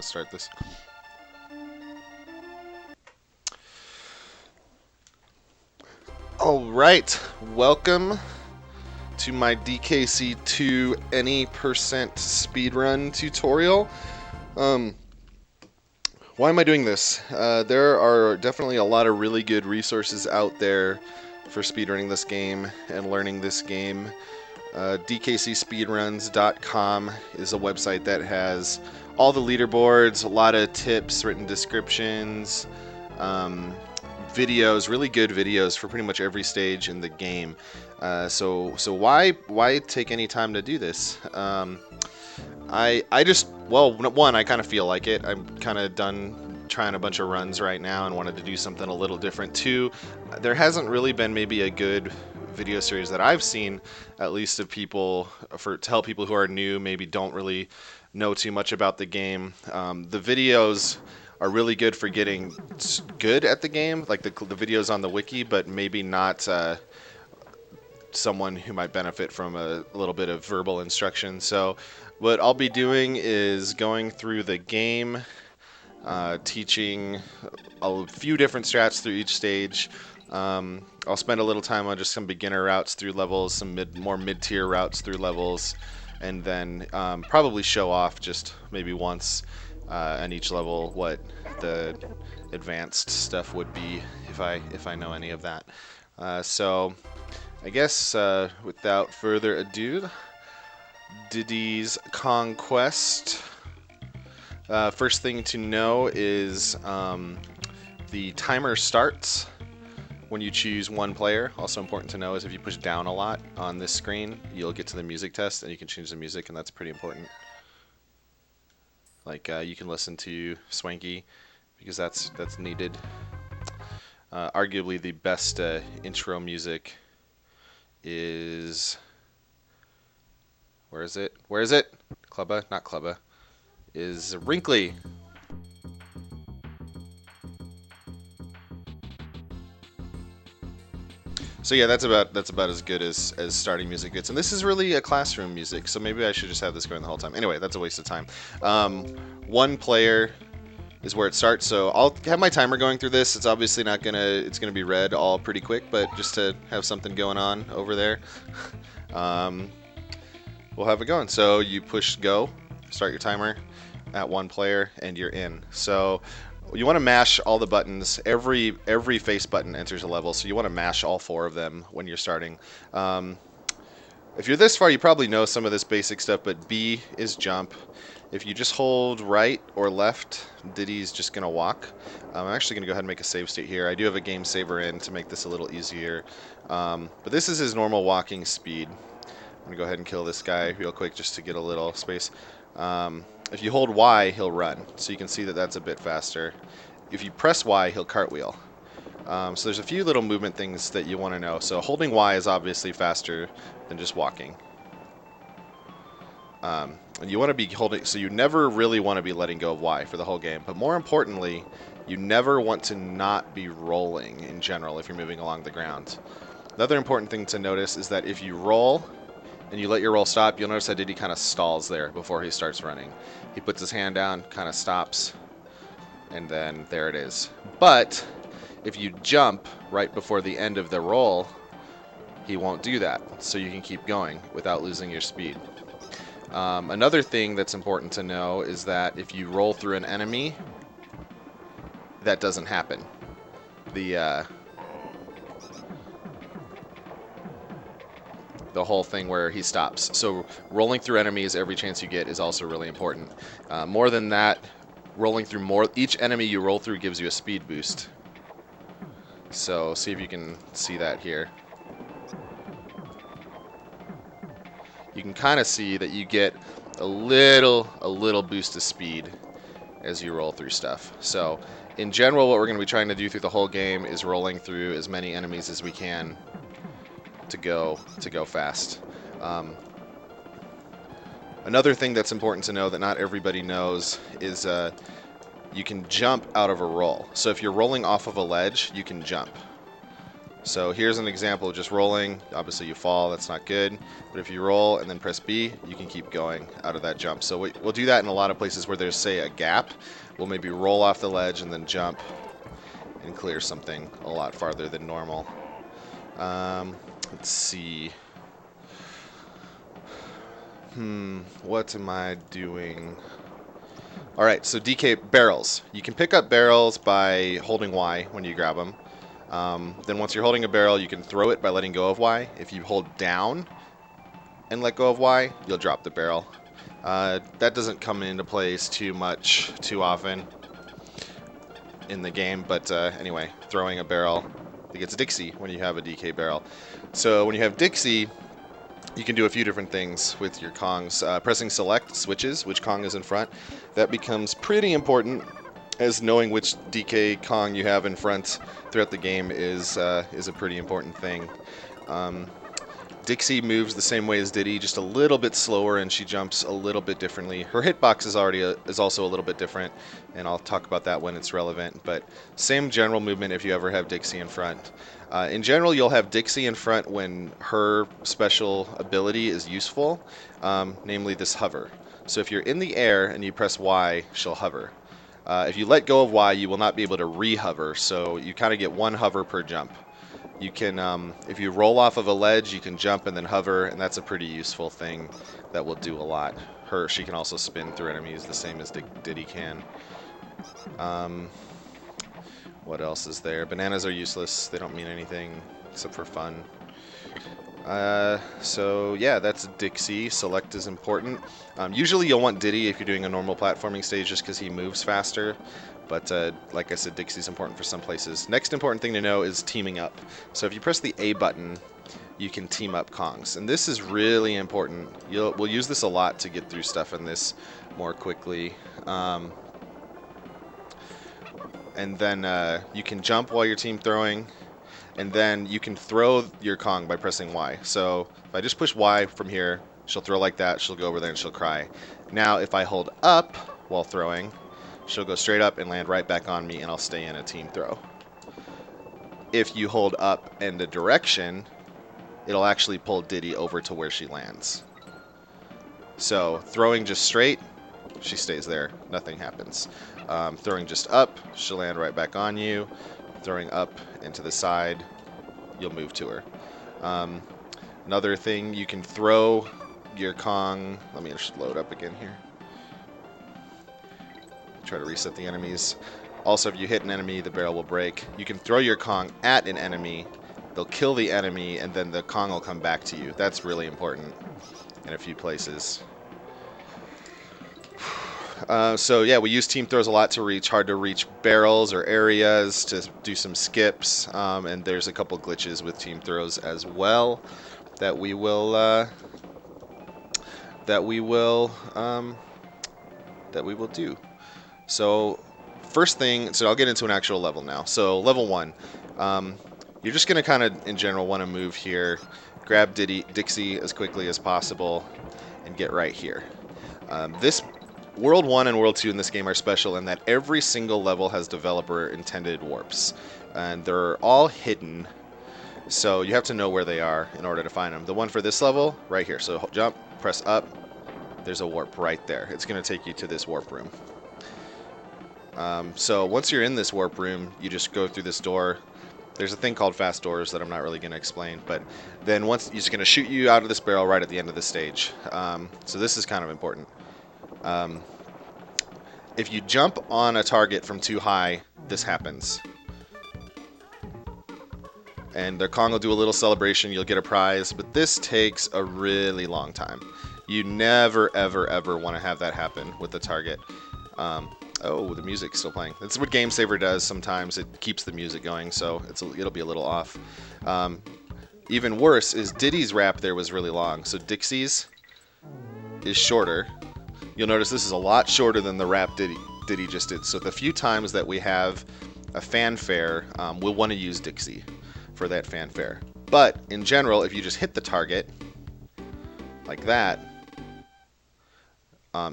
to start this. All right, welcome to my DKC2 any percent speedrun tutorial. Why am I doing this? There are definitely a lot of really good resources out there for speedrunning this game and learning this game. DKCSpeedruns.com is a website that has all the leaderboards, a lot of tips, written descriptions, videos, really good videos for pretty much every stage in the game. So why take any time to do this? I just, well, one, I kind of feel like it. I'm kind of done trying a bunch of runs right now and wanted to do something a little different. Two, there hasn't really been maybe a good video series that I've seen, at least of people, to help people who are new, maybe don't really know too much about the game. The videos are really good for getting good at the game, like the videos on the wiki, but maybe not someone who might benefit from a little bit of verbal instruction. So what I'll be doing is going through the game, teaching a few different strats through each stage. I'll spend a little time on just some beginner routes through levels, some more mid-tier routes through levels, and then probably show off just maybe once on each level what the advanced stuff would be if I know any of that. So I guess without further ado, Diddy's Conquest. First thing to know is the timer starts when you choose one player. Also important to know is if you push down a lot on this screen, you'll get to the music test and you can change the music, and that's pretty important. Like you can listen to Swanky because that's needed. Arguably the best intro music is, where is it? Clubba, not Clubba, is Wrinkly. So yeah, that's about as good as starting music gets, and this is really a classroom music, so maybe I should just have this going the whole time. Anyway, that's a waste of time. One player is where it starts, so I'll have my timer going through this. It's obviously not it's gonna be read all pretty quick, but just to have something going on over there, we'll have it going. So you push go, start your timer at one player, and you're in. So you want to mash all the buttons. Every face button enters a level, so you want to mash all 4 of them when you're starting. If you're this far, you probably know some of this basic stuff, but B is jump. If you just hold right or left, Diddy's just going to walk. I'm actually going to go ahead and make a save state here. I do have a game saver in to make this a little easier. But this is his normal walking speed. I'm going to go ahead and kill this guy real quick just to get a little space. If you hold Y, he'll run, so you can see that that's a bit faster. If you press Y, he'll cartwheel. So there's a few little movement things that you want to know. So holding Y is obviously faster than just walking. And you want to be holding, so you never really want to be letting go of Y for the whole game. But more importantly, you never want to not be rolling in general if you're moving along the ground. Another important thing to notice is that if you roll and you let your roll stop, you'll notice that Diddy kind of stalls there before he starts running. He puts his hand down, kind of stops, and then there it is. But if you jump right before the end of the roll, he won't do that, so you can keep going without losing your speed. Another thing that's important to know is that if you roll through an enemy, that doesn't happen. The whole thing where he stops. So rolling through enemies every chance you get is also really important. More than that, rolling through each enemy you roll through gives you a speed boost. So see if you can see that here. You can kind of see that you get a little boost of speed as you roll through stuff. So in general, what we're going to be trying to do through the whole game is rolling through as many enemies as we can to go fast. Another thing that's important to know that not everybody knows is you can jump out of a roll. So if you're rolling off of a ledge, you can jump. So here's an example of just rolling. Obviously you fall, that's not good. But if you roll and then press B, you can keep going out of that jump. So we'll do that in a lot of places where there's, say, a gap. We'll maybe roll off the ledge and then jump and clear something a lot farther than normal. Let's see. What am I doing? Alright, so DK barrels. You can pick up barrels by holding Y when you grab them. Then once you're holding a barrel, you can throw it by letting go of Y. If you hold down and let go of Y, you'll drop the barrel. That doesn't come into place too often in the game, but anyway, throwing a barrel, it gets Dixie when you have a DK barrel. So when you have Dixie, you can do a few different things with your Kongs. Pressing select switches which Kong is in front. That becomes pretty important, as knowing which DK Kong you have in front throughout the game is a pretty important thing. Dixie moves the same way as Diddy, just a little bit slower, and she jumps a little bit differently. Her hitbox is also a little bit different, and I'll talk about that when it's relevant. But same general movement if you ever have Dixie in front. In general, you'll have Dixie in front when her special ability is useful, namely this hover. So if you're in the air and you press Y, she'll hover. If you let go of Y, you will not be able to re-hover, so you kind of get one hover per jump. You can, if you roll off of a ledge, you can jump and then hover, and that's a pretty useful thing that will do a lot. She can also spin through enemies the same as Diddy can. What else is there? Bananas are useless. They don't mean anything except for fun. So yeah, that's Dixie. Select is important. Usually you'll want Diddy if you're doing a normal platforming stage just because he moves faster. But like I said, Dixie's important for some places. Next important thing to know is teaming up. So if you press the A button, you can team up Kongs. And this is really important. We'll use this a lot to get through stuff in this more quickly. And then you can jump while you're team throwing. And then you can throw your Kong by pressing Y. So if I just push Y from here, she'll throw like that. She'll go over there and she'll cry. Now if I hold up while throwing, she'll go straight up and land right back on me, and I'll stay in a team throw. If you hold up in the direction, it'll actually pull Diddy over to where she lands. So throwing just straight, she stays there. Nothing happens. Throwing just up, she'll land right back on you. Throwing up and to the side, you'll move to her. Another thing, you can throw your Kong. Let me just load up again here. Try to reset the enemies. Also, if you hit an enemy, the barrel will break. You can throw your Kong at an enemy. They'll kill the enemy, and then the Kong will come back to you. That's really important in a few places. So yeah, we use team throws a lot to reach hard to reach barrels or areas, to do some skips, and there's a couple glitches with team throws as well that we will do. So first thing, so I'll get into an actual level now. So level 1, you're just gonna kind of in general want to move here, grab Dixie as quickly as possible, and get right here. This World 1 and World 2 in this game are special in that every single level has developer-intended warps. And they're all hidden, so you have to know where they are in order to find them. The one for this level, right here. So jump, press up, there's a warp right there. It's going to take you to this warp room. So once you're in this warp room, you just go through this door. There's a thing called fast doors that I'm not really going to explain, but then once it's going to shoot you out of this barrel right at the end of the stage. So this is kind of important. If you jump on a target from too high, this happens. And their Kong will do a little celebration, you'll get a prize, but this takes a really long time. You never, ever, ever want to have that happen with the target. Oh, the music's still playing. That's what Game Saver does sometimes. It keeps the music going, so it'll be a little off. Even worse is Diddy's rap there was really long, so Dixie's is shorter. You'll notice this is a lot shorter than the rap Diddy just did. So the few times that we have a fanfare, we'll want to use Dixie for that fanfare. But in general, if you just hit the target like that,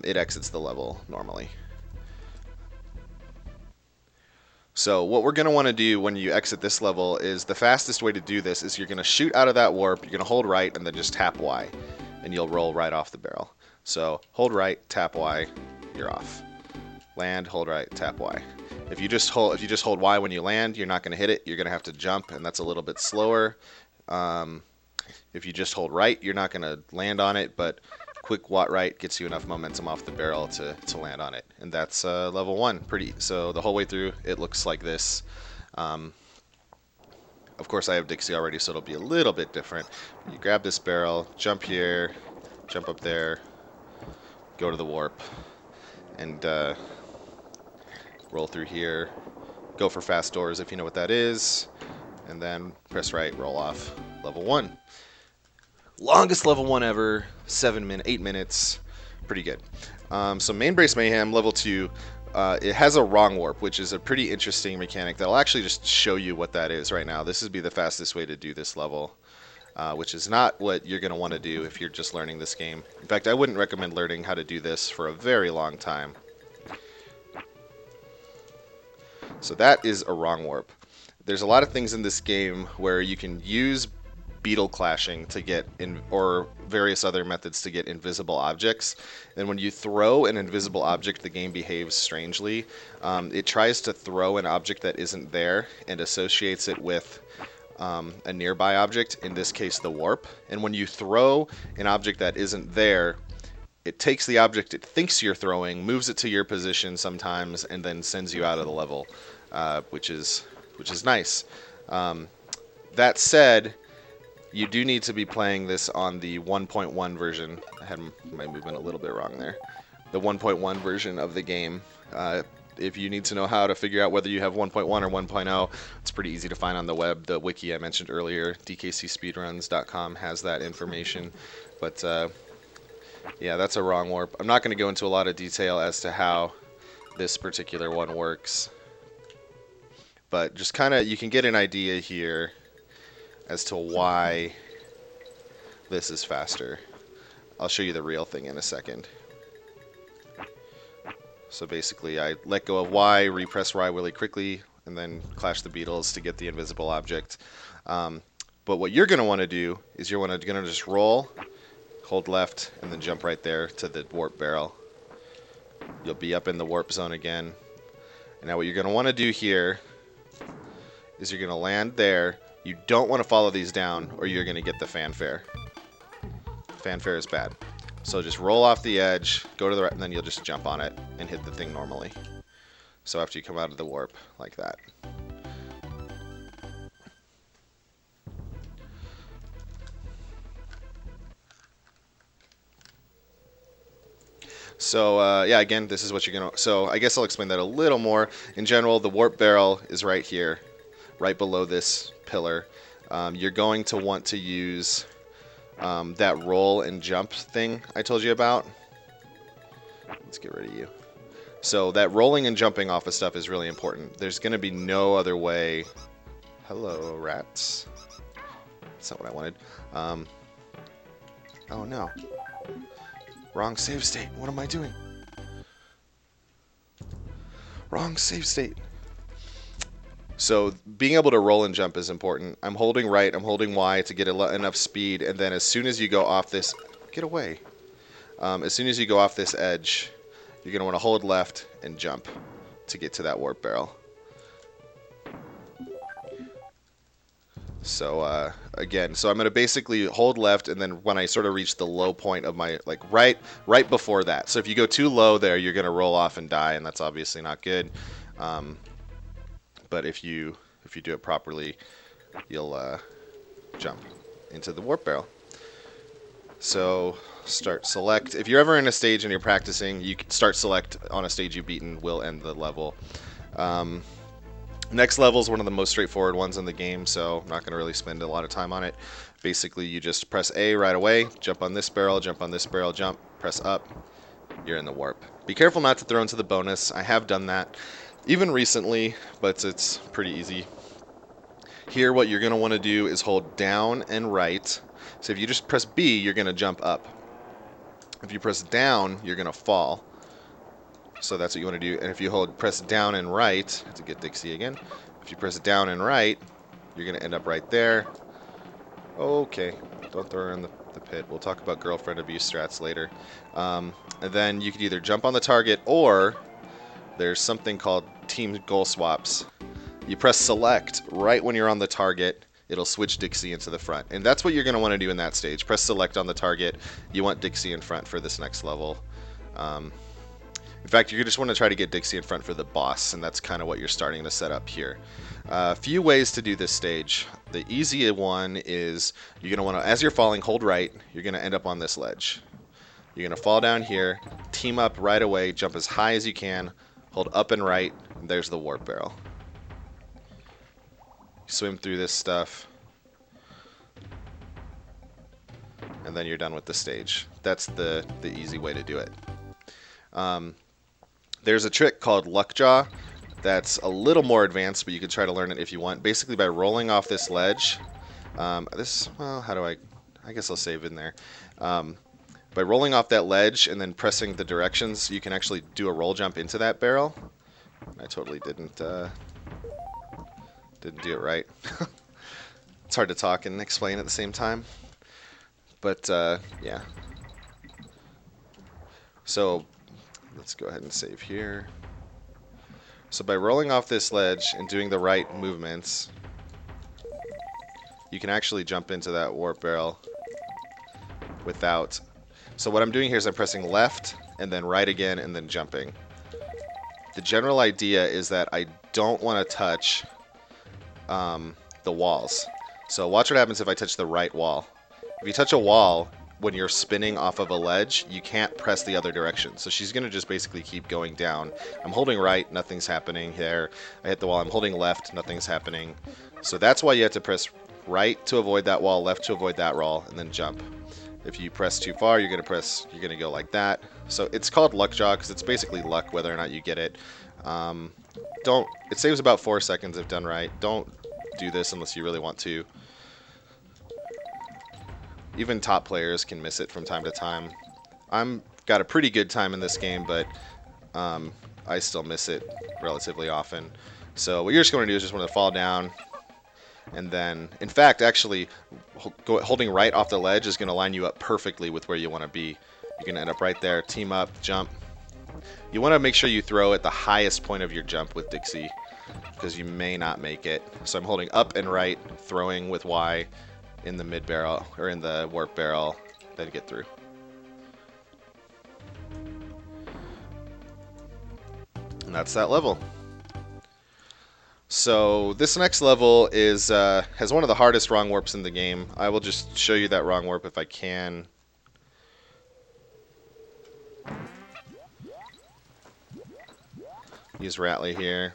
it exits the level normally. So what we're going to want to do when you exit this level is the fastest way to do this is you're going to shoot out of that warp, you're going to hold right, and then just tap Y, and you'll roll right off the barrel. So hold right, tap Y, you're off. Land, hold right, tap Y. If you just hold Y when you land, you're not going to hit it. You're going to have to jump, and that's a little bit slower. If you just hold right, you're not going to land on it, but quick watt right gets you enough momentum off the barrel to land on it. And that's level 1. So the whole way through, it looks like this. Of course, I have Dixie already, so it'll be a little bit different. You grab this barrel, jump here, jump up there, go to the warp, and roll through here. Go for fast doors if you know what that is, and then press right, roll off. Level 1. Longest level 1 ever, 8 minutes, pretty good. So Mainbrace Mayhem, level 2, it has a wrong warp, which is a pretty interesting mechanic that I'll actually just show you what that is right now. This would be the fastest way to do this level, which is not what you're going to want to do if you're just learning this game. In fact, I wouldn't recommend learning how to do this for a very long time. So that is a wrong warp. There's a lot of things in this game where you can use beetle clashing to get or various other methods to get invisible objects. And when you throw an invisible object, the game behaves strangely. It tries to throw an object that isn't there and associates it with a nearby object, in this case the warp. And when you throw an object that isn't there, it takes the object it thinks you're throwing, moves it to your position sometimes, and then sends you out of the level, which is nice. That said, you do need to be playing this on the 1.1 version. I had my movement a little bit wrong there. The 1.1 version of the game. If you need to know how to figure out whether you have 1.1 or 1.0, it's pretty easy to find on the web. The wiki I mentioned earlier, DKCSpeedruns.com, has that information. But yeah, that's a wrong warp. I'm not going to go into a lot of detail as to how this particular one works. But just kind of, you can get an idea here as to why this is faster. I'll show you the real thing in a second. So basically, I let go of Y, repress Y really quickly, and then clash the beetles to get the invisible object. But what you're going to want to do is you're going to just roll, hold left, and then jump right there to the warp barrel. You'll be up in the warp zone again. And now what you're going to want to do here is you're going to land there. You don't want to follow these down, or you're going to get the fanfare. Fanfare is bad. So just roll off the edge, go to the right, and then you'll just jump on it and hit the thing normally. So after you come out of the warp, like that. So yeah, again, this is what you're going to... So I guess I'll explain that a little more. In general, the warp barrel is right here, right below this pillar. You're going to want to use that roll and jump thing I told you about. Let's get rid of you. So that rolling and jumping off of stuff is really important. There's going to be no other way. Hello, rats. That's not what I wanted. Oh no. Wrong save state. What am I doing? Wrong save state. So being able to roll and jump is important. I'm holding right, I'm holding Y to get enough speed, and then as soon as you go off this... Get away. As soon as you go off this edge, you're going to want to hold left and jump to get to that warp barrel. So again, so I'm going to basically hold left, and then when I sort of reach the low point of my... Like right before that. So if you go too low there, you're going to roll off and die, and that's obviously not good. But if you do it properly, you'll jump into the warp barrel. So start select. If you're ever in a stage and you're practicing, you can start select on a stage you've beaten will end the level. Next level is one of the most straightforward ones in the game, so I'm not going to really spend a lot of time on it. Basically, you just press A right away, jump on this barrel, jump on this barrel, jump, press up, you're in the warp. Be careful not to throw into the bonus. I have done that. Even recently, but it's pretty easy. Here, what you're going to want to do is hold down and right. So if you just press B, you're going to jump up. If you press down, you're going to fall. So that's what you want to do. And if you press down and right to get Dixie again, if you press down and right, you're going to end up right there. Okay, don't throw her in the pit. We'll talk about girlfriend abuse strats later. And then you could either jump on the target, or there's something called team goal swaps. You press select right when you're on the target. It'll switch Dixie into the front. And that's what you're going to want to do in that stage. Press select on the target. You want Dixie in front for this next level. In fact, you just want to try to get Dixie in front for the boss, and that's kind of what you're starting to set up here. A few ways to do this stage. The easy one is you're going to want to, as you're falling, hold right. You're going to end up on this ledge. You're going to fall down here, team up right away, jump as high as you can, hold up and right, and there's the warp barrel. Swim through this stuff, and then you're done with the stage. That's the easy way to do it. There's a trick called Lockjaw that's a little more advanced, but you can try to learn it if you want. Basically, by rolling off this ledge, well, how do I guess I'll save in there. By rolling off that ledge and then pressing the directions, you can actually do a roll jump into that barrel. I totally didn't do it right. It's hard to talk and explain at the same time. But, yeah. So, let's go ahead and save here. So by rolling off this ledge and doing the right movements, you can actually jump into that warp barrel without... So what I'm doing here is I'm pressing left and then right again and then jumping. The general idea is that I don't want to touch the walls. So watch what happens if I touch the right wall. If you touch a wall when you're spinning off of a ledge, you can't press the other direction. So she's going to just basically keep going down. I'm holding right, nothing's happening there. I hit the wall, I'm holding left, nothing's happening. So that's why you have to press right to avoid that wall, left to avoid that wall, and then jump. If you press too far, you're going to go like that. So it's called Lockjaw because it's basically luck whether or not you get it. It saves about 4 seconds if done right. Don't do this unless you really want to. Even top players can miss it from time to time. I'm got a pretty good time in this game, but I still miss it relatively often. So what you're just going to do is just want to fall down, and then, in fact, actually, holding right off the ledge is going to line you up perfectly with where you want to be. You're going to end up right there, team up, jump. You want to make sure you throw at the highest point of your jump with Dixie, because you may not make it. So I'm holding up and right, throwing with Y in the mid barrel, or in the warp barrel, then get through. And that's that level. So this next level is has one of the hardest wrong warps in the game. I will just show you that wrong warp if I can. Use Rattly here.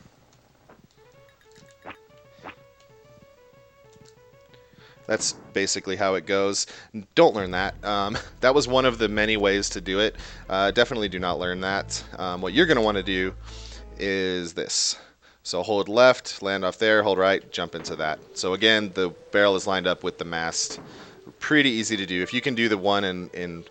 That's basically how it goes. Don't learn that. That was one of the many ways to do it. Definitely do not learn that. What you're going to want to do is this. So hold left, land off there, hold right, jump into that. So again, the barrel is lined up with the mast. Pretty easy to do. If you can do the one in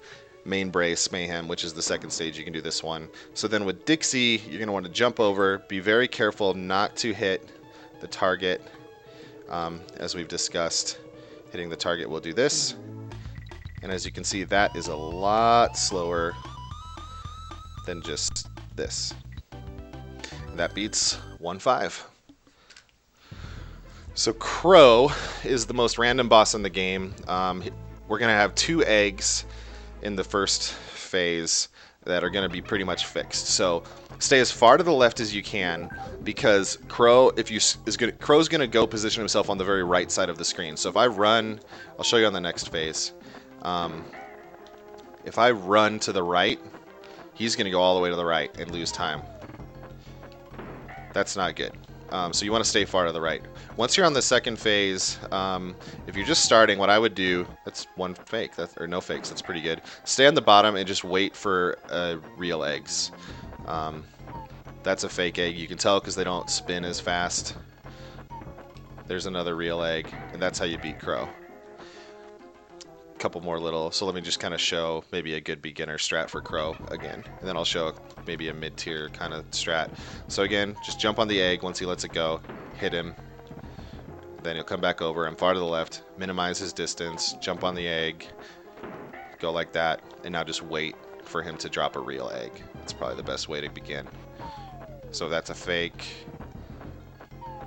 Mainbrace Mayhem, which is the second stage, you can do this one. So then with Dixie, you're going to want to jump over. Be very careful not to hit the target, as we've discussed. Hitting the target will do this. And as you can see, that is a lot slower than just this. And that beats 1-5. So Krow is the most random boss in the game. We're going to have 2 eggs in the first phase that are going to be pretty much fixed. So stay as far to the left as you can, because Krow, Krow's going to go position himself on the very right side of the screen. So if I run, I'll show you on the next phase. If I run to the right, he's going to go all the way to the right and lose time. That's not good. So you want to stay far to the right. Once you're on the second phase, if you're just starting, what I would do, that's one fake, or no fakes, that's pretty good. Stay on the bottom and just wait for real eggs. That's a fake egg. You can tell because they don't spin as fast. There's another real egg, and that's how you beat Krow. couple more little, so let me just kind of show maybe a good beginner strat for Krow again, and then I'll show maybe a mid-tier kind of strat. So again, just jump on the egg once he lets it go, hit him, then he'll come back over and far to the left, minimize his distance, jump on the egg, go like that, and now just wait for him to drop a real egg. That's probably the best way to begin. So that's a fake,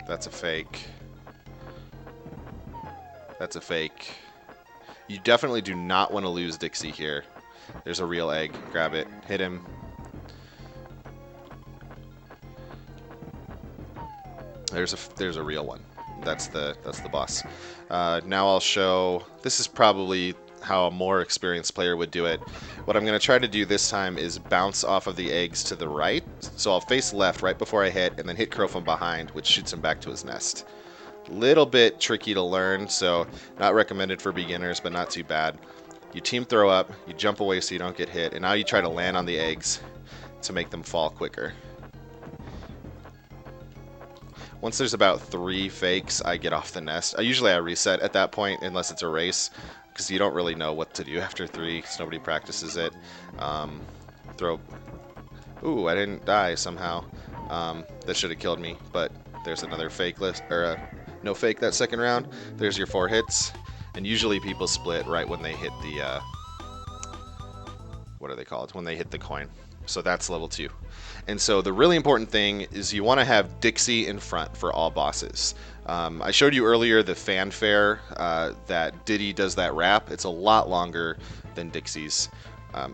that's a fake, that's a fake. You definitely do not want to lose Dixie here. There's a real egg. Grab it. Hit him. There's a real one. That's the boss. Now I'll show. This is probably how a more experienced player would do it. What I'm going to try to do this time is bounce off of the eggs to the right. So I'll face left right before I hit, and then hit Krow from behind, which shoots him back to his nest. Little bit tricky to learn, so not recommended for beginners, but not too bad. You team throw up, you jump away so you don't get hit, and now you try to land on the eggs to make them fall quicker. Once there's about 3 fakes, I get off the nest. Usually I reset at that point, unless it's a race, because you don't really know what to do after 3, because nobody practices it. Throw. Ooh, I didn't die somehow. That should have killed me, but there's another fake list, or no fake that second round. There's your 4 hits, and usually people split right when they hit the what are they called? When they hit the coin. So that's level 2. And so the really important thing is you want to have Dixie in front for all bosses. I showed you earlier the fanfare that Diddy does that rap. It's a lot longer than Dixie's.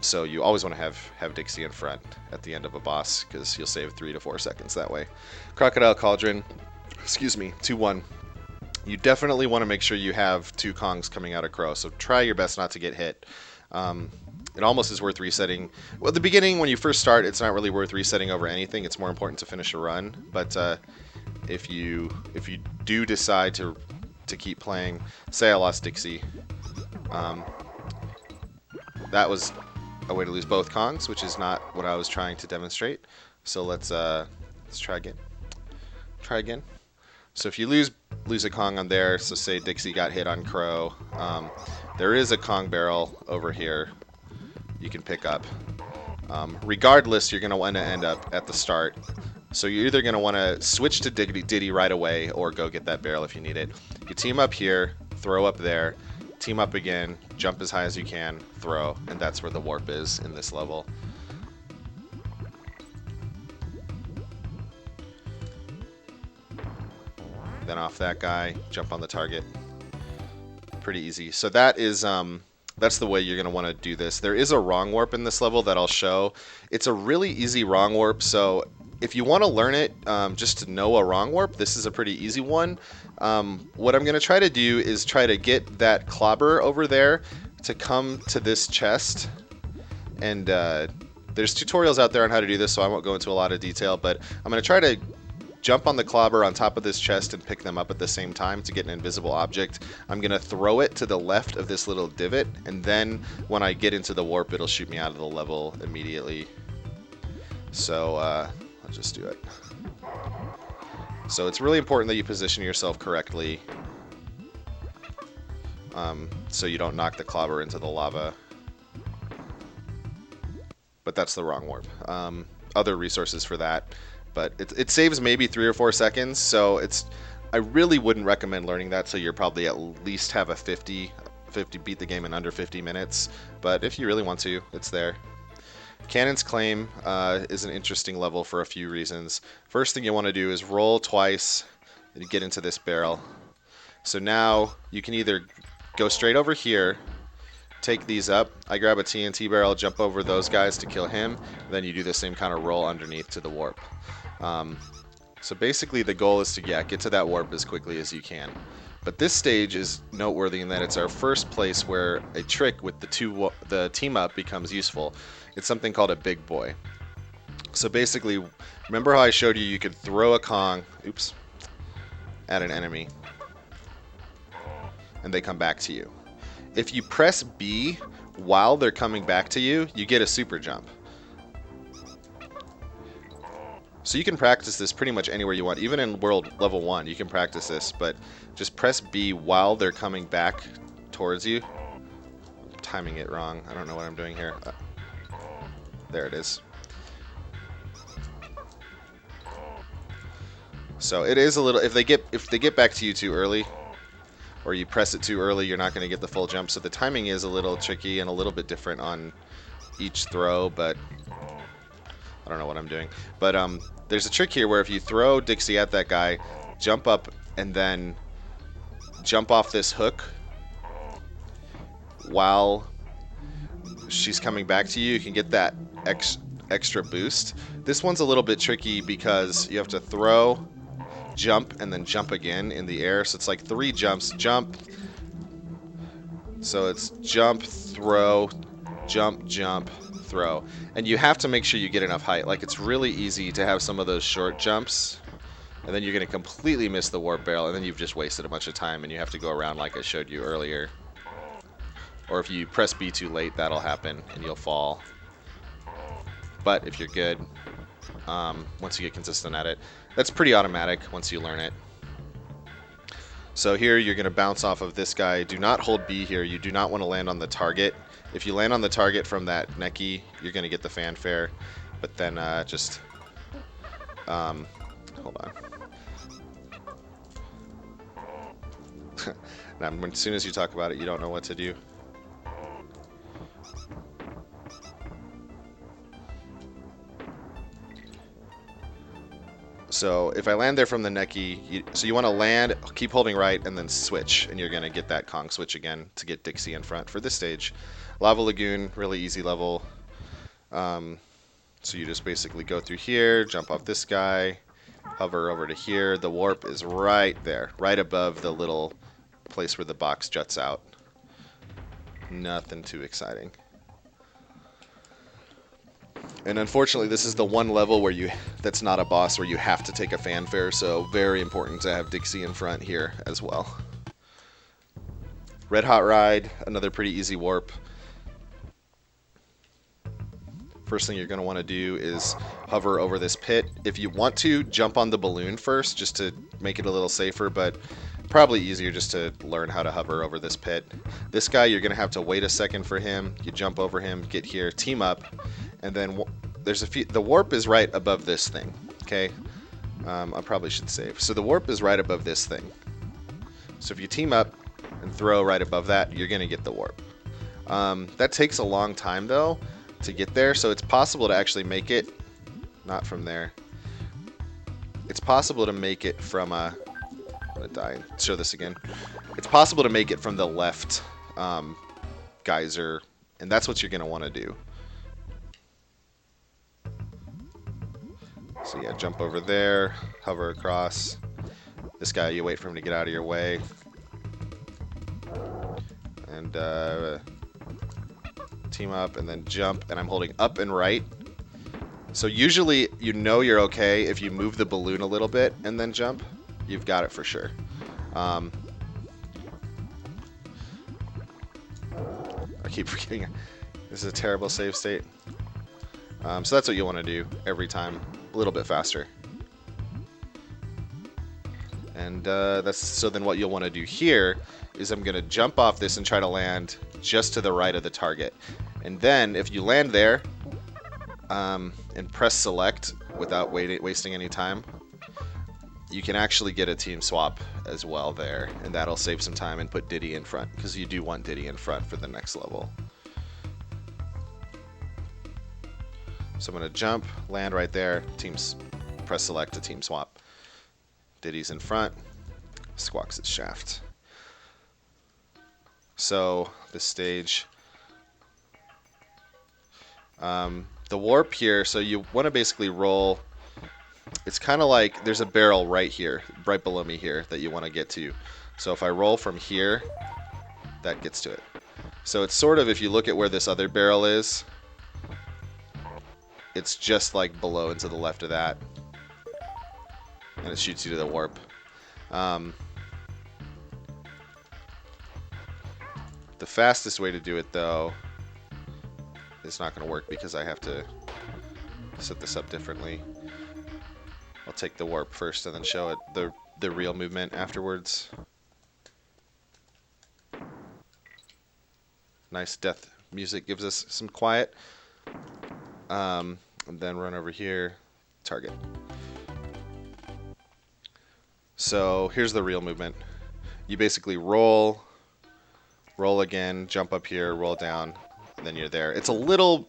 So you always want to have Dixie in front at the end of a boss, because you'll save 3 to 4 seconds that way. Crocodile Cauldron, excuse me, 2-1. You definitely want to make sure you have 2 Kongs coming out of Krow, so try your best not to get hit. It almost is worth resetting. Well, at the beginning, when you first start, it's not really worth resetting over anything. It's more important to finish a run. But if you do decide to keep playing, say I lost Dixie, that was a way to lose both Kongs, which is not what I was trying to demonstrate. So let's try again. Try again. So if you lose a Kong on there, so say Dixie got hit on Krow, there is a Kong barrel over here you can pick up. Regardless, you're going to want to end up at the start. So you're either going to want to switch to Diddy right away, or go get that barrel if you need it. You team up here, throw up there, team up again, jump as high as you can, throw, and that's where the warp is in this level. Then off that guy, jump on the target. Pretty easy. So that is that's the way you're going to want to do this. There is a wrong warp in this level that I'll show. It's a really easy wrong warp, so if you want to learn it just to know a wrong warp, this is a pretty easy one. What I'm going to try to do is try to get that Klamber over there to come to this chest. And there's tutorials out there on how to do this, so I won't go into a lot of detail, but I'm going to try to jump on the Klamber on top of this chest and pick them up at the same time to get an invisible object. I'm going to throw it to the left of this little divot, and then when I get into the warp, it'll shoot me out of the level immediately. So I'll just do it. So it's really important that you position yourself correctly, so you don't knock the Klamber into the lava. But that's the wrong warp. Other resources for that. But it saves maybe 3 or 4 seconds, so I really wouldn't recommend learning that, so you're probably at least have a 50 beat the game in under 50 minutes. But if you really want to, it's there. Kannon's Klaim is an interesting level for a few reasons. First thing you want to do is roll twice and get into this barrel. So now you can either go straight over here, take these up. I grab a TNT barrel, jump over those guys to kill him. Then you do the same kind of roll underneath to the warp. So basically the goal is to get to that warp as quickly as you can. But this stage is noteworthy in that it's our first place where a trick with the team up becomes useful. It's something called a big boy. So basically, remember how I showed you could throw a Kong, at an enemy, and they come back to you. If you press B while they're coming back to you, you get a super jump. So you can practice this pretty much anywhere you want. Even in World Level 1, you can practice this, but just press B while they're coming back towards you. timing it wrong. I don't know what I'm doing here. There it is. So it is a little, if they get back to you too early, or you press it too early, you're not going to get the full jump. So the timing is a little tricky and a little bit different on each throw, but I don't know what I'm doing. But there's a trick here where if you throw Dixie at that guy, jump up and then jump off this hook while she's coming back to you, you can get that extra boost. This one's a little bit tricky because you have to throw, jump, and then jump again in the air. So it's like 3 jumps, jump. So it's jump, throw, jump, jump, throw. And you have to make sure you get enough height. Like, it's really easy to have some of those short jumps, and then you're going to completely miss the warp barrel, and then you've just wasted a bunch of time, and you have to go around like I showed you earlier. Or if you press B too late, that'll happen, and you'll fall. But if you're good, once you get consistent at it, that's pretty automatic once you learn it. So here you're going to bounce off of this guy. Do not hold B here. You do not want to land on the target. If you land on the target from that necky, you're going to get the fanfare. But then just... hold on. Now, as soon as you talk about it, you don't know what to do. So if I land there from the necky, so you want to land, keep holding right, and then switch, and you're going to get that Kong switch again to get Dixie in front for this stage. Lava Lagoon, really easy level. So you just basically go through here, jump off this guy, hover over to here. The warp is right there, right above the little place where the box juts out. Nothing too exciting. And unfortunately, this is the one level where that's not a boss where you have to take a fanfare, so very important to have Dixie in front here as well. Red Hot Ride, another pretty easy warp. First thing you're going to want to do is hover over this pit. If you want to, jump on the balloon first just to make it a little safer, but probably easier just to learn how to hover over this pit. This guy, you're going to have to wait a second for him. You jump over him, get here, team up. And then there's the warp is right above this thing, okay? I probably should save. So the warp is right above this thing. So if you team up and throw right above that, you're going to get the warp. That takes a long time, though, to get there. So it's possible to actually make it, not from there. It's possible to make it from a, I'm going to die and show this again. It's possible to make it from the left geyser, and that's what you're going to want to do. So yeah, jump over there, hover across. This guy, you wait for him to get out of your way. And team up and then jump, and I'm holding up and right. So usually you know you're okay if you move the balloon a little bit and then jump. You've got it for sure. I keep forgetting. This is a terrible save state. So that's what you want to do every time. A little bit faster. And so then what you'll want to do here is I'm going to jump off this and try to land just to the right of the target. And then if you land there and press select without wasting any time, you can actually get a team swap as well there. And that'll save some time and put Diddy in front, because you do want Diddy in front for the next level. So I'm going to jump, land right there, press select to team swap. Diddy's in front, Squawks Shaft. So this stage, the warp here, so you want to basically roll. It's kind of like there's a barrel right here, right below me here, that you want to get to. So if I roll from here, that gets to it. So it's sort of, if you look at where this other barrel is, it's just like below and to the left of that. And it shoots you to the warp. The fastest way to do it, though, is not going to work because I have to set this up differently. I'll take the warp first and then show it the real movement afterwards. nice death music gives us some quiet. And then run over here, target. So here's the real movement. You basically roll again, jump up here, roll down, and then you're there. That's a little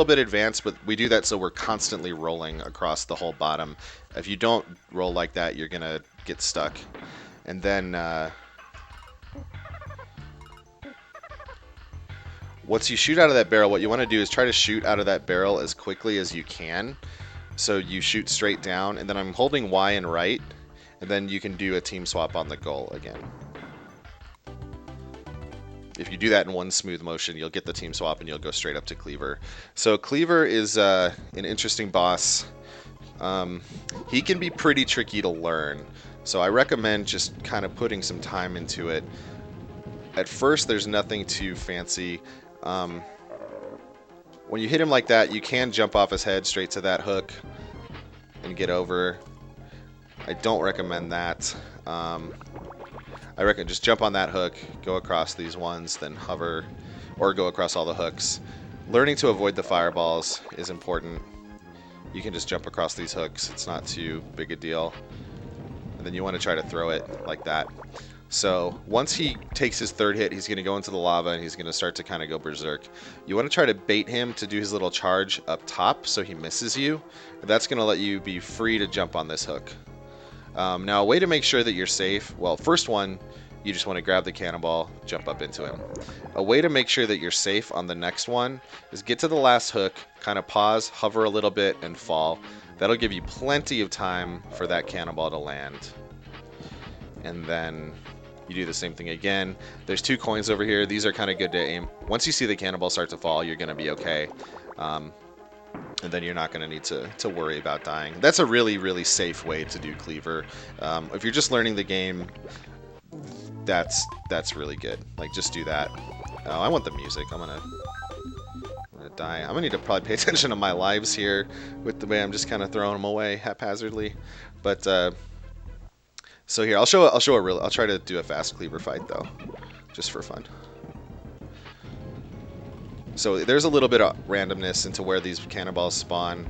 bit advanced, but we do that so we're constantly rolling across the whole bottom. If you don't roll like that, you're gonna get stuck. And then once you shoot out of that barrel, what you want to do is try to shoot out of that barrel as quickly as you can. So you shoot straight down, and then I'm holding Y and right, and then you can do a team swap on the goal again. If you do that in one smooth motion, you'll get the team swap and you'll go straight up to Kleever. So Kleever is an interesting boss. He can be pretty tricky to learn. So I recommend just kind of putting some time into it. At first, there's nothing too fancy. When you hit him like that, you can jump off his head straight to that hook and get over. I don't recommend that. I reckon just jump on that hook, go across these ones, then hover, or go across all the hooks. Learning to avoid the fireballs is important. You can just jump across these hooks. It's not too big a deal. And then you want to try to throw it like that. So once he takes his third hit, he's going to go into the lava and he's going to start to kind of go berserk. You want to try to bait him to do his little charge up top so he misses you. That's going to let you be free to jump on this hook. Now, a way to make sure that you're safe, well, first one, you just want to grab the cannonball, jump up into him. A way to make sure that you're safe on the next one is get to the last hook, kind of pause, hover a little bit, and fall. That'll give you plenty of time for that cannonball to land. And then you do the same thing again. There's 2 coins over here. These are kind of good to aim. Once you see the cannonball start to fall, you're going to be okay. And then you're not going to need to worry about dying. That's a really, really safe way to do Kleever. If you're just learning the game, that's really good. Like, just do that. Oh, I want the music. I'm gonna die. I'm gonna need to probably pay attention to my lives here with the way I'm just kind of throwing them away haphazardly. But so here, I'll try to do a fast Kleever fight though, just for fun. So there's a little bit of randomness into where these cannonballs spawn.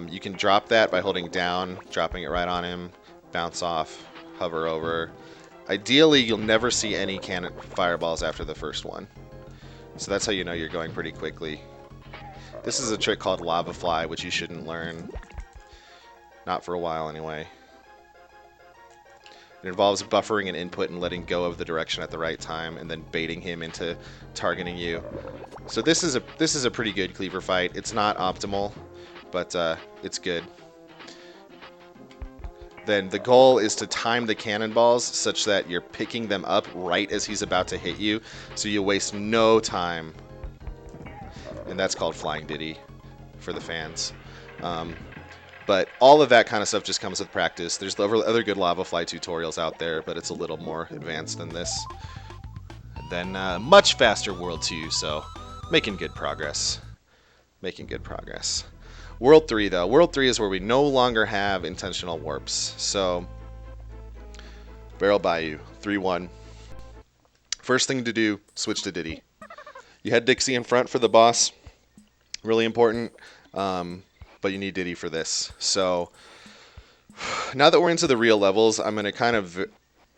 You can drop that by holding down, dropping it right on him, bounce off, hover over. Ideally, you'll never see any fireballs after the first one. So that's how you know you're going pretty quickly. This is a trick called Lava Fly, which you shouldn't learn. Not for a while, anyway. It involves buffering an input and letting go of the direction at the right time, and then baiting him into targeting you. So this is a pretty good Kleever fight. It's not optimal, but it's good. Then the goal is to time the cannonballs such that you're picking them up right as he's about to hit you, so you waste no time. And that's called Flying Diddy for the fans. But all of that kind of stuff just comes with practice. There's other good Lava Fly tutorials out there, but it's a little more advanced than this. And then much faster World 2, so making good progress. Making good progress. World 3, though. World 3 is where we no longer have intentional warps. So, Barrel Bayou, 3-1. First thing to do, switch to Diddy. You had Dixie in front for the boss. Really important. But you need Diddy for this. So, now that we're into the real levels, I'm going to kind of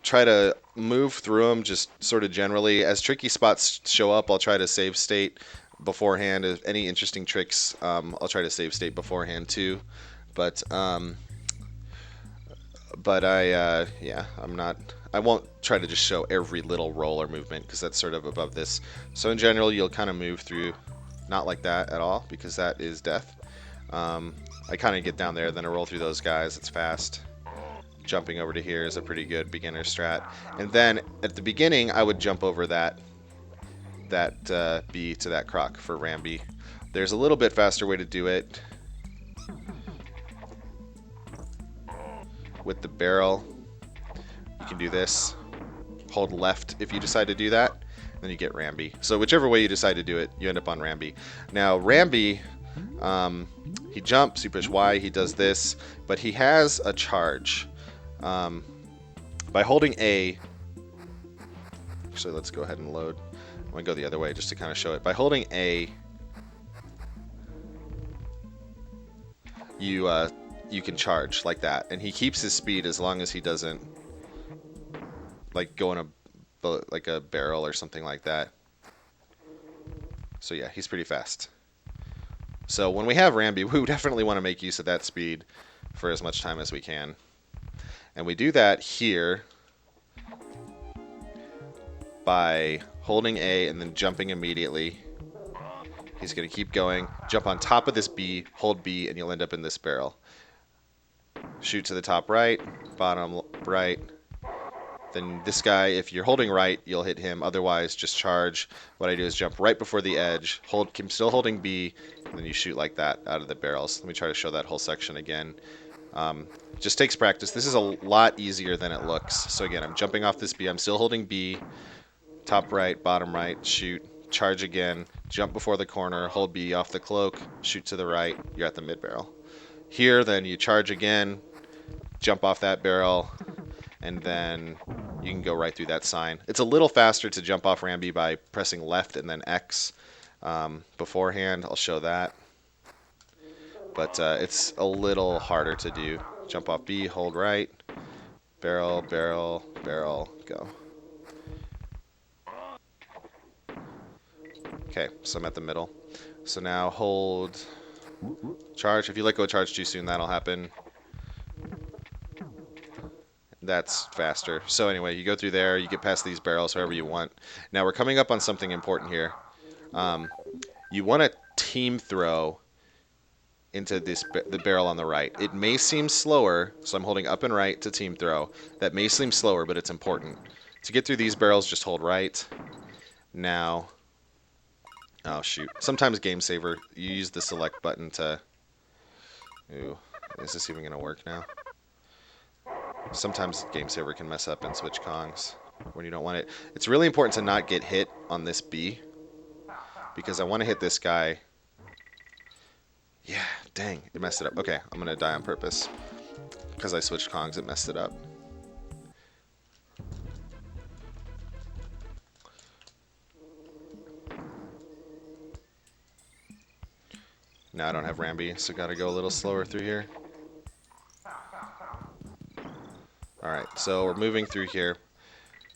try to move through them just sort of generally. As tricky spots show up, I'll try to save state beforehand. If any interesting tricks, I'll try to save state beforehand too. But I won't try to just show every little roll or movement because that's sort of above this. So in general, you'll kind of move through, not like that at all, because that is death. I kind of get down there, then I roll through those guys. It's fast. Jumping over to here is a pretty good beginner strat. And then at the beginning, I would jump over that B to that croc for Rambi. There's a little bit faster way to do it with the barrel. You can do this. Hold left if you decide to do that. Then you get Rambi. So whichever way you decide to do it, you end up on Rambi. Now Rambi, he jumps, you push Y, he does this, but he has a charge. By holding A, actually let's go ahead and load. going to go the other way just to kind of show it. By holding A, you can charge like that, and he keeps his speed as long as he doesn't like go in a barrel or something like that. So yeah, he's pretty fast. So when we have Rambi, we definitely want to make use of that speed for as much time as we can. And we do that here by holding A and then jumping immediately. He's going to keep going, jump on top of this B, hold B, and you'll end up in this barrel. Shoot to the top right, bottom right. Then this guy, if you're holding right, you'll hit him. Otherwise, just charge. What I do is jump right before the edge, keep still holding B, and then you shoot like that out of the barrels. Let me try to show that whole section again. Just takes practice. This is a lot easier than it looks. So again, I'm jumping off this B. I'm still holding B. Top right, bottom right, shoot. Charge again. Jump before the corner. Hold B off the cloak. Shoot to the right. You're at the mid barrel. Here, then you charge again. Jump off that barrel. And then you can go right through that sign. It's a little faster to jump off Rambi by pressing left and then X beforehand. I'll show that. But it's a little harder to do. Jump off B, hold right, barrel, barrel, barrel, go. Okay, so I'm at the middle. So now hold, charge. If you let go of charge too soon, that'll happen. That's faster. So anyway, you go through there, you get past these barrels however you want. Now we're coming up on something important here. You want to team throw into the barrel on the right. It may seem slower, so I'm holding up and right to team throw. That may seem slower, but it's important. To get through these barrels, just hold right. Now, oh shoot. Sometimes Game Saver, you use the select button to... Ooh, is this even going to work now? Sometimes Game Saver can mess up and switch Kongs when you don't want it. It's really important to not get hit on this B, because I want to hit this guy. Yeah, dang, it messed it up. Okay, I'm going to die on purpose. Because I switched Kongs, it messed it up. Now I don't have Rambi, so got to go a little slower through here. Alright, so we're moving through here.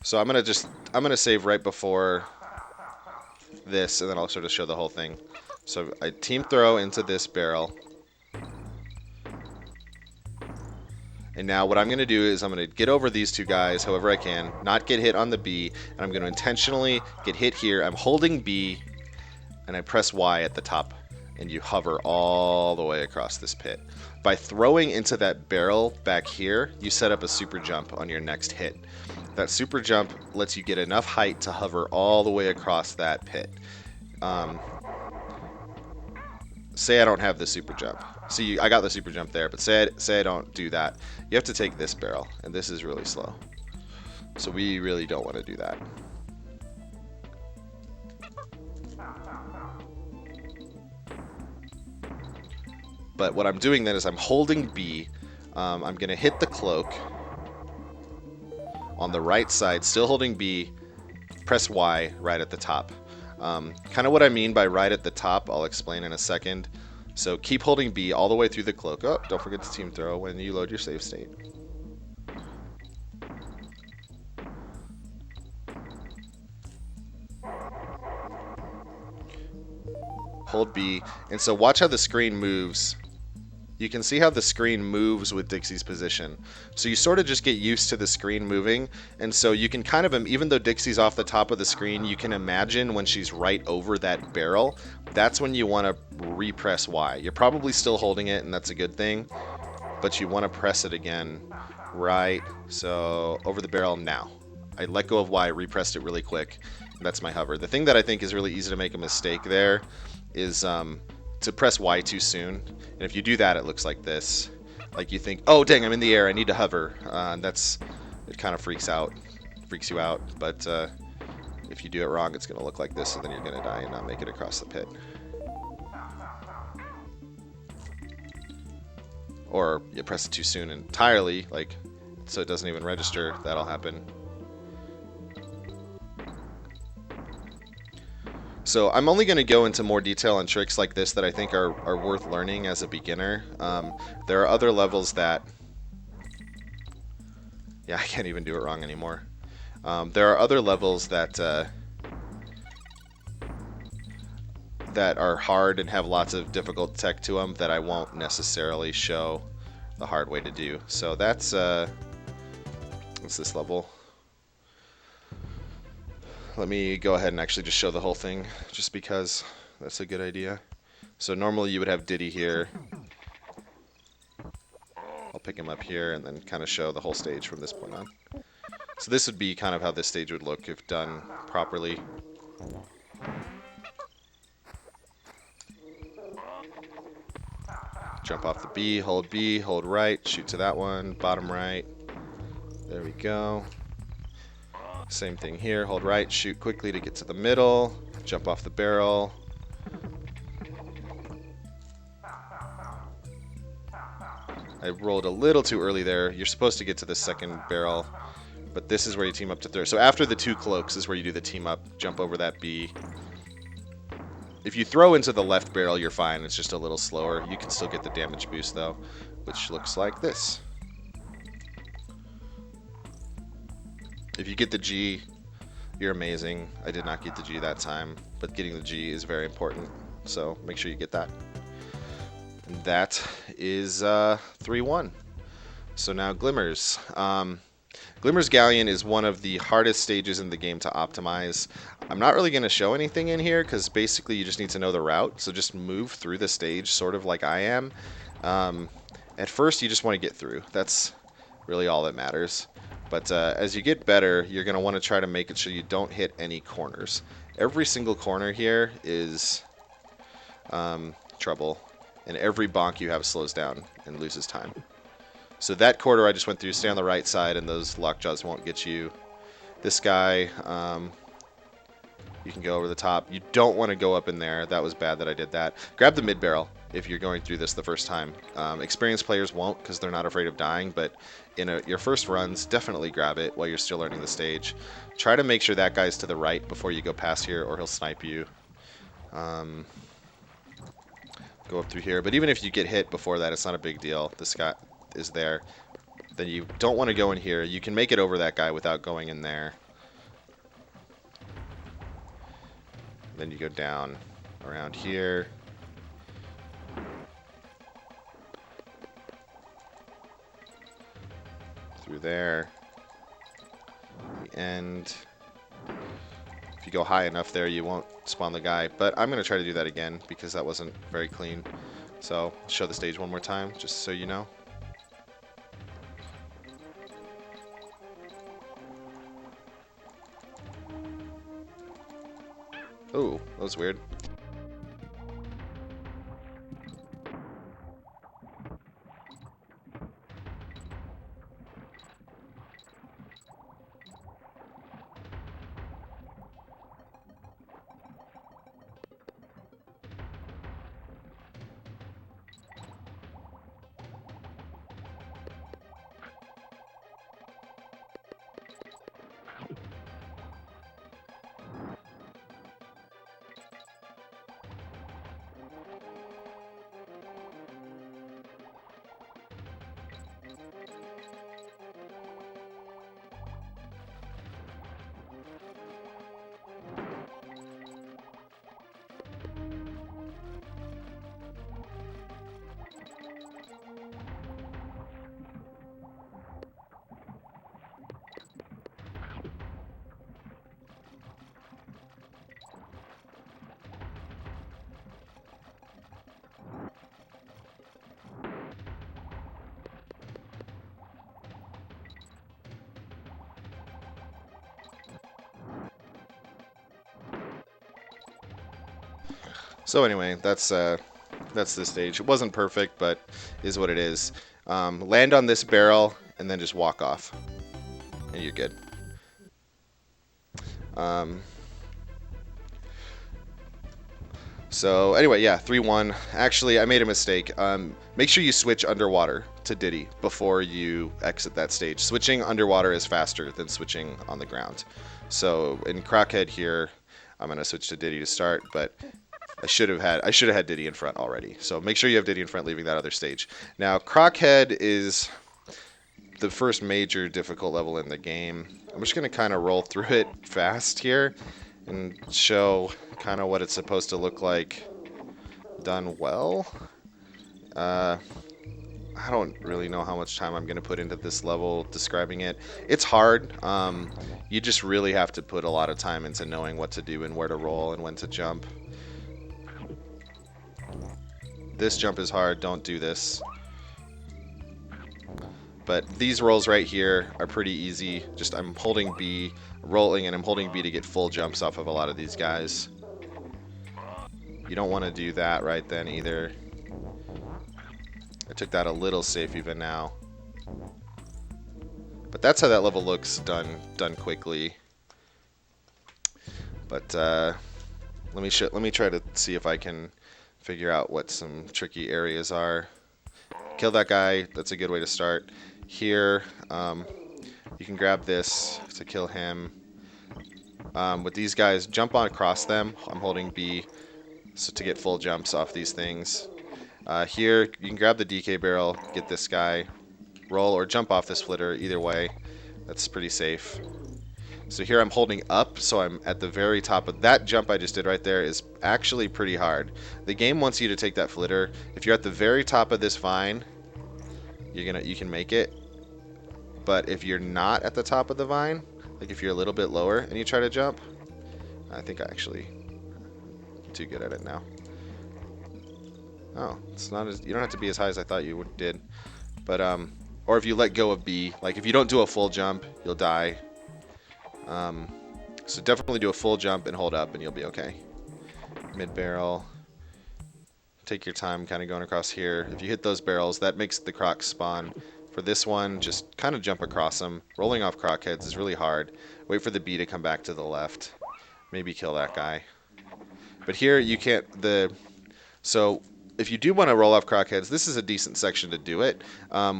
So I'm going to save right before this, and then I'll sort of show the whole thing. So I team throw into this barrel. And now what I'm going to do is I'm going to get over these two guys however I can, not get hit on the B, and I'm going to intentionally get hit here. I'm holding B, and I press Y at the top, and you hover all the way across this pit. By throwing into that barrel back here, you set up a super jump on your next hit. That super jump lets you get enough height to hover all the way across that pit. Say I don't have the super jump. See, I got the super jump there, but say I don't do that. You have to take this barrel, and this is really slow. So we really don't want to do that. But what I'm doing then is I'm holding B. I'm going to hit the cloak on the right side, still holding B. Press Y right at the top. Kind of what I mean by right at the top, I'll explain in a second. So keep holding B all the way through the cloak. Oh, don't forget to team throw when you load your save state. Hold B. And so watch how the screen moves. You can see how the screen moves with Dixie's position. So you sort of just get used to the screen moving, and so you can kind of, even though Dixie's off the top of the screen, you can imagine when she's right over that barrel, that's when you want to repress Y. You're probably still holding it, and that's a good thing, but you want to press it again. Right, so over the barrel now. I let go of Y, repressed it really quick, and that's my hover. The thing that I think is really easy to make a mistake there is to press Y too soon. And if you do that, it looks like this. Like you think, oh dang, I'm in the air, I need to hover. It kind of freaks you out. But if you do it wrong, it's going to look like this, and then you're going to die and not make it across the pit. Or you press it too soon entirely, like so it doesn't even register. That'll happen. So I'm only going to go into more detail on tricks like this that I think are worth learning as a beginner. There are other levels that... Yeah, I can't even do it wrong anymore. There are other levels that that are hard and have lots of difficult tech to them that I won't necessarily show the hard way to do. So that's what's this level? Let me go ahead and actually just show the whole thing, just because that's a good idea. So normally you would have Diddy here. I'll pick him up here and then kind of show the whole stage from this point on. So this would be kind of how this stage would look if done properly. Jump off the B, hold right, shoot to that one, bottom right. There we go. Same thing here, hold right, shoot quickly to get to the middle, jump off the barrel. I rolled a little too early there. You're supposed to get to the second barrel, but this is where you team up to third. So after the two cloaks is where you do the team up, jump over that B. If you throw into the left barrel, you're fine. It's just a little slower. You can still get the damage boost, though, which looks like this. If you get the G, you're amazing. I did not get the G that time, but getting the G is very important, so make sure you get that. And that is 3-1. So now Glimmers. Glimmer's Galleon is one of the hardest stages in the game to optimize. I'm not really going to show anything in here because basically you just need to know the route. So just move through the stage sort of like I am. At first you just want to get through. That's really all that matters. But as you get better, you're going to want to try to make it so you don't hit any corners. Every single corner here is trouble. And every bonk you have slows down and loses time. So that quarter I just went through, stay on the right side, and those lockjaws won't get you. This guy, you can go over the top. You don't want to go up in there. That was bad that I did that. Grab the mid barrel if you're going through this the first time. Experienced players won't because they're not afraid of dying, but in your first runs, definitely grab it while you're still learning the stage. Try to make sure that guy's to the right before you go past here, or he'll snipe you. Go up through here, but even if you get hit before that, it's not a big deal. This guy is there. Then you don't want to go in here. You can make it over that guy without going in there. Then you go down around here. Through there. The end. If you go high enough there, you won't spawn the guy. But I'm going to try to do that again because that wasn't very clean. So I'll show the stage one more time just so you know. Ooh, that was weird. So anyway, that's this stage. It wasn't perfect, but is what it is. Land on this barrel and then just walk off, and you're good. So anyway, yeah, 3-1. Actually, I made a mistake. Make sure you switch underwater to Diddy before you exit that stage. Switching underwater is faster than switching on the ground. So in Krockhead here, I'm going to switch to Diddy to start, but I should have had Diddy in front already. So make sure you have Diddy in front, leaving that other stage. Now, Krockhead is the first major difficult level in the game. I'm just going to kind of roll through it fast here and show kind of what it's supposed to look like done well. I don't really know how much time I'm going to put into this level describing it. It's hard. You just really have to put a lot of time into knowing what to do and where to roll and when to jump. This jump is hard. Don't do this. But these rolls right here are pretty easy. Just I'm holding B, rolling, and I'm holding B to get full jumps off of a lot of these guys. You don't want to do that right then either. I took that a little safe even now. But that's how that level looks done quickly. But let me try to see if I can figure out what some tricky areas are. Kill that guy. That's a good way to start. Here, you can grab this to kill him. With these guys, jump on across them. I'm holding B so to get full jumps off these things. Here, you can grab the DK barrel, get this guy, roll or jump off this flitter. Either way, that's pretty safe. So here I'm holding up, so I'm at the very top of that jump I just did right there is actually pretty hard. The game wants you to take that flitter. If you're at the very top of this vine, you can make it. But if you're not at the top of the vine, like if you're a little bit lower and you try to jump, I think I actually am too good at it now. Oh, it's not as, you don't have to be as high as I thought you did. But or if you let go of B, like if you don't do a full jump, you'll die. So definitely do a full jump and hold up and you'll be okay. Mid barrel. Take your time kind of going across here. If you hit those barrels, that makes the crocs spawn. For this one, just kind of jump across them. Rolling off crockheads is really hard. Wait for the B to come back to the left. Maybe kill that guy. But here you can't, so if you do want to roll off crockheads, this is a decent section to do it.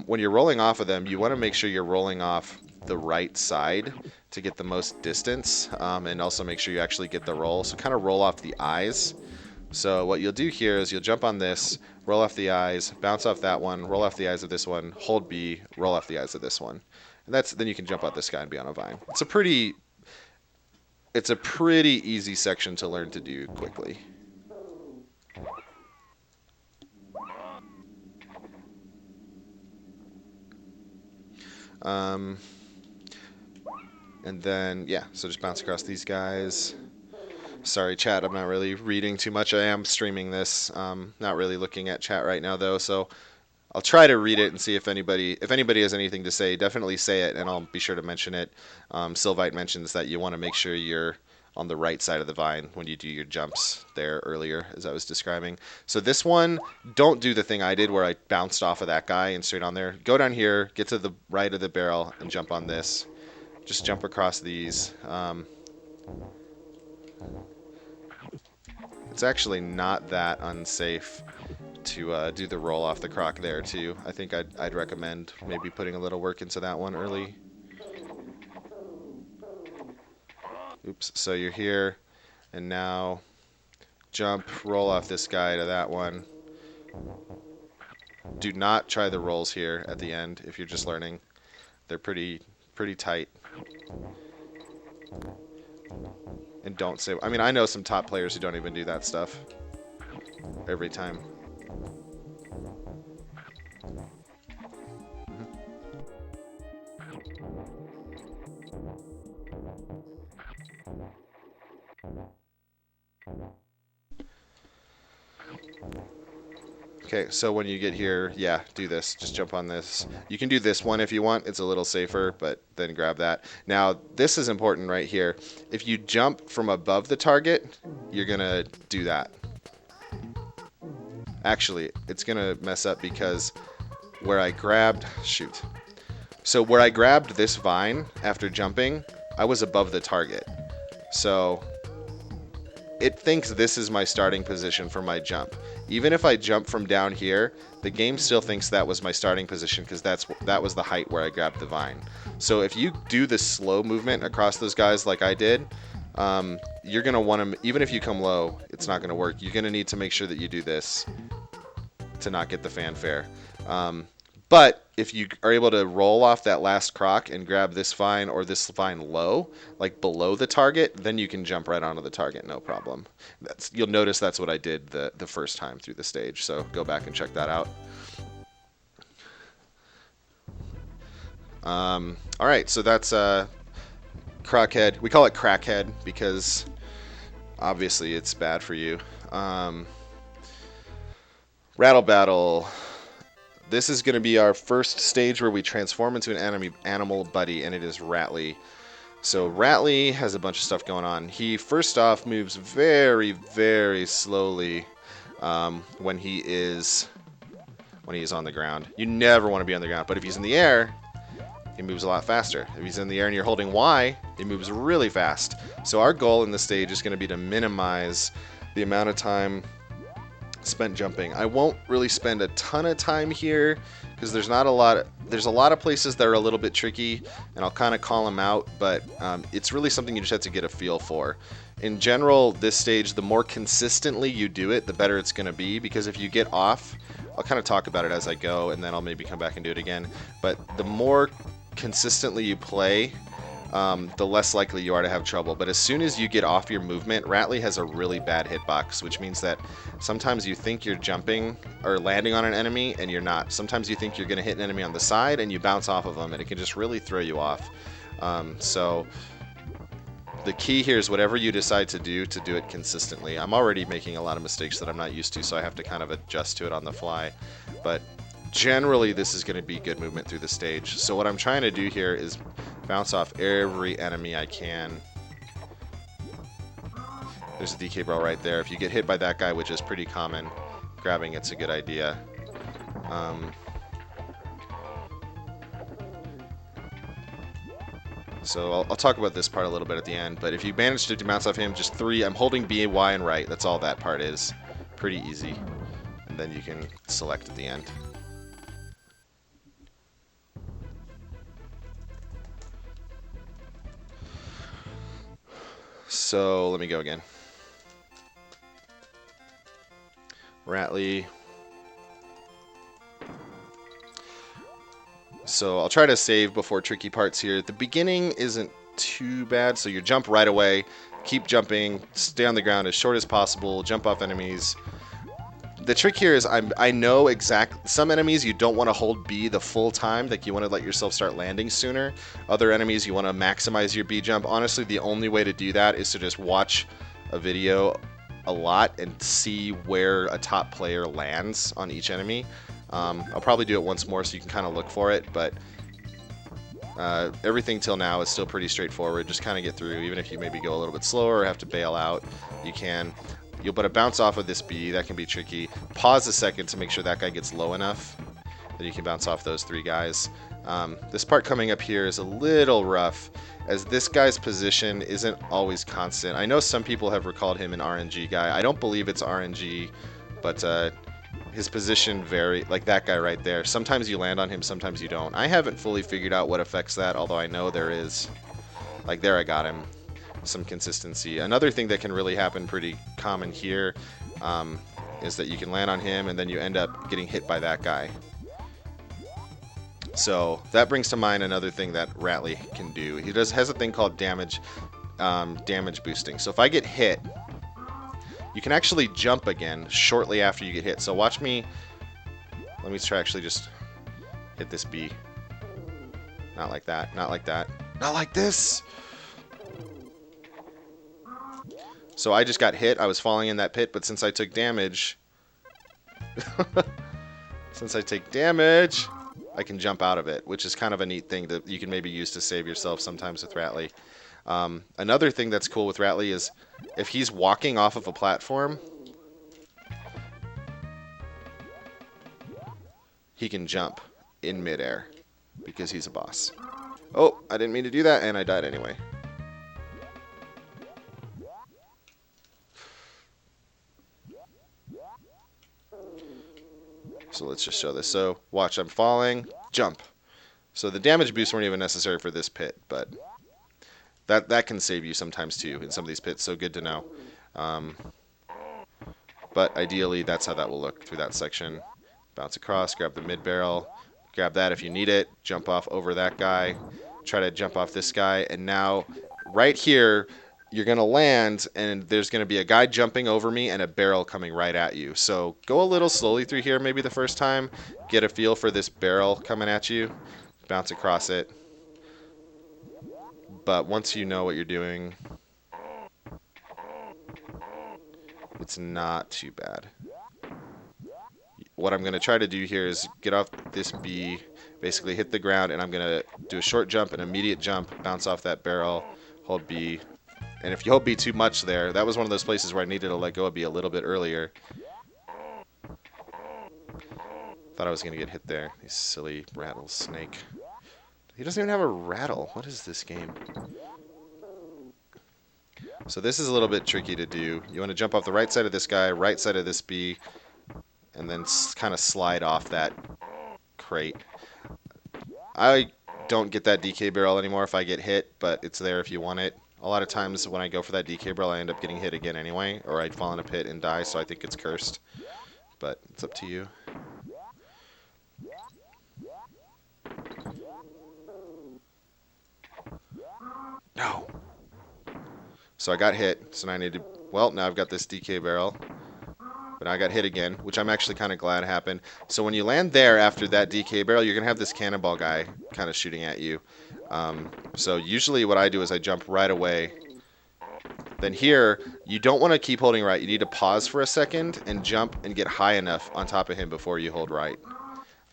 When you're rolling off of them, you want to make sure you're rolling off the right side to get the most distance, and also make sure you actually get the roll. So kind of roll off the eyes. So what you'll do here is you'll jump on this, roll off the eyes, bounce off that one, roll off the eyes of this one, hold B, roll off the eyes of this one. And then you can jump out this guy and be on a vine. It's a pretty easy section to learn to do quickly. And then, yeah, so just bounce across these guys. Sorry, chat, I'm not really reading too much. I am streaming this. Not really looking at chat right now, though, so I'll try to read it and see if anybody has anything to say. Definitely say it, and I'll be sure to mention it. Sylvite mentions that you want to make sure you're on the right side of the vine when you do your jumps there earlier, as I was describing. So this one, don't do the thing I did where I bounced off of that guy and straight on there. Go down here, get to the right of the barrel, and jump on this. Just jump across these. It's actually not that unsafe to do the roll off the croc there too. I think I'd recommend maybe putting a little work into that one early. Oops, so you're here, and now jump, roll off this guy to that one. Do not try the rolls here at the end if you're just learning. They're pretty tight. And don't say, I mean, I know some top players who don't even do that stuff every time. Okay, so when you get here, yeah, do this. Just jump on this. You can do this one if you want. It's a little safer, but then grab that. Now, this is important right here. If you jump from above the target, you're going to do that. Actually, it's going to mess up because where I grabbed... Shoot. So where I grabbed this vine after jumping, I was above the target. So it thinks this is my starting position for my jump. Even if I jump from down here, the game still thinks that was my starting position because that was the height where I grabbed the vine. So if you do the slow movement across those guys like I did, you're going to want to, even if you come low, it's not going to work. You're going to need to make sure that you do this to not get the fanfare. But if you are able to roll off that last croc and grab this vine or this vine low, like below the target, then you can jump right onto the target, no problem. You'll notice that's what I did the first time through the stage, so go back and check that out. All right, so that's Krockhead. We call it Crackhead because obviously it's bad for you. Rattle Battle. This is going to be our first stage where we transform into an animal buddy, and it is Rattley. So Rattley has a bunch of stuff going on. He, first off, moves very, very slowly when he is on the ground. You never want to be on the ground, but if he's in the air, he moves a lot faster. If he's in the air and you're holding Y, he moves really fast. So our goal in this stage is going to be to minimize the amount of time spent jumping. I won't really spend a ton of time here because there's a lot of places that are a little bit tricky, and I'll kind of call them out, but it's really something you just have to get a feel for. In general, this stage, the more consistently you do it, the better it's going to be, because if you get off, I'll kind of talk about it as I go, and then I'll maybe come back and do it again, but the more consistently you play, the less likely you are to have trouble. But as soon as you get off your movement, Rattley has a really bad hitbox, which means that sometimes you think you're jumping or landing on an enemy and you're not. Sometimes you think you're going to hit an enemy on the side and you bounce off of them, and it can just really throw you off. So the key here is whatever you decide to do it consistently. I'm already making a lot of mistakes that I'm not used to, so I have to kind of adjust to it on the fly. But generally, this is going to be good movement through the stage. So what I'm trying to do here is bounce off every enemy I can. There's a DK Bro right there. If you get hit by that guy, which is pretty common, grabbing it's a good idea. So I'll talk about this part a little bit at the end, but if you manage to bounce off him, just 3, I'm holding B, Y, and right. That's all that part is. Pretty easy. And then you can select at the end. So let me go again. Rattley. So I'll try to save before tricky parts here. The beginning isn't too bad, so you jump right away, keep jumping, stay on the ground as short as possible, jump off enemies. The trick here is I know some enemies you don't want to hold B the full time, like you want to let yourself start landing sooner. Other enemies you want to maximize your B jump. Honestly, the only way to do that is to just watch a video a lot and see where a top player lands on each enemy. I'll probably do it once more so you can kind of look for it, but everything till now is still pretty straightforward. Just kind of get through. Even if you maybe go a little bit slower or have to bail out, you can. You'll put a bounce off of this B. That can be tricky. Pause a second to make sure that guy gets low enough that you can bounce off those 3 guys. This part coming up here is a little rough, as this guy's position isn't always constant. I know some people have recalled him an RNG guy. I don't believe it's RNG, but his position like that guy right there. Sometimes you land on him, sometimes you don't. I haven't fully figured out what affects that, although I know there is. Like there I got him. Some consistency. Another thing that can really happen pretty common here is that you can land on him and then you end up getting hit by that guy. So that brings to mind another thing that Rattley can do. He has a thing called damage boosting. So if I get hit, you can actually jump again shortly after you get hit. So watch me. Let me try actually just hit this B. Not like that. Not like that. Not like this. So I just got hit. I was falling in that pit, but since I took damage, I can jump out of it, which is kind of a neat thing that you can maybe use to save yourself sometimes with Rattley. Another thing that's cool with Rattley is if he's walking off of a platform, he can jump in midair because he's a boss. Oh, I didn't mean to do that, and I died anyway. So let's just show this. So watch, I'm falling, jump. So the damage boosts weren't even necessary for this pit, but that can save you sometimes too in some of these pits, so good to know. But ideally, that's how that will look through that section. Bounce across, grab the mid barrel, grab that if you need it, jump off over that guy, try to jump off this guy, and now right here, you're going to land, and there's going to be a guy jumping over me and a barrel coming right at you. So go a little slowly through here maybe the first time, get a feel for this barrel coming at you, bounce across it. But once you know what you're doing, it's not too bad. What I'm going to try to do here is get off this B, basically hit the ground, and I'm going to do a short jump, an immediate jump, bounce off that barrel, hold B. And if you hold B too much there, that was one of those places where I needed to let go of B a little bit earlier. Thought I was going to get hit there. You silly rattlesnake. He doesn't even have a rattle. What is this game? So this is a little bit tricky to do. You want to jump off the right side of this guy, right side of this B, and then kind of slide off that crate. I don't get that DK barrel anymore if I get hit, but it's there if you want it. A lot of times when I go for that DK barrel, I end up getting hit again anyway, or I'd fall in a pit and die, so I think it's cursed. But it's up to you. No. So I got hit, so now I need to... Well, now I've got this DK barrel. But I got hit again, which I'm actually kind of glad happened. So when you land there after that DK barrel, you're going to have this cannonball guy kind of shooting at you. So usually what I do is I jump right away. Then here, you don't want to keep holding right. You need to pause for a second and jump and get high enough on top of him before you hold right.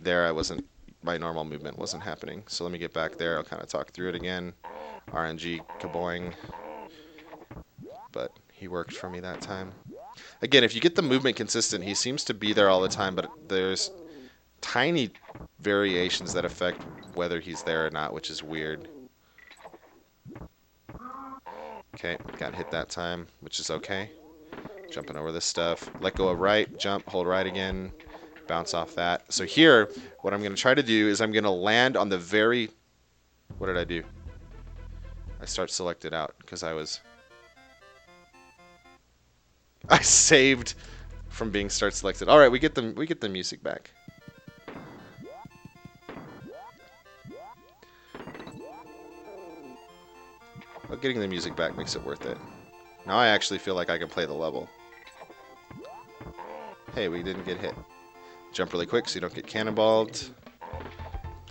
There, my normal movement wasn't happening. So let me get back there. I'll kind of talk through it again. RNG kaboing. But he worked for me that time. Again, if you get the movement consistent, he seems to be there all the time, but there's tiny variations that affect whether he's there or not, which is weird. Okay, got hit that time, which is okay. Jumping over this stuff. Let go of right, jump, hold right again, bounce off that. So here, what I'm going to try to do is I'm going to land on the very... What did I do? I start selected out because I saved from being start selected. All right, we get the music back. But getting the music back makes it worth it. Now I actually feel like I can play the level. Hey, we didn't get hit. Jump really quick so you don't get cannonballed.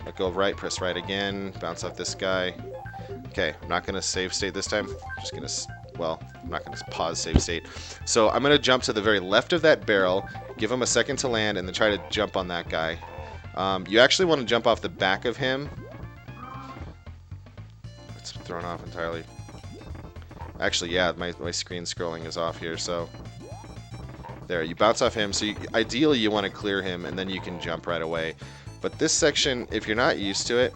Let go of right, press right again, bounce off this guy. Okay, I'm not going to save state this time. I'm just going to... Well, I'm not going to pause save state. So I'm going to jump to the very left of that barrel, give him a second to land, and then try to jump on that guy. You actually want to jump off the back of him. It's thrown off entirely. Actually, yeah, my screen scrolling is off here, so... There, you bounce off him. So ideally, you want to clear him, and then you can jump right away. But this section, if you're not used to it...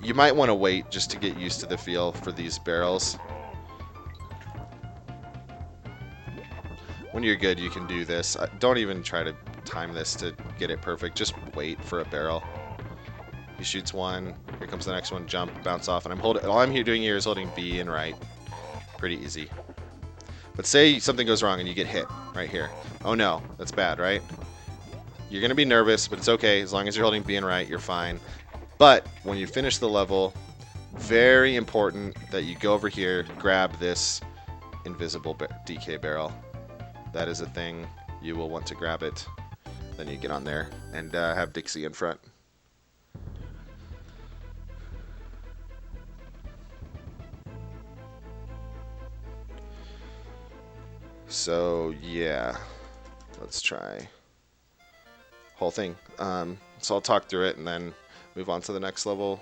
You might want to wait just to get used to the feel for these barrels. When you're good, you can do this. Don't even try to time this to get it perfect. Just wait for a barrel. He shoots one. Here comes the next one. Jump, bounce off, and all I'm doing here is holding B and right. Pretty easy. But say something goes wrong and you get hit right here. Oh no, that's bad, right? You're gonna be nervous, but it's okay. As long as you're holding B and right, you're fine. But when you finish the level, very important that you go over here, grab this invisible DK barrel. That is a thing. You will want to grab it. Then you get on there and have Dixie in front. So, yeah. Let's try whole thing. So I'll talk through it and then move on to the next level.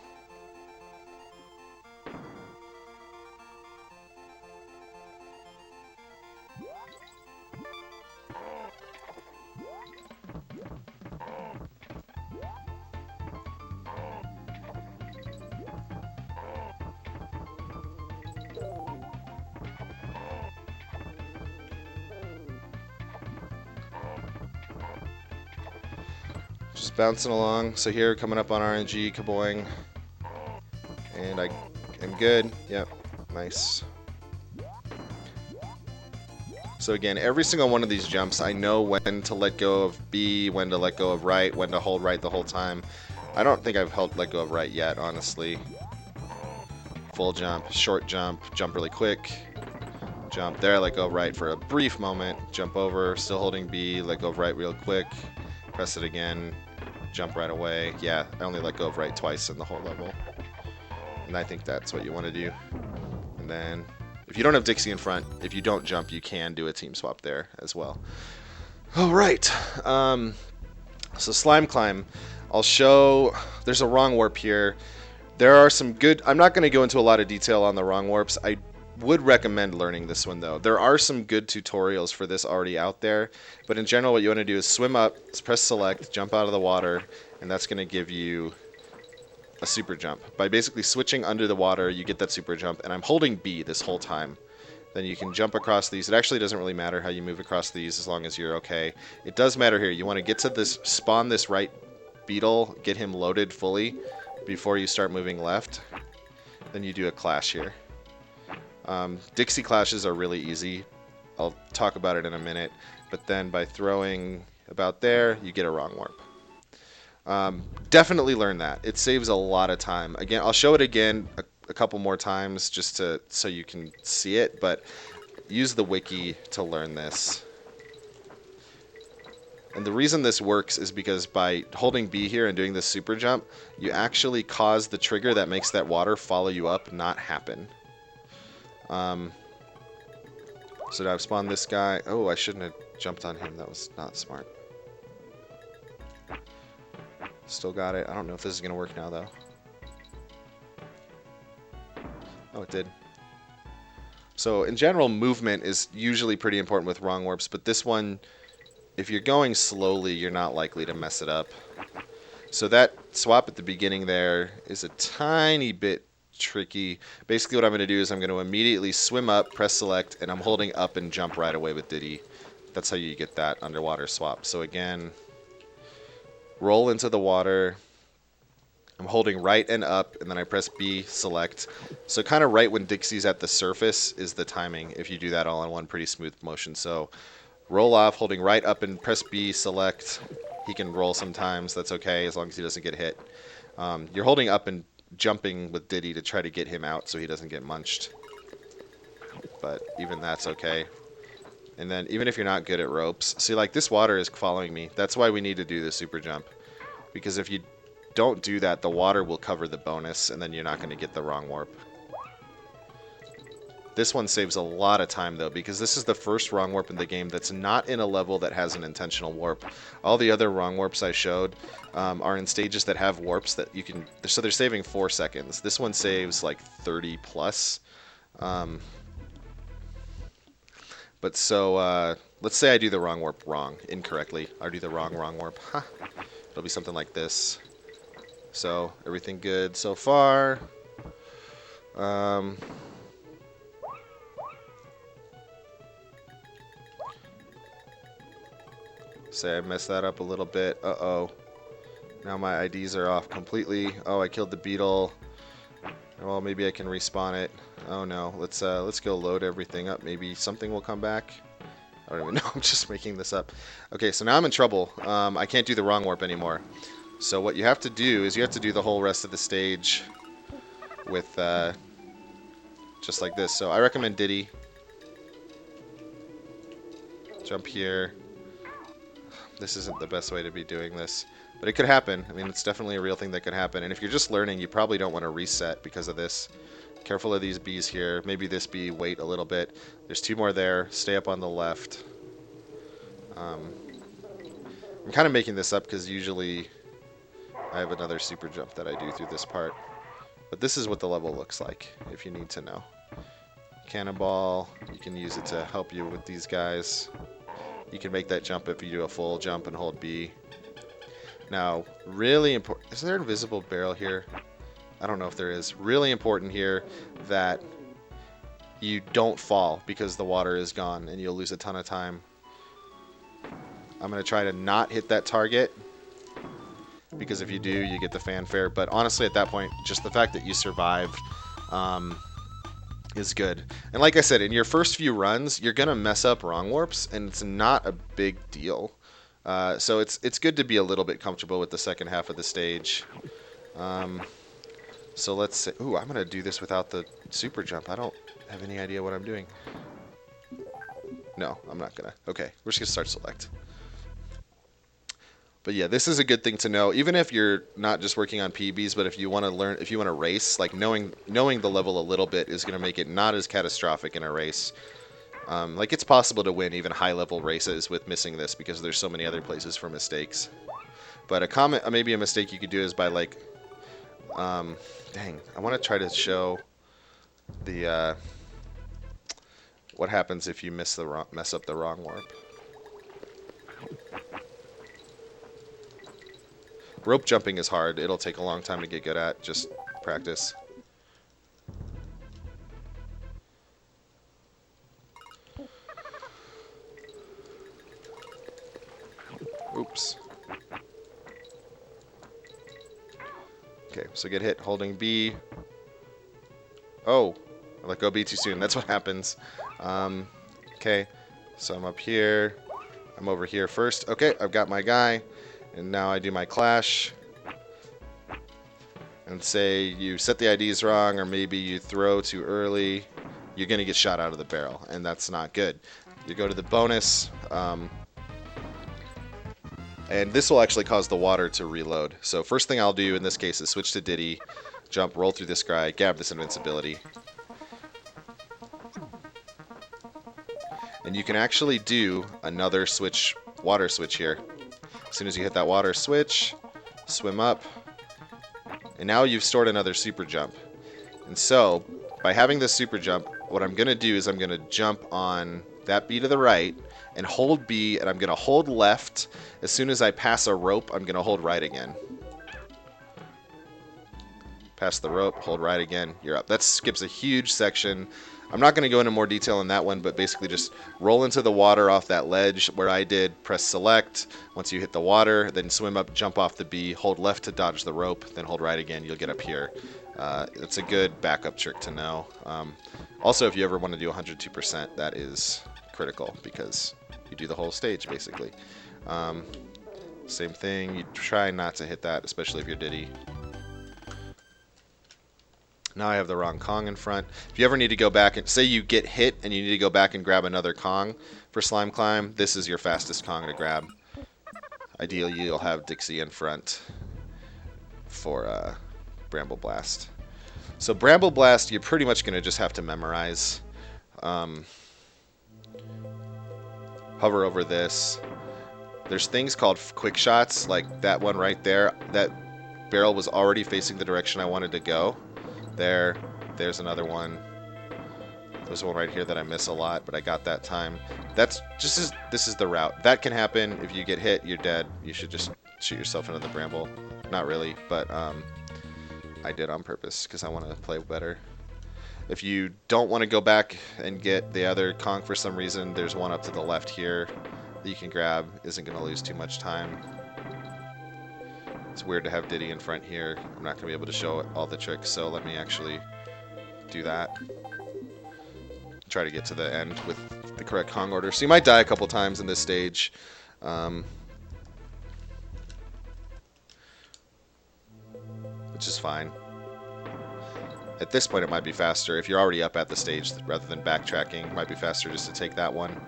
Just bouncing along. So here, coming up on RNG, kaboing. And I am good. Yep, nice. So again, every single one of these jumps, I know when to let go of B, when to let go of right, when to hold right the whole time. I don't think I've let go of right yet, honestly. Full jump, short jump, jump really quick. Jump there, let go of right for a brief moment. Jump over, still holding B, let go of right real quick. Press it again, jump right away. Yeah, I only let go of right twice in the whole level. And I think that's what you want to do. And then, if you don't have Dixie in front, if you don't jump, you can do a team swap there as well. All right. So Slime Climb. I'll show, there's a wrong warp here. There are some good, I'm not going to go into a lot of detail on the wrong warps. I would recommend learning this one though. There are some good tutorials for this already out there, but in general what you want to do is swim up, press select, jump out of the water, and that's going to give you a super jump. By basically switching under the water, you get that super jump, and I'm holding B this whole time. Then you can jump across these. It actually doesn't really matter how you move across these as long as you're okay. It does matter here. You want to get to this, spawn this right beetle, get him loaded fully before you start moving left. Then you do a clash here. Dixie clashes are really easy. I'll talk about it in a minute. But then by throwing about there, you get a wrong warp. Definitely learn that. It saves a lot of time. Again, I'll show it again a couple more times just so you can see it, but use the wiki to learn this. And the reason this works is because by holding B here and doing this super jump, you actually cause the trigger that makes that water follow you up not happen. So now I've spawned this guy. Oh, I shouldn't have jumped on him. That was not smart. Still got it. I don't know if this is going to work now, though. Oh, it did. So in general, movement is usually pretty important with wrong warps, but this one, if you're going slowly, you're not likely to mess it up. So that swap at the beginning there is a tiny bit tricky. Basically what I'm going to do is I'm going to immediately swim up, press select, and I'm holding up and jump right away with Diddy. That's how you get that underwater swap. So again, roll into the water. I'm holding right and up, and then I press B, select. So kind of right when Dixie's at the surface is the timing, if you do that all in one pretty smooth motion. So roll off, holding right up and press B, select. He can roll sometimes, that's okay, as long as he doesn't get hit. You're holding up and jumping with Diddy to try to get him out so he doesn't get munched. But even that's okay. And then even if you're not good at ropes, see, like this water is following me. That's why we need to do the super jump. Because if you don't do that, the water will cover the bonus, and then you're not going to get the wrong warp. This one saves a lot of time, though, because this is the first wrong warp in the game that's not in a level that has an intentional warp. All the other wrong warps I showed are in stages that have warps that you can... So they're saving 4 seconds. This one saves like 30 plus. But so, let's say I do the wrong warp incorrectly. I do the wrong warp. Huh. It'll be something like this. So, everything good so far. Say I messed that up a little bit. Uh-oh. Now my IDs are off completely. Oh, I killed the beetle. Well, maybe I can respawn it. Oh no, let's go load everything up. Maybe something will come back. I don't even know. I'm just making this up. Okay, so now I'm in trouble. I can't do the wrong warp anymore. So what you have to do is you have to do the whole rest of the stage with just like this. So I recommend Diddy. Jump here. This isn't the best way to be doing this, but it could happen. I mean, it's definitely a real thing that could happen. And if you're just learning, you probably don't want to reset because of this. Careful of these bees here. Maybe this bee, wait a little bit. There's 2 more there. Stay up on the left. I'm kind of making this up because usually I have another super jump that I do through this part. But this is what the level looks like, if you need to know. Cannonball, you can use it to help you with these guys. You can make that jump if you do a full jump and hold B. Now, really important... Is there an invisible barrel here? I don't know if there is. Really important here that you don't fall because the water is gone and you'll lose a ton of time. I'm going to try to not hit that target. because if you do, you get the fanfare. But honestly, at that point, just the fact that you survived is good. And like I said, in your first few runs, you're gonna mess up wrong warps, and it's not a big deal. So it's good to be a little bit comfortable with the second half of the stage. So let's say, ooh, I'm gonna do this without the super jump. I don't have any idea what I'm doing. No, I'm not gonna. Okay, we're just gonna start select. But yeah, this is a good thing to know, even if you're not just working on PBs, but if you want to learn, if you want to race, like knowing the level a little bit is going to make it not as catastrophic in a race. Like it's possible to win even high-level races with missing this because there's so many other places for mistakes. But maybe a mistake you could do is by like, dang, I want to try to show the what happens if you mess up the wrong warp. Rope jumping is hard. It'll take a long time to get good at. Just practice. Oops. Okay, so get hit holding B. Oh, I let go B too soon. That's what happens. Okay, so I'm up here. I'm over here first. Okay, I've got my guy. And now I do my clash. And say you set the IDs wrong, or maybe you throw too early. You're going to get shot out of the barrel, and that's not good. You go to the bonus. And this will actually cause the water to reload. So first thing I'll do in this case is switch to Diddy, jump, roll through this guy, grab this invincibility. And you can actually do another water switch here. As soon as you hit that water switch, swim up, and now you've stored another super jump. And so, by having this super jump, what I'm going to do is I'm going to jump on that B to the right, and hold B, and I'm going to hold left. As soon as I pass a rope, I'm going to hold right again. Pass the rope, hold right again, you're up. That skips a huge section. I'm not going to go into more detail on that one, but basically just roll into the water off that ledge where I did, press select. Once you hit the water, then swim up, jump off the B, hold left to dodge the rope, then hold right again, you'll get up here. It's a good backup trick to know. Also, if you ever want to do 102%, that is critical because you do the whole stage, basically. Same thing, you try not to hit that, especially if you're Diddy. Now I have the wrong Kong in front. If you ever need to go back and say you get hit and you need to go back and grab another Kong for Slime Climb, this is your fastest Kong to grab. Ideally, you'll have Dixie in front for Bramble Blast. So Bramble Blast, you're pretty much going to just have to memorize. Hover over this. There's things called quick shots, like that one right there. That barrel was already facing the direction I wanted to go. There's another one. There's one right here that I miss a lot, but I got that time. This is the route. That can happen. If you get hit, you're dead. You should just shoot yourself into the bramble. Not really, but I did on purpose because I want to play better. If you don't want to go back and get the other Kong for some reason, there's one up to the left here that you can grab. Isn't going to lose too much time. It's weird to have Diddy in front here. I'm not going to be able to show all the tricks, so let me actually do that. Try to get to the end with the correct Kong order. So you might die a couple times in this stage. Which is fine. At this point, it might be faster. If you're already up at the stage, rather than backtracking, it might be faster just to take that one.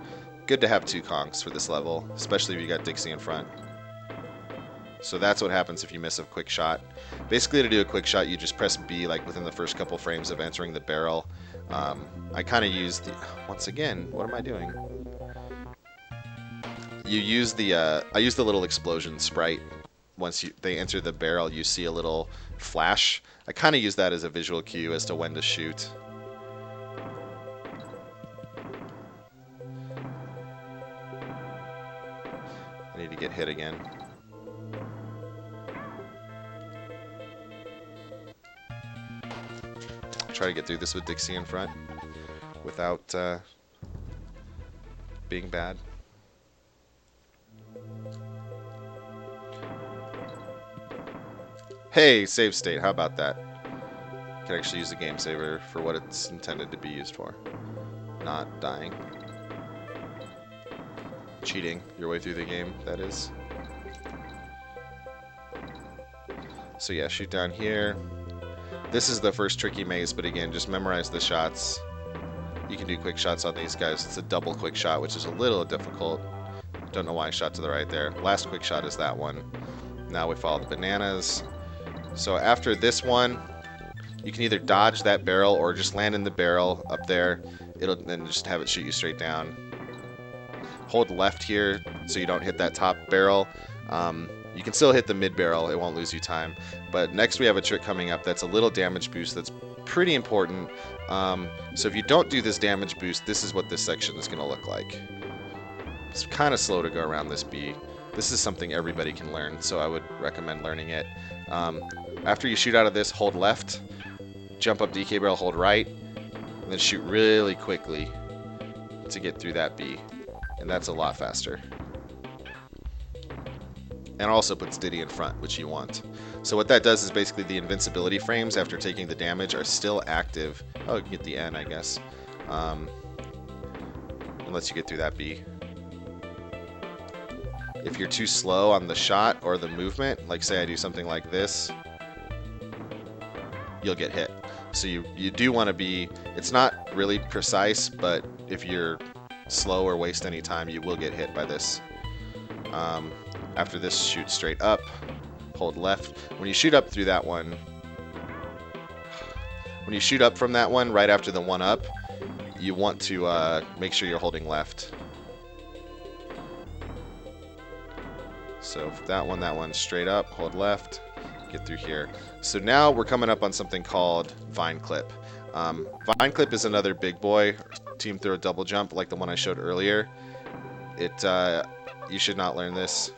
Good to have two Kongs for this level, especially if you got Dixie in front. So that's what happens if you miss a quick shot. Basically, to do a quick shot, you just press B like within the first couple frames of entering the barrel. I kind of use the... Once again, what am I doing? You use the... I use the little explosion sprite. Once they enter the barrel, you see a little flash. I kind of use that as a visual cue as to when to shoot. I need to get hit again. Try to get through this with Dixie in front without being bad. Hey, save state. How about that? You can actually use the game saver for what it's intended to be used for. Not dying. Cheating your way through the game, that is. So yeah, shoot down here. This is the first tricky maze, but again, just memorize the shots. You can do quick shots on these guys. It's a double quick shot, which is a little difficult. Don't know why I shot to the right there. Last quick shot is that one. Now we follow the bananas. So after this one, you can either dodge that barrel or just land in the barrel up there. It'll then just have it shoot you straight down. Hold left here so you don't hit that top barrel. You can still hit the mid barrel, it won't lose you time. But next we have a trick coming up that's a little damage boost that's pretty important. So if you don't do this damage boost, this is what this section is going to look like. It's kind of slow to go around this bee. This is something everybody can learn, so I would recommend learning it. After you shoot out of this, hold left, jump up DK barrel, hold right, and then shoot really quickly to get through that bee. And that's a lot faster. And also puts Diddy in front, which you want. So what that does is basically the invincibility frames after taking the damage are still active. Oh, you can get the N, I guess. Unless you get through that B. If you're too slow on the shot or the movement, like say I do something like this, you'll get hit. So you do want to be, it's not really precise, but if you're slow or waste any time, you will get hit by this. After this, shoot straight up, hold left. When you shoot up through that one, when you shoot up from that one right after the one up, you want to make sure you're holding left. So that one straight up, hold left, get through here. So now we're coming up on something called Vine Clip. Vine Clip is another big boy, team throw double jump like the one I showed earlier. You should not learn this.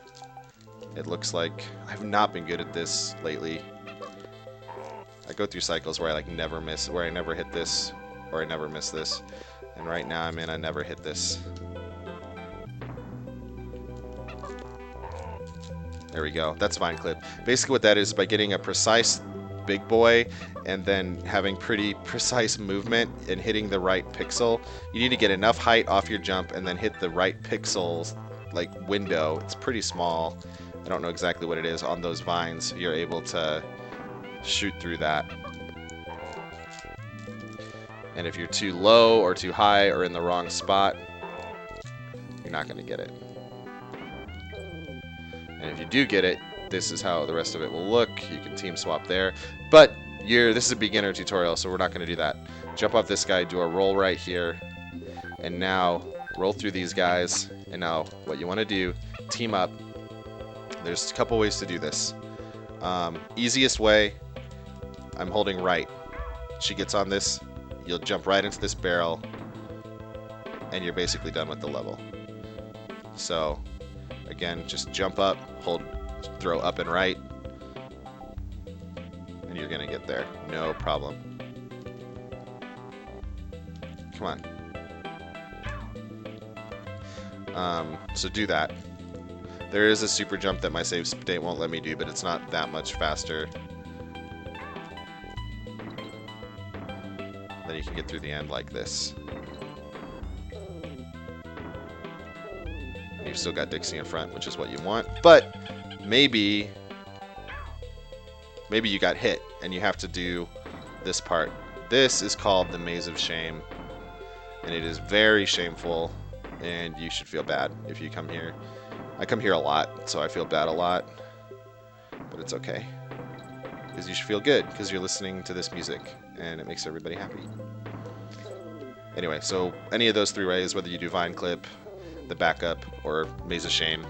It looks like I've not been good at this lately. I go through cycles where I like never miss, where I never hit this, or I never miss this. And right now I'm in a never hit this. There we go. That's Vine Clip. Basically what that is by getting a precise big boy and then having pretty precise movement and hitting the right pixel. You need to get enough height off your jump and then hit the right pixels, like window. It's pretty small. I don't know exactly what it is on those vines. You're able to shoot through that. And if you're too low or too high or in the wrong spot, you're not going to get it. And if you do get it, this is how the rest of it will look. You can team swap there. But this is a beginner tutorial, so we're not going to do that. Jump off this guy, do a roll right here, and now roll through these guys. And now what you want to do, team up. There's a couple ways to do this. Easiest way, I'm holding right. She gets on this, you'll jump right into this barrel, and you're basically done with the level. So, again, just jump up, hold, throw up and right, and you're gonna get there, no problem. Come on. So do that. There is a super jump that my save state won't let me do, but it's not that much faster. Then you can get through the end like this. And you've still got Dixie in front, which is what you want. But maybe you got hit and you have to do this part. This is called the Maze of Shame. And it is very shameful, and you should feel bad if you come here. I come here a lot, so I feel bad a lot, but it's okay, because you should feel good, because you're listening to this music, and it makes everybody happy. Anyway, so any of those three ways, whether you do Vine Clip, the backup, or Maze of Shame,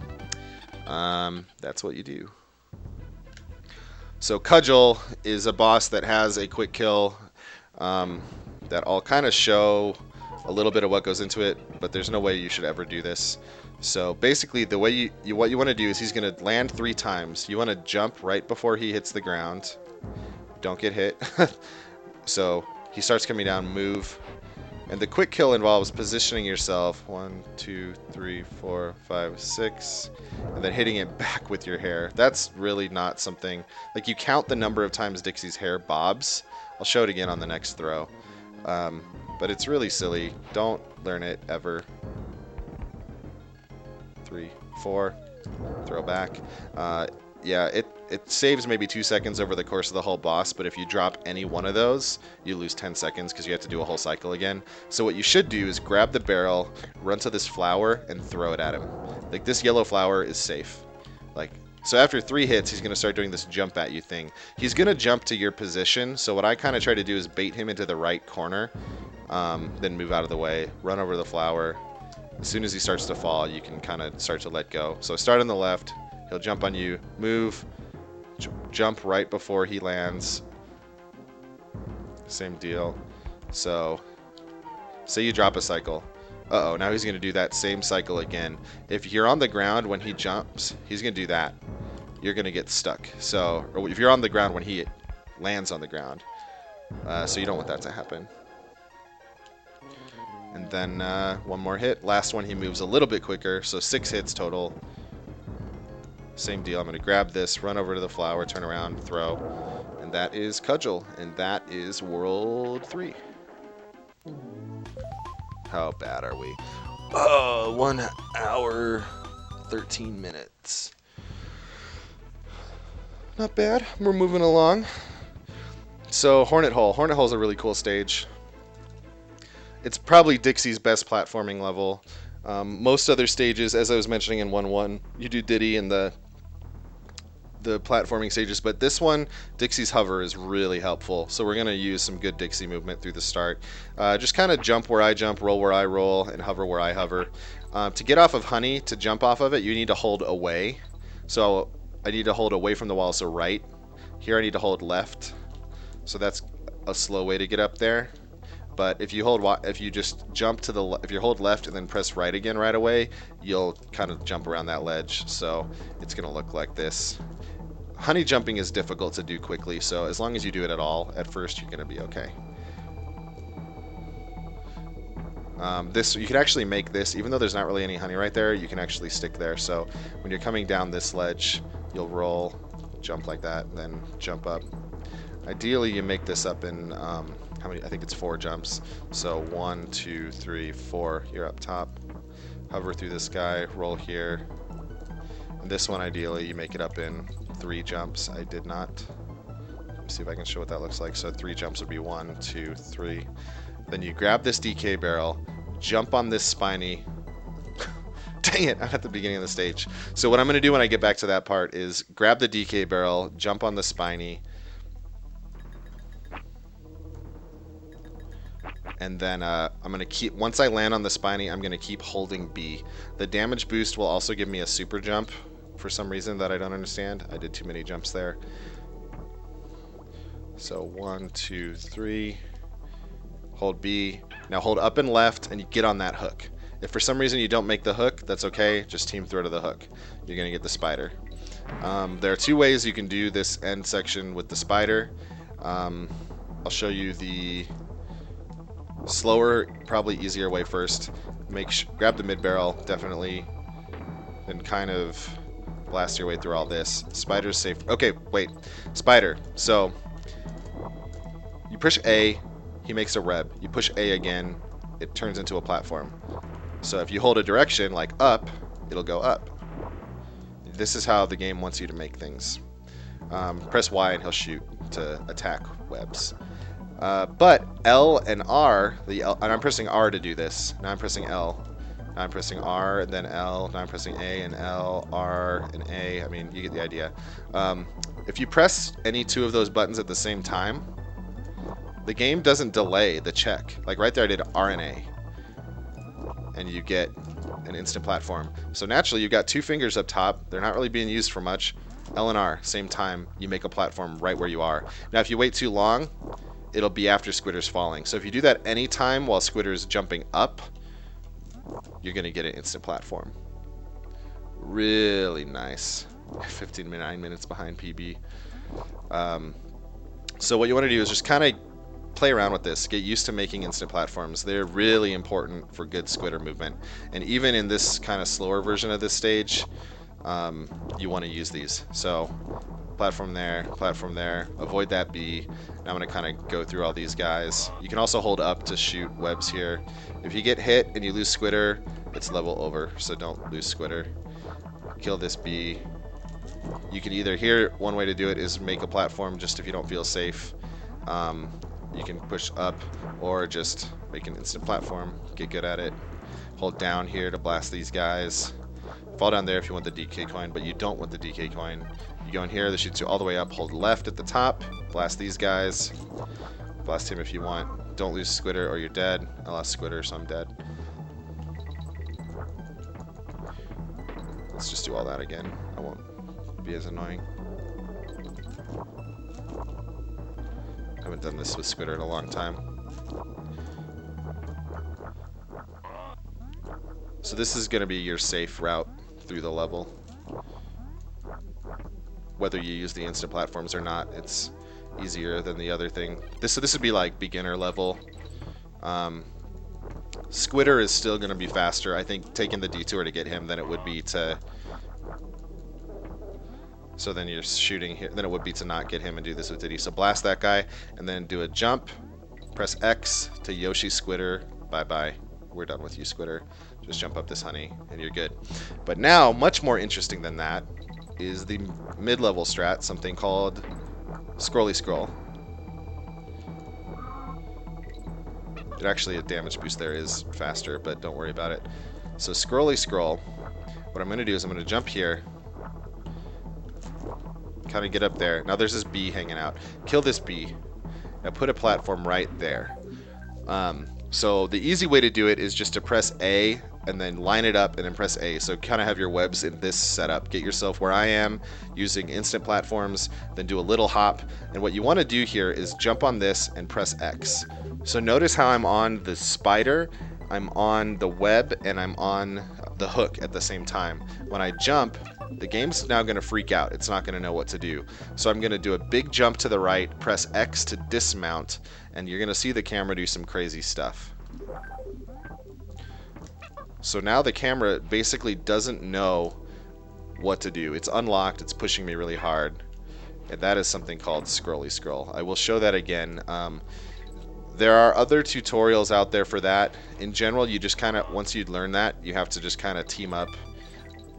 that's what you do. So Kudgel is a boss that has a quick kill that I'll kind of show a little bit of what goes into it, but there's no way you should ever do this. So basically, the way what you want to do is he's going to land 3 times. You want to jump right before he hits the ground. Don't get hit. So he starts coming down, move, And the quick kill involves positioning yourself 1, 2, 3, 4, 5, 6, and then hitting it back with your hair. That's really not something like you count the number of times Dixie's hair bobs. I'll show it again on the next throw, but it's really silly. Don't learn it ever. 3, 4, throw back. Yeah, it saves maybe 2 seconds over the course of the whole boss, but if you drop any one of those, you lose 10 seconds because you have to do a whole cycle again. So what you should do is grab the barrel, run to this flower, and throw it at him. Like, this yellow flower is safe. Like, so after 3 hits, he's going to start doing this jump at you thing. He's going to jump to your position, so what I kind of try to do is bait him into the right corner, then move out of the way, run over the flower. As soon as he starts to fall, you can kind of start to let go. So start on the left. He'll jump on you, move, jump right before he lands. Same deal. So, say you drop a cycle. Uh-oh, now he's going to do that same cycle again. If you're on the ground when he jumps, he's going to do that. You're going to get stuck. So, or if you're on the ground when he lands on the ground. So you don't want that to happen. And then one more hit. Last one, he moves a little bit quicker, so 6 hits total. Same deal. I'm going to grab this, run over to the flower, turn around, throw. And that is Kudgel. And that is World 3. How bad are we? 1 hour, 13 minutes. Not bad. We're moving along. So, Hornet Hole. Hornet Hole is a really cool stage. It's probably Dixie's best platforming level. Most other stages, as I was mentioning in 1-1, you do Diddy and the platforming stages, but this one, Dixie's hover is really helpful. So we're going to use some good Dixie movement through the start. Just kind of jump where I jump, roll where I roll, and hover where I hover. To get off of Honey, to jump off of it, you need to hold away. So I need to hold away from the wall, so right. Here I need to hold left. So that's a slow way to get up there. But if you just jump to the if you hold left and then press right again right away, you'll kind of jump around that ledge. So it's going to look like this. Honey jumping is difficult to do quickly, so as long as you do it at all, at first you're going to be okay. This you can actually make this, even though there's not really any honey right there, you can actually stick there. So when you're coming down this ledge, you'll roll, jump like that, and then jump up. Ideally, you make this up in how many? I think it's 4 jumps. So 1, 2, 3, 4. You're up top. Hover through the sky. Roll here. And this one, ideally, you make it up in 3 jumps. I did not. Let me see if I can show what that looks like. So 3 jumps would be 1, 2, 3. Then you grab this DK barrel, jump on this spiny. Dang it! I'm at the beginning of the stage. So what I'm going to do when I get back to that part is grab the DK barrel, jump on the spiny. And then I'm going to keep, once I land on the spiny, I'm going to keep holding B. The damage boost will also give me a super jump for some reason that I don't understand. I did too many jumps there. So 1, 2, 3. Hold B. Now hold up and left and you get on that hook. If for some reason you don't make the hook, that's okay. Just team throw to the hook. You're going to get the spider. There are 2 ways you can do this end section with the spider. I'll show you the slower, probably easier way first. Grab the mid barrel, definitely, and kind of blast your way through all this. Spider's safe. Okay, wait. Spider. So you push A, he makes a reb. You push A again, it turns into a platform. So if you hold a direction like up, it'll go up. This is how the game wants you to make things. Press Y and he'll shoot to attack webs. But L and R, and I'm pressing R to do this. Now I'm pressing L. Now I'm pressing R, and then L. Now I'm pressing A and L, R, and A. I mean, you get the idea. If you press any 2 of those buttons at the same time, the game doesn't delay the check. Like right there I did R and A. And you get an instant platform. So naturally you've got 2 fingers up top. They're not really being used for much. L and R, same time, you make a platform right where you are. Now if you wait too long, it'll be after Squidder's falling. So if you do that any time while Squidder's jumping up, you're going to get an instant platform. Really nice. 9 minutes behind PB. So what you want to do is just kind of play around with this. Get used to making instant platforms. They're really important for good squidder movement. And even in this kind of slower version of this stage, you want to use these. So platform there, avoid that bee. Now I'm going to kind of go through all these guys. You can also hold up to shoot webs here. If you get hit and you lose squidder, it's level over, so don't lose squidder. Kill this bee. You can either here, one way to do it is make a platform just if you don't feel safe. You can push up or just make an instant platform. Get good at it. Hold down here to blast these guys. Fall down there if you want the DK coin, but you don't want the DK coin. You go in here, this shoots you all the way up. Hold left at the top. Blast these guys. Blast him if you want. Don't lose squidder or you're dead. I lost squidder, so I'm dead. Let's just do all that again. I won't be as annoying. I haven't done this with squidder in a long time. So this is going to be your safe route through the level. Whether you use the instant platforms or not, it's easier than the other thing. So this would be like beginner level. Squidder is still going to be faster, I think, taking the detour to get him than it would be to... So then you're shooting here, then it would be to not get him and do this with Diddy. So blast that guy, and then do a jump, press X to Yoshi Squidder, bye-bye. We're done with you, Squidder. Just jump up this honey, and you're good. But now, much more interesting than that, is the mid-level strat, something called Scrolly Scroll. Actually, a damage boost there is faster, but don't worry about it. So Scrolly Scroll, what I'm going to do is I'm going to jump here, kind of get up there. Now there's this bee hanging out. Kill this bee. Now put a platform right there. So the easy way to do it is just to press A and then line it up and then press A. So kind of have your webs in this setup. Get yourself where I am using instant platforms, then do a little hop. And what you want to do here is jump on this and press X. So notice how I'm on the spider, I'm on the web, and I'm on the hook at the same time. When I jump, the game's now going to freak out. It's not going to know what to do. So I'm going to do a big jump to the right, press X to dismount, and you're going to see the camera do some crazy stuff. So now the camera basically doesn't know what to do. It's unlocked. It's pushing me really hard. And that is something called Scrolly Scroll. I will show that again. There are other tutorials out there for that. In general, you just kind of, once you learn that, you have to just kind of team up.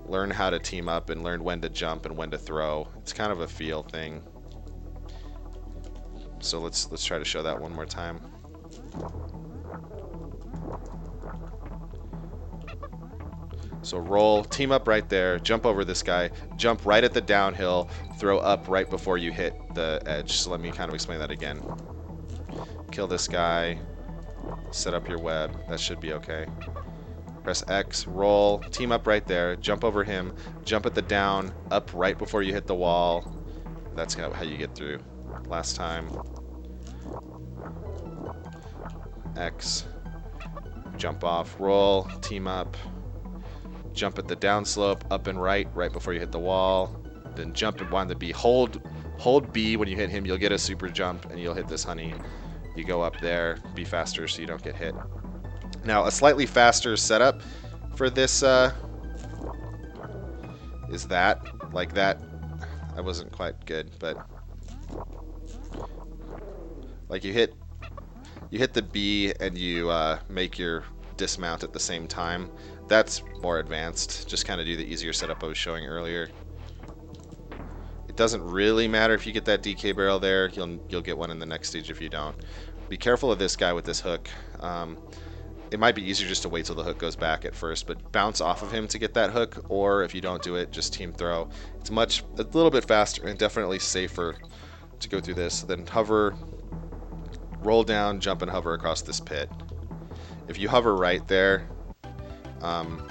Learn how to team up and learn when to jump and when to throw. It's kind of a feel thing. So let's try to show that one more time. So roll, team up right there, jump over this guy, jump right at the downhill, throw up right before you hit the edge. So let me kind of explain that again. Kill this guy, set up your web, that should be okay. Press X, roll, team up right there, jump over him, jump at the down, up right before you hit the wall. That's how you get through. Last time. X, jump off, roll, team up, jump at the down slope, up and right before you hit the wall. Then jump and wind the B. Hold B when you hit him, you'll get a super jump and you'll hit this honey. You go up there, be faster so you don't get hit. Now, a slightly faster setup for this is that. Like that, I wasn't quite good, but like you hit the B and you make your dismount at the same time. That's more advanced. Just kind of do the easier setup I was showing earlier. It doesn't really matter if you get that DK barrel there. You'll get one in the next stage if you don't. Be careful of this guy with this hook. It might be easier just to wait till the hook goes back at first, but bounce off of him to get that hook, or if you don't do it, just team throw. It's a little bit faster and definitely safer to go through this. Then hover, roll down, jump and hover across this pit. If you hover right there,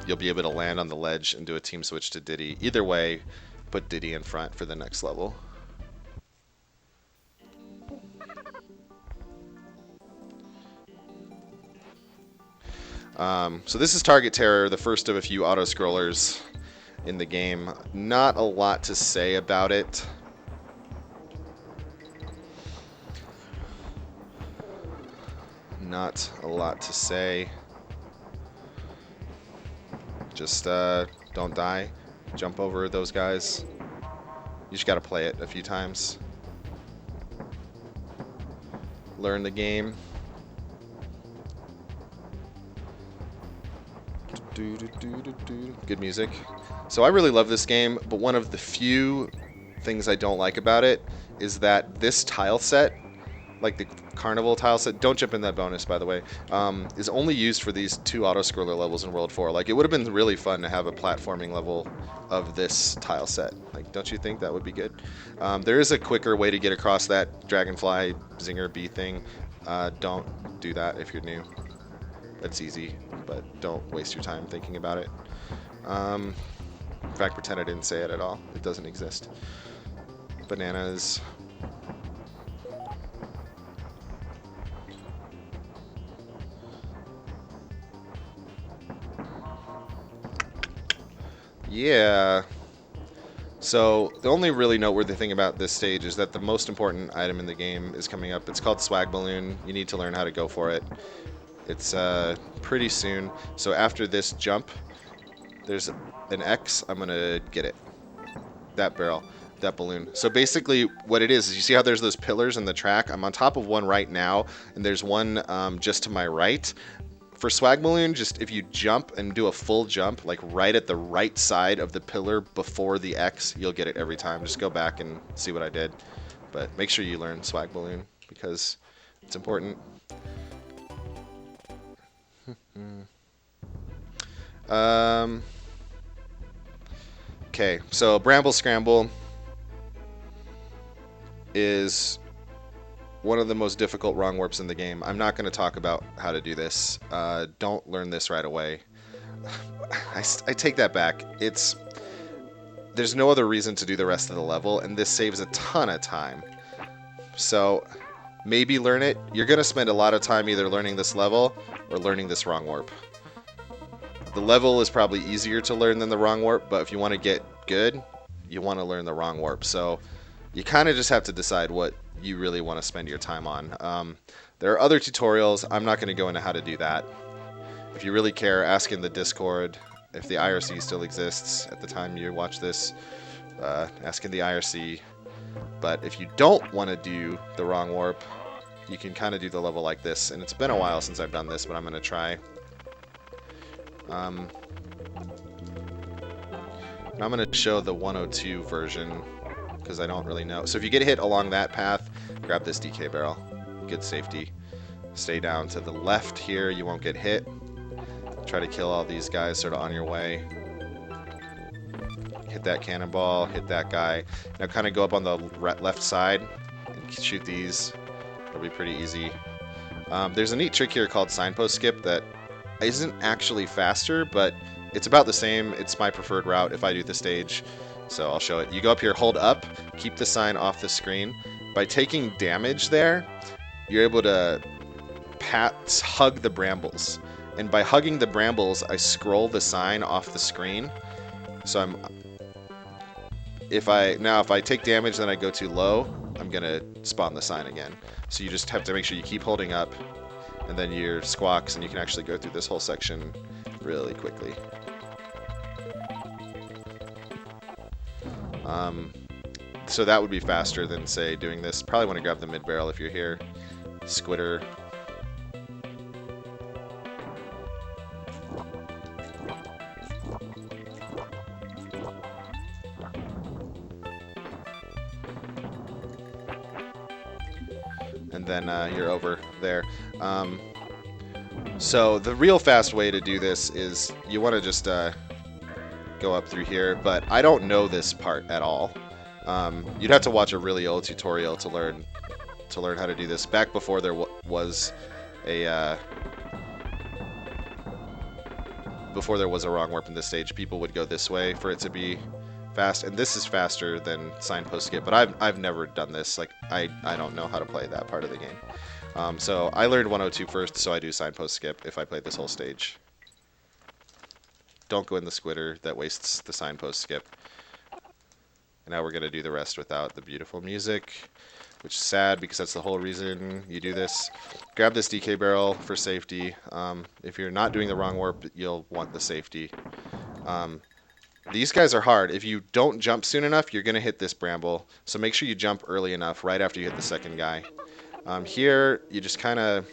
you'll be able to land on the ledge and do a team switch to Diddy. Either way, put Diddy in front for the next level. So this is Target Terror, the first of a few auto-scrollers in the game. Not a lot to say about it. not a lot to say. Just don't die. Jump over those guys. You just gotta play it a few times. Learn the game. Good music. So I really love this game, but one of the few things I don't like about it is that this tile set, like the carnival tile set, don't jump in that bonus by the way, is only used for these 2 auto-scroller levels in World 4. Like it would have been really fun to have a platforming level of this tile set. Like, don't you think that would be good? There is a quicker way to get across that dragonfly zinger bee thing. Don't do that if you're new. It's easy, but don't waste your time thinking about it. In fact, pretend I didn't say it at all. It doesn't exist. Bananas. Yeah. So the only really noteworthy thing about this stage is that the most important item in the game is coming up. It's called Swag Balloon. You need to learn how to go for it. It's pretty soon. So after this jump, there's an X. I'm gonna get it. That barrel, that balloon. So basically what it is you see how there's those pillars in the track? I'm on top of one right now, and there's one just to my right. For Swag Balloon, just if you jump and do a full jump, like right at the right side of the pillar before the X, you'll get it every time. Just go back and see what I did. But make sure you learn Swag Balloon because it's important. Okay, so Bramble Scramble is one of the most difficult wrong warps in the game. I'm not going to talk about how to do this. Don't learn this right away. I take that back. There's no other reason to do the rest of the level, and this saves a ton of time. So maybe learn it. You're going to spend a lot of time either learning this level or learning this wrong warp. The level is probably easier to learn than the wrong warp, but if you want to get good, you want to learn the wrong warp. So you kind of just have to decide what you really want to spend your time on. There are other tutorials. I'm not going to go into how to do that. If you really care, ask in the Discord. If the IRC still exists at the time you watch this, ask in the IRC. But if you don't want to do the wrong warp, you can kind of do the level like this. And it's been a while since I've done this, but I'm going to try. I'm going to show the 102 version because I don't really know. So if you get hit along that path, grab this DK barrel. Good safety. Stay down to the left here. You won't get hit. Try to kill all these guys sort of on your way. Hit that cannonball. Hit that guy. Now kind of go up on the left side and shoot these. It'll be pretty easy. There's a neat trick here called signpost skip that isn't actually faster, but it's about the same. It's my preferred route if I do the stage, so I'll show it. You go up here, hold up, keep the sign off the screen. By taking damage there, you're able to hug the brambles, and by hugging the brambles, I scroll the sign off the screen. So if I take damage, then I go too low, I'm gonna spawn the sign again. So you just have to make sure you keep holding up, and then your squawks, and you can actually go through this whole section really quickly. So that would be faster than, say, doing this. Probably want to grab the mid barrel if you're here. Squitter. And then you're over there. So the real fast way to do this is you want to just go up through here, but I don't know this part at all. You'd have to watch a really old tutorial to learn how to do this. Back before there was a wrong warp in this stage, people would go this way for it to be fast, and this is faster than signpost skip. But I've never done this. Like I don't know how to play that part of the game. So I learned 102 first, so I do signpost skip if I play this whole stage. Don't go in the squitter, that wastes the signpost skip. And now we're going to do the rest without the beautiful music. which is sad because that's the whole reason you do this. Grab this DK barrel for safety. If you're not doing the wrong warp, you'll want the safety. These guys are hard. If you don't jump soon enough, you're going to hit this bramble. So make sure you jump early enough, right after you hit the second guy. Here, you just kind of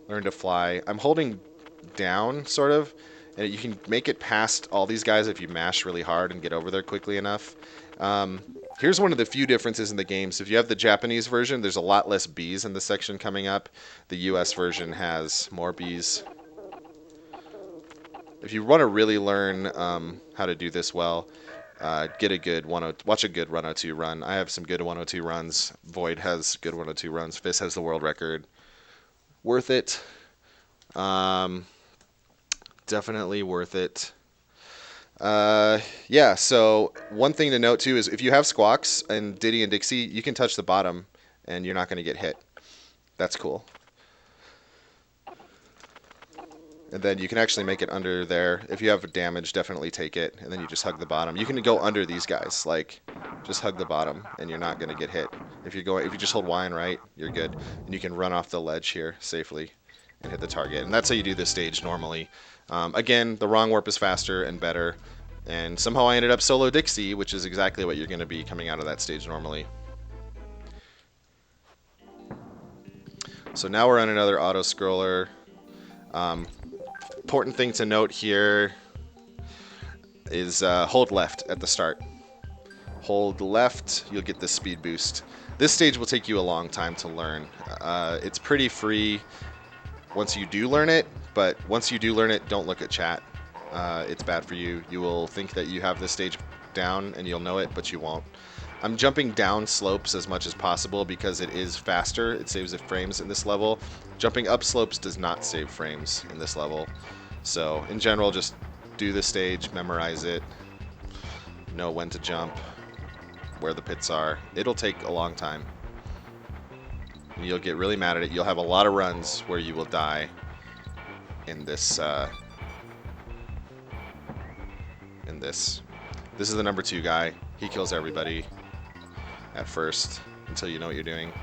learn to fly. I'm holding down, sort of, and you can make it past all these guys if you mash really hard and get over there quickly enough. Here's one of the few differences in the games. If you have the Japanese version, there's a lot less bees in the section coming up. The US version has more bees. If you want to really learn how to do this well, get a good watch a good 102 run. I have some good 102 runs. Void has good 102 runs. Fizz has the world record. Worth it. Definitely worth it. Yeah, so one thing to note too is if you have Squawks and Diddy and Dixie, you can touch the bottom and you're not going to get hit. That's cool. And then you can actually make it under there. If you have damage, definitely take it, and then you just hug the bottom. You can go under these guys, like just hug the bottom, and you're not going to get hit. If you just hold Y and right, you're good, and you can run off the ledge here safely and hit the target. And that's how you do this stage normally. Again, the wrong warp is faster and better, and somehow I ended up solo Dixie, which is exactly what you're going to be coming out of that stage normally. So now we're on another auto scroller. Important thing to note here is hold left at the start. Hold left, you'll get the speed boost. This stage will take you a long time to learn. It's pretty free once you do learn it, but once you do learn it, don't look at chat. It's bad for you. You will think that you have this stage down and you'll know it, but you won't. I'm jumping down slopes as much as possible because it is faster. It saves it frames in this level. Jumping up slopes does not save frames in this level. So in general, just do the stage, memorize it, know when to jump, where the pits are. It'll take a long time. And you'll get really mad at it. You'll have a lot of runs where you will die in this. This is the number 2 guy. He kills everybody at first until you know what you're doing.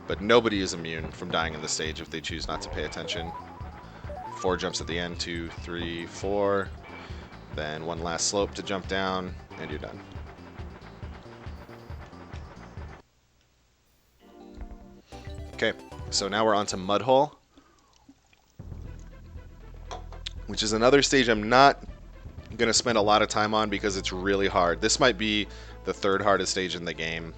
But nobody is immune from dying in the stage if they choose not to pay attention. 4 jumps at the end, 2, 3, 4. Then one last slope to jump down, and you're done. Okay, so now we're on to Mudhole, which is another stage I'm not going to spend a lot of time on because it's really hard. This might be the 3rd hardest stage in the game.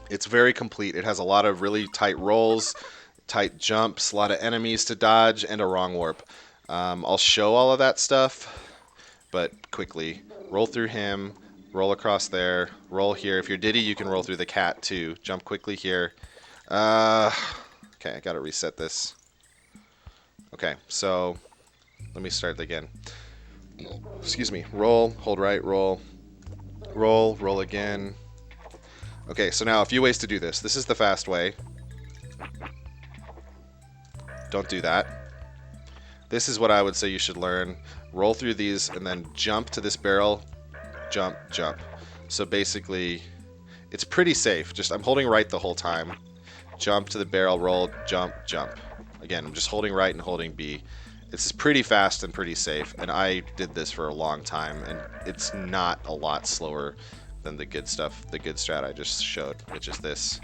It's very complete. It has a lot of really tight rolls, tight jumps, a lot of enemies to dodge, and a wrong warp. I'll show all of that stuff, but quickly. Roll through him, roll across there, roll here. If you're Diddy, you can roll through the cat too. Jump quickly here. Okay, I gotta reset this. Okay, so let me start again. Excuse me. Roll, hold right, roll, roll again. Okay, so now a few ways to do this. This is the fast way. Don't do that. This is what I would say you should learn. Roll through these and then jump to this barrel. Jump, jump. So basically, it's pretty safe. Just I'm holding right the whole time. Jump to the barrel, roll, jump, jump. Again, I'm just holding right and holding B. It's pretty fast and pretty safe, and I did this for a long time, and it's not a lot slower than the good stuff, the good strat I just showed, which is this.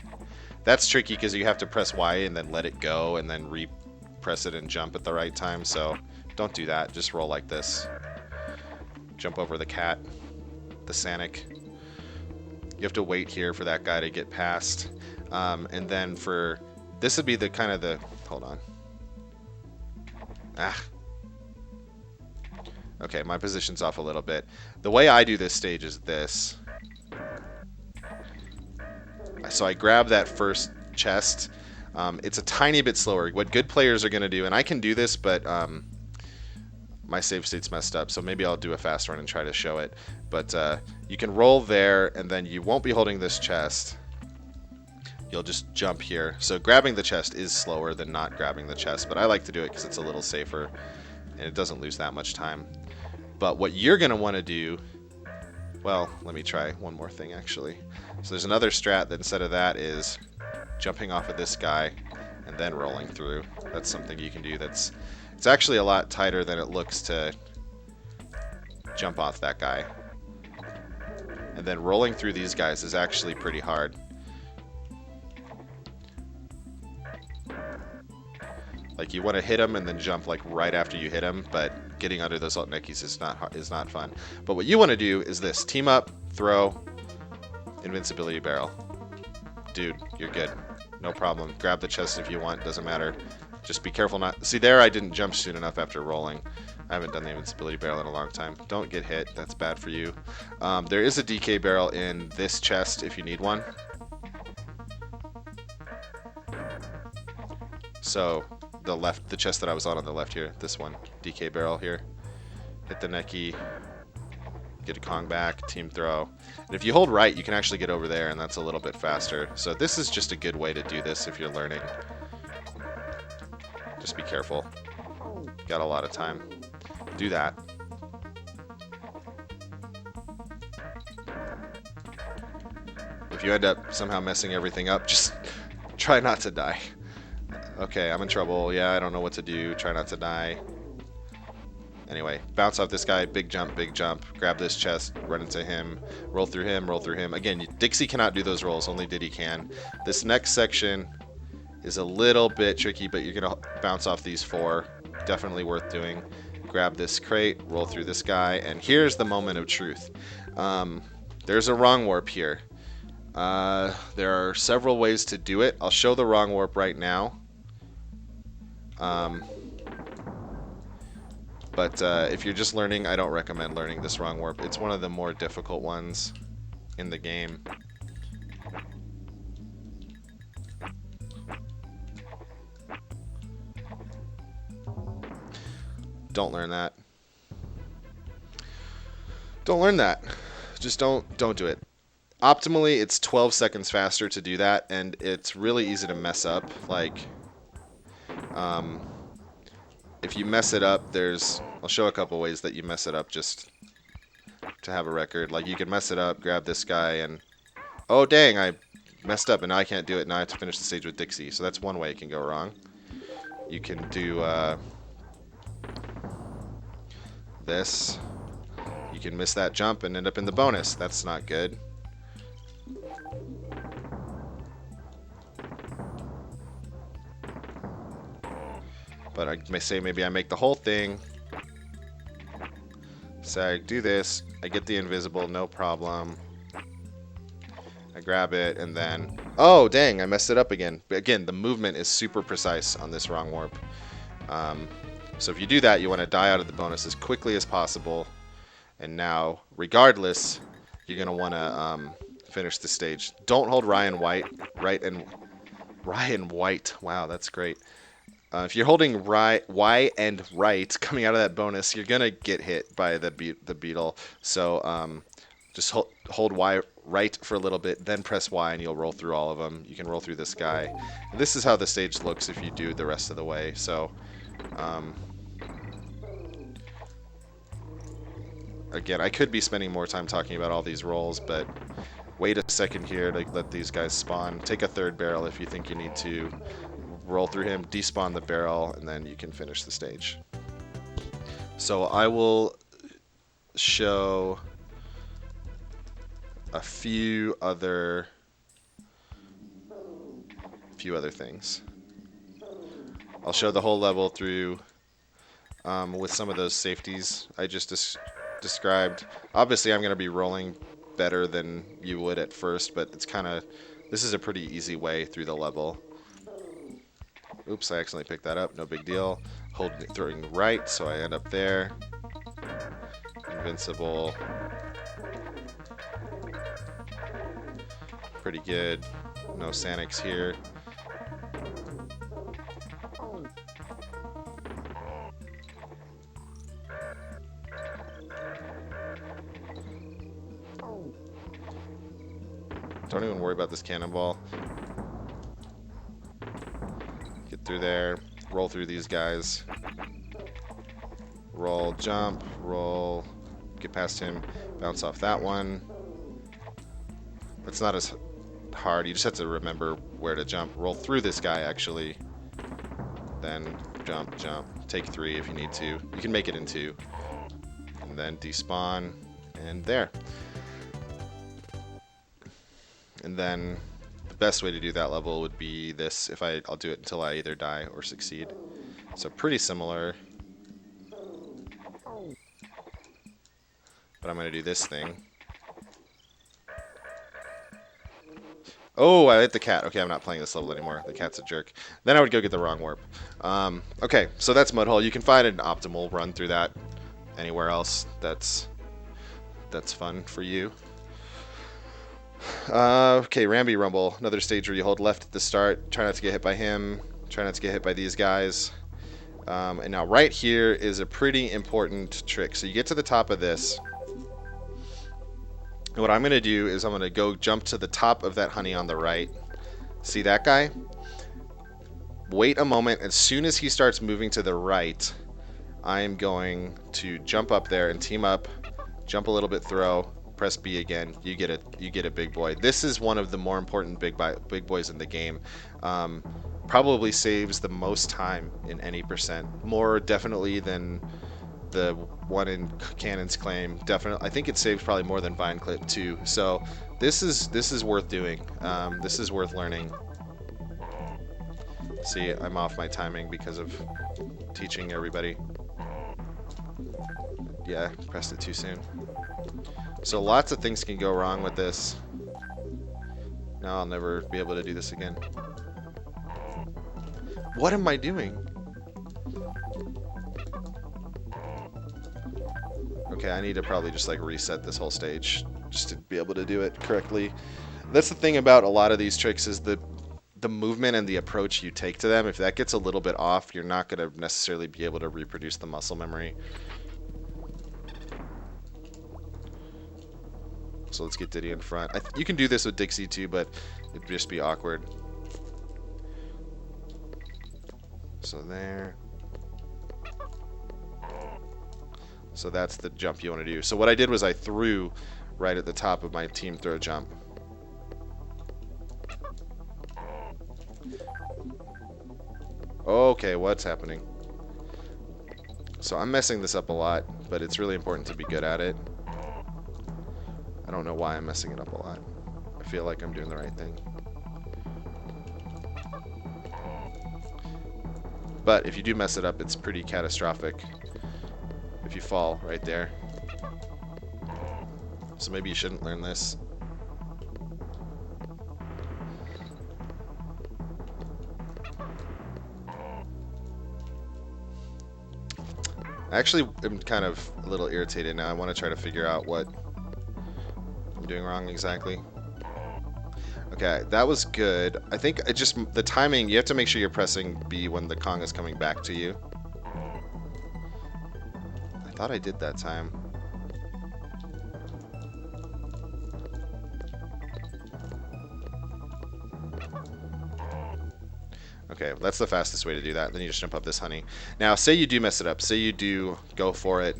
That's tricky because you have to press Y and then let it go and then re-press it and jump at the right time, so don't do that. Just roll like this. Jump over the cat, the Sanic. You have to wait here for that guy to get past. And then for, this would be the kind of the, hold on. Okay, my position's off a little bit. The way I do this stage is this. So I grab that first chest. It's a tiny bit slower. What good players are going to do, and I can do this, but my save state's messed up, so maybe I'll do a fast run and try to show it. But you can roll there, and then you won't be holding this chest. You'll just jump here. So grabbing the chest is slower than not grabbing the chest, but I like to do it because it's a little safer, and it doesn't lose that much time. But what you're going to want to do Well, let me try one more thing, actually. So there's another strat that instead of that is jumping off of this guy and then rolling through. That's something you can do. It's actually a lot tighter than it looks to jump off that guy. And then rolling through these guys is actually pretty hard. Like, you want to hit them and then jump like right after you hit them, but getting under those alt neckies is not fun. But what you want to do is this: team up, throw, invincibility barrel. Dude, you're good. No problem. Grab the chest if you want, doesn't matter. Just be careful not... See, there I didn't jump soon enough after rolling. I haven't done the invincibility barrel in a long time. Don't get hit, that's bad for you. There is a DK barrel in this chest if you need one. So, the chest that I was on the left here, this one, DK barrel here. Hit the necky, get a Kong back, team throw. And if you hold right, you can actually get over there, and that's a little bit faster. So this is just a good way to do this if you're learning. Just be careful. Got a lot of time. Do that. If you end up somehow messing everything up, just try not to die. Okay, I'm in trouble. Yeah, I don't know what to do. Try not to die. Anyway, bounce off this guy, big jump, grab this chest, run into him, roll through him, roll through him. Again, Dixie cannot do those rolls, only Diddy can. This next section is a little bit tricky, but you're going to bounce off these four. Definitely worth doing. Grab this crate, roll through this guy, and here's the moment of truth. There's a wrong warp here. There are several ways to do it. I'll show the wrong warp right now. But if you're just learning, I don't recommend learning this wrong warp. It's one of the more difficult ones in the game. Don't learn that. Don't learn that. Just don't do it. Optimally, it's 12 seconds faster to do that, and it's really easy to mess up. Like, if you mess it up, I'll show a couple ways that you mess it up just to have a record. Like, you can mess it up, grab this guy, and oh dang, I messed up and now I can't do it. Now I have to finish the stage with Dixie. So that's one way it can go wrong. You can do this. You can miss that jump and end up in the bonus. That's not good. But I may say maybe I make the whole thing. So I do this. I get the invisible, no problem. I grab it and then... Oh, dang, I messed it up again. But again, the movement is super precise on this wrong warp. So if you do that, you want to die out of the bonus as quickly as possible. And now, regardless, you're going to want to finish the stage. Don't hold Ryan White. Ryan White. Wow, that's great. If you're holding Y and right coming out of that bonus, you're going to get hit by the beetle. So just hold Y right for a little bit, then press Y and you'll roll through all of them. You can roll through this guy. And this is how the stage looks if you do the rest of the way. So again, I could be spending more time talking about all these rolls, but wait a second here to let these guys spawn. Take a third barrel if you think you need to. Roll through him, despawn the barrel, and then you can finish the stage. So I will show a few other things. I'll show the whole level through with some of those safeties I just described. Obviously, I'm going to be rolling better than you would at first, but this is a pretty easy way through the level. Oops, I accidentally picked that up. No big deal. Throwing right, so I end up there. Invincible. Pretty good. No Sanics here. Don't even worry about this cannonball. Get through there, roll through these guys. Roll, jump, roll, get past him, bounce off that one. That's not as hard. You just have to remember where to jump. Roll through this guy, actually. Then jump, jump. Take 3 if you need to. You can make it in 2. And then despawn, and there. And then the best way to do that level would be this. If I'll do it until I either die or succeed. So pretty similar. But I'm going to do this thing. Oh, I hit the cat. Okay, I'm not playing this level anymore. The cat's a jerk. Then I would go get the wrong warp. Okay, so that's Mudhole. You can find an optimal run through that anywhere else. That's fun for you. Okay, Rambi Rumble. Another stage where you hold left at the start. Try not to get hit by him. Try not to get hit by these guys. And now right here is a pretty important trick. So you get to the top of this. And what I'm going to do is I'm going to go jump to the top of that honey on the right. See that guy? Wait a moment. As soon as he starts moving to the right, I am going to jump up there and team up, jump a little bit, throw, press B again. You get a big boy. This is one of the more important big boys in the game. Probably saves the most time in any percent. More definitely than the one in Kannon's Klaim. Definitely, I think it saves probably more than Vine Clip too. So this is worth doing. This is worth learning. See, I'm off my timing because of teaching everybody. Yeah, pressed it too soon. So lots of things can go wrong with this. Now I'll never be able to do this again. What am I doing? Okay, I need to probably just like reset this whole stage just to be able to do it correctly. That's the thing about a lot of these tricks is the movement and the approach you take to them. If that gets a little bit off, you're not going to necessarily be able to reproduce the muscle memory. So let's get Diddy in front. You can do this with Dixie too, but it'd just be awkward. So there. So that's the jump you want to do. So what I did was I threw right at the top of my team throw jump. Okay, what's happening? So I'm messing this up a lot, but it's really important to be good at it. I don't know why I'm messing it up a lot. I feel like I'm doing the right thing. But if you do mess it up, it's pretty catastrophic if you fall right there. So maybe you shouldn't learn this. I actually am kind of a little irritated now. I want to try to figure out what I'm doing wrong exactly. Okay, that was good. I think it just, the timing, you have to make sure you're pressing B when the Kong is coming back to you. I thought I did that time. Okay, that's the fastest way to do that. Then you just jump up this honey. Now, say you do mess it up. Say you do go for it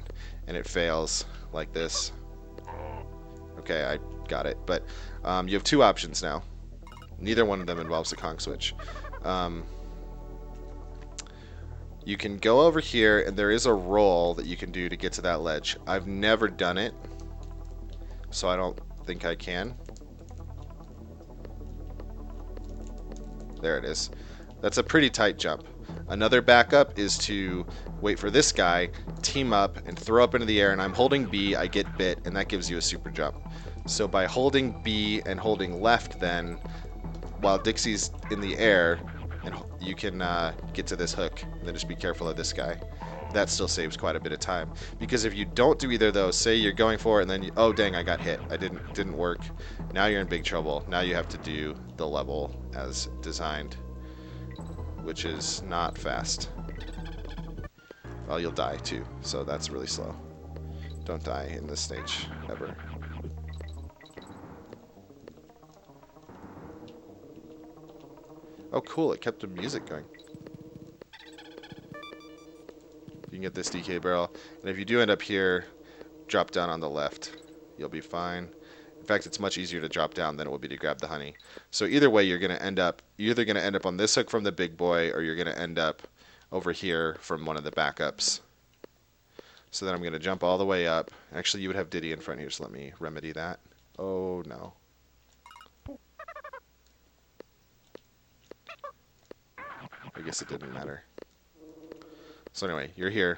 and it fails like this. Okay, I got it. But you have two options now. Neither one of them involves the Kong switch. You can go over here, and there is a roll that you can do to get to that ledge. I've never done it, so I don't think I can. There it is. That's a pretty tight jump. Another backup is to wait for this guy, team up, and throw up into the air, and I'm holding B, I get bit, and that gives you a super jump. So by holding B and holding left then, while Dixie's in the air, and you can get to this hook, and then just be careful of this guy. That still saves quite a bit of time. Because if you don't do either of those, say you're going for it, and then you, oh dang, I got hit. I didn't work. Now you're in big trouble. Now you have to do the level as designed, which is not fast. Well, you'll die too, so that's really slow. Don't die in this stage, ever. Oh cool, it kept the music going. You can get this DK barrel, and if you do end up here, drop down on the left. You'll be fine. In fact, it's much easier to drop down than it will be to grab the honey. So either way, you're either going to end up on this hook from the big boy, or you're going to end up over here from one of the backups. So then I'm going to jump all the way up. Actually, you would have Diddy in front here, so let me remedy that. Oh, no. I guess it didn't matter. So anyway, you're here.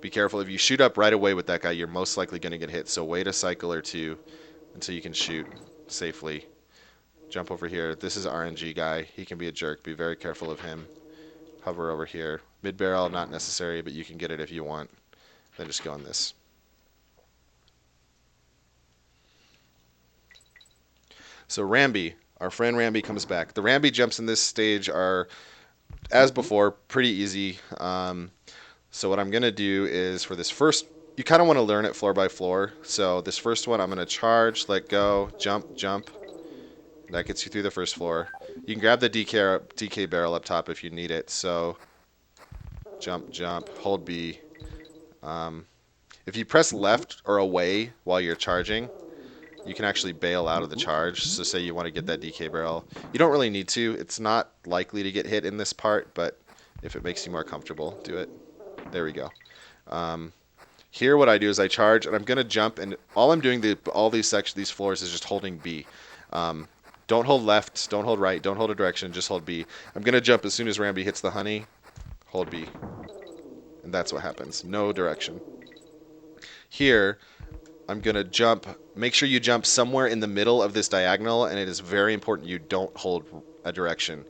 Be careful. If you shoot up right away with that guy, you're most likely going to get hit. So wait a cycle or two until you can shoot safely. Jump over here. This is RNG guy. He can be a jerk. Be very careful of him. Hover over here. Mid-barrel, not necessary, but you can get it if you want. Then just go on this. So Rambi, our friend Rambi comes back. The Rambi jumps in this stage are, as before, pretty easy. So what I'm going to do is for this first, you kind of want to learn it floor by floor. So this first one, I'm going to charge, let go, jump, jump. That gets you through the first floor. You can grab the DK barrel up top if you need it. So jump, jump, hold B. If you press left or away while you're charging, you can actually bail out of the charge. So say you want to get that DK barrel. You don't really need to. It's not likely to get hit in this part, but if it makes you more comfortable, do it. There we go. Here what I do is I charge, and I'm going to jump, and all I'm doing, all these floors, is just holding B. Don't hold left, don't hold right, don't hold a direction, just hold B. I'm going to jump as soon as Rambi hits the honey. Hold B. And that's what happens. No direction. Here, I'm going to jump. Make sure you jump somewhere in the middle of this diagonal, and it is very important you don't hold a direction.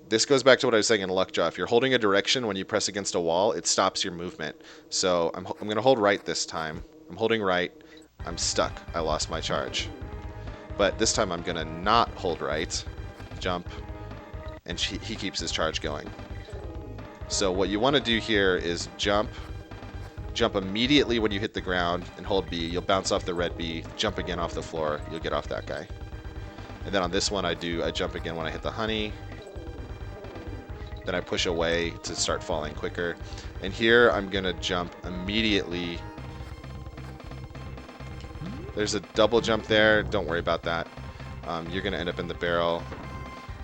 This goes back to what I was saying in Lockjaw. If you're holding a direction when you press against a wall, it stops your movement. So I'm going to hold right this time. I'm holding right. I'm stuck. I lost my charge. But this time I'm going to not hold right. Jump. And he keeps his charge going. So what you want to do here is jump. Jump immediately when you hit the ground and hold B. You'll bounce off the red B. Jump again off the floor. You'll get off that guy. And then on this one I jump again when I hit the honey. Then I push away to start falling quicker. And here I'm going to jump immediately. There's a double jump there. Don't worry about that. You're going to end up in the barrel.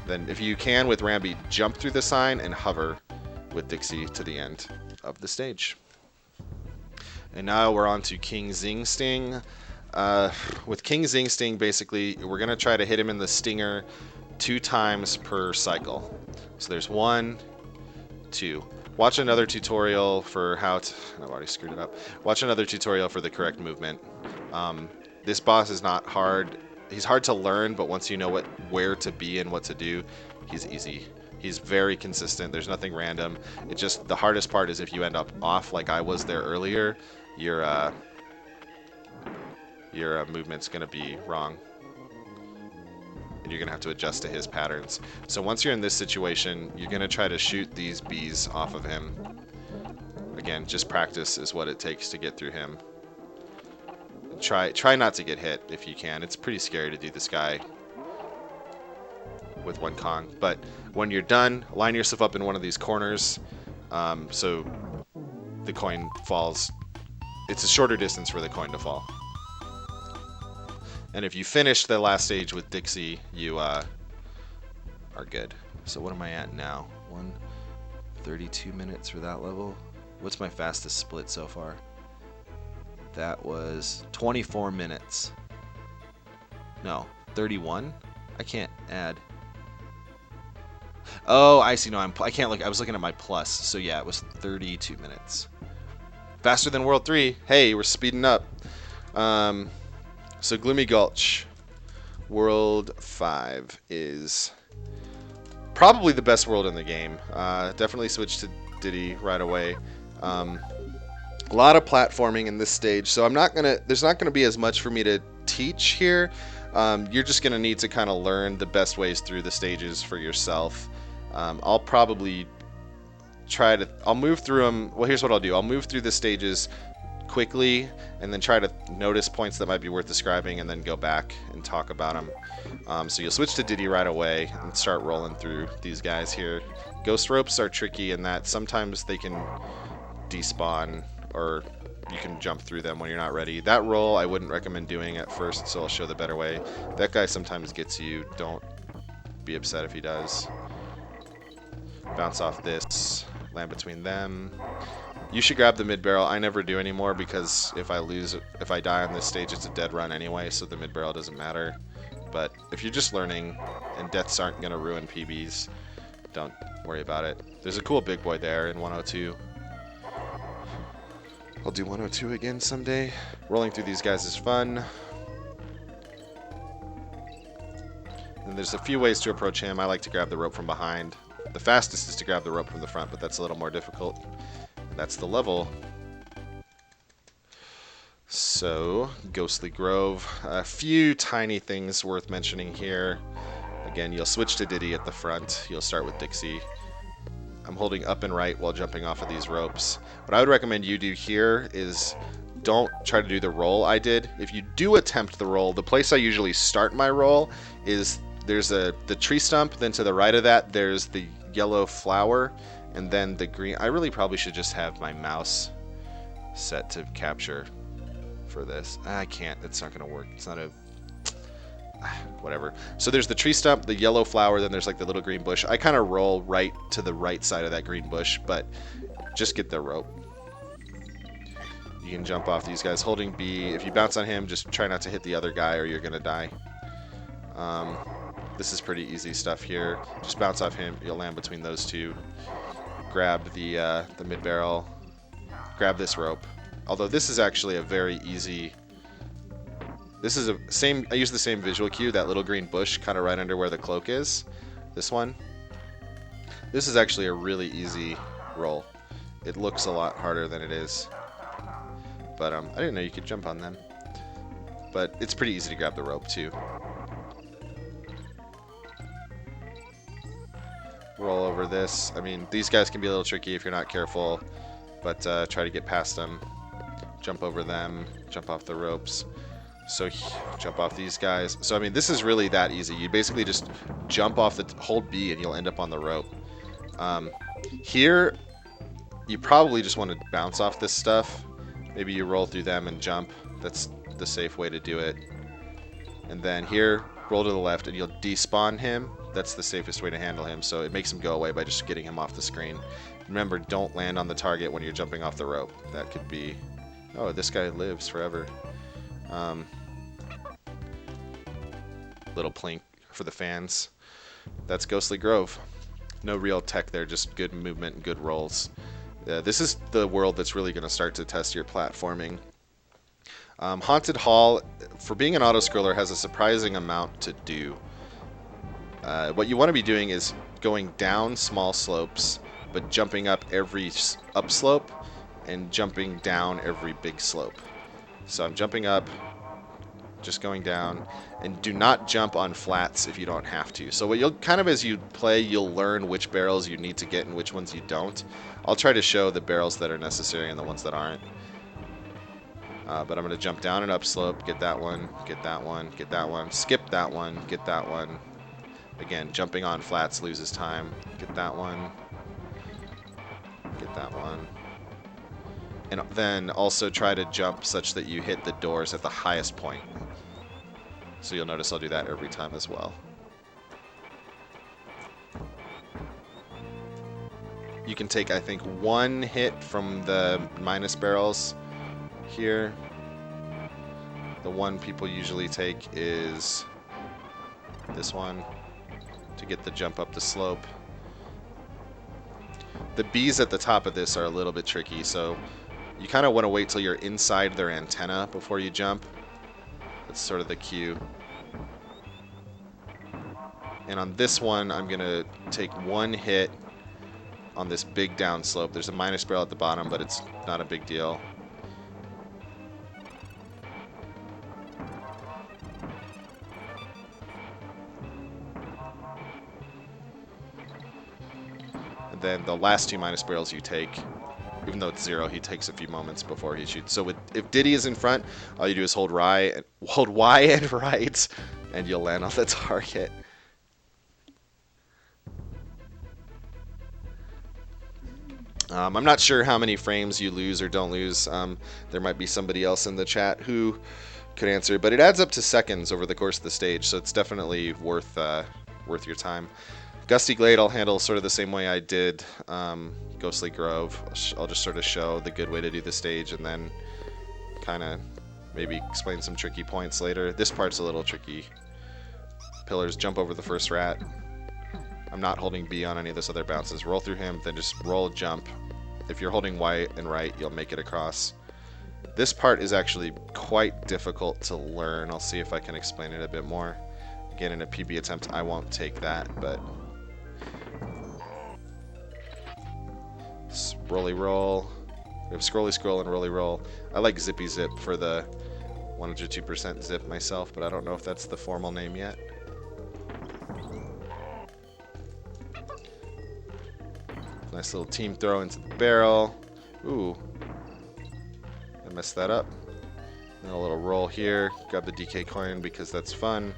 Then if you can with Rambi, jump through the sign and hover with Dixie to the end of the stage. And now we're on to King Zing Sting. With King Zing Sting, basically, we're going to try to hit him in the stinger 2 times per cycle. So there's 1, 2. Watch another tutorial for how to... I've already screwed it up. Watch another tutorial for the correct movement. This boss is not hard. He's hard to learn, but once you know where to be and what to do, he's easy. He's very consistent. There's nothing random. It just, the hardest part is if you end up off like I was there earlier, your movement's going to be wrong. And you're going to have to adjust to his patterns. So once you're in this situation, you're going to try to shoot these bees off of him. Again, just practice is what it takes to get through him. Try not to get hit if you can. It's pretty scary to do this guy with 1 Kong. But when you're done, line yourself up in one of these corners so the coin falls. It's a shorter distance for the coin to fall. And if you finish the last stage with Dixie, you are good. So what am I at now? 1:32 minutes for that level. What's my fastest split so far? That was 24 minutes. No, 31? I can't add. Oh, I see. No, I can't look. I was looking at my plus. So yeah, it was 32 minutes. Faster than World 3. Hey, we're speeding up. So Gloomy Gulch, World 5 is probably the best world in the game. Definitely switch to Diddy right away. A lot of platforming in this stage, so there's not gonna be as much for me to teach here. You're just gonna need to kind of learn the best ways through the stages for yourself. I'll probably I'll move through them. Well, here's what I'll do. I'll move through the stages quickly and then try to notice points that might be worth describing and then go back and talk about them. So you'll switch to Diddy right away and start rolling through these guys here. Ghost ropes are tricky in that sometimes they can despawn, or you can jump through them when you're not ready. That roll I wouldn't recommend doing at first, so I'll show the better way. That guy sometimes gets you. Don't be upset if he does. Bounce off this, land between them. You should grab the mid barrel. I never do anymore because if I die on this stage, it's a dead run anyway, so the mid barrel doesn't matter. But if you're just learning and deaths aren't going to ruin PBs, don't worry about it. There's a cool big boy there in 102. I'll do 102 again someday. Rolling through these guys is fun. And there's a few ways to approach him. I like to grab the rope from behind. The fastest is to grab the rope from the front, but that's a little more difficult. That's the level. So, Ghostly Grove. A few tiny things worth mentioning here. Again, you'll switch to Diddy at the front. You'll start with Dixie. I'm holding up and right while jumping off of these ropes. What I would recommend you do here is don't try to do the roll I did. If you do attempt the roll, the place I usually start my roll is there's the tree stump, then to the right of that there's the yellow flower, and then the green. I really probably should just have my mouse set to capture for this. I can't. It's not going to work. It's not a... whatever. So there's the tree stump, the yellow flower, then there's like the little green bush. I kind of roll right to the right side of that green bush, but just get the rope. You can jump off these guys holding B. If you bounce on him, just try not to hit the other guy or you're going to die. This is pretty easy stuff here. Just bounce off him. You'll land between those two. Grab the mid-barrel. Grab this rope. Although this is actually a very easy... This is I use the same visual cue, that little green bush kind of right under where the cloak is. This one. This is actually a really easy roll. It looks a lot harder than it is. But I didn't know you could jump on them. But it's pretty easy to grab the rope too. Roll over this. I mean, these guys can be a little tricky if you're not careful, but try to get past them. Jump over them. Jump off the ropes. So jump off these guys. So I mean, this is really that easy. You basically just jump off hold B and you'll end up on the rope. Here, you probably just want to bounce off this stuff. Maybe you roll through them and jump. That's the safe way to do it. And then here, roll to the left and you'll despawn him. That's the safest way to handle him. So it makes him go away by just getting him off the screen. Remember, don't land on the target when you're jumping off the rope. That could be... Oh, this guy lives forever. Little plink for the fans. That's Ghostly Grove. No real tech there, just good movement and good rolls. This is the world that's really going to start to test your platforming. Haunted Hall, for being an auto-scroller, has a surprising amount to do. What you want to be doing is going down small slopes, but jumping up every upslope and jumping down every big slope. So I'm jumping up, just going down, and do not jump on flats if you don't have to. So what you'll kind of, as you play, you'll learn which barrels you need to get and which ones you don't. I'll try to show the barrels that are necessary and the ones that aren't. But I'm going to jump down an upslope, get that one, get that one, get that one, skip that one, get that one. Again, jumping on flats loses time. Get that one, get that one. And then also try to jump such that you hit the doors at the highest point. So you'll notice I'll do that every time as well. You can take, I think, one hit from the minus barrels here. The one people usually take is this one to get the jump up the slope. The bees at the top of this are a little bit tricky, so you kind of want to wait till you're inside their antenna before you jump. That's sort of the cue. And on this one, I'm going to take one hit on this big down slope. There's a minus barrel at the bottom, but it's not a big deal. And then the last two minus barrels you take, even though it's 0, he takes a few moments before he shoots. So if Diddy is in front, all you do is hold Y and right, and you'll land on the target. I'm not sure how many frames you lose or don't lose. There might be somebody else in the chat who could answer, but it adds up to seconds over the course of the stage, so it's definitely worth your time. Gusty Glade I'll handle sort of the same way I did Ghostly Grove. I'll just sort of show the good way to do the stage and then kind of maybe explain some tricky points later. This part's a little tricky. Pillars, jump over the first rat. I'm not holding B on any of those other bounces. Roll through him, then just roll, jump. If you're holding Y and right, you'll make it across. This part is actually quite difficult to learn. I'll see if I can explain it a bit more. Again, in a PB attempt, I won't take that, but... Rolly roll. We have scrolly scroll and rolly roll. I like zippy zip for the 102% zip myself, but I don't know if that's the formal name yet. Nice little team throw into the barrel. Ooh. I messed that up. Then a little roll here. Grab the DK coin because that's fun.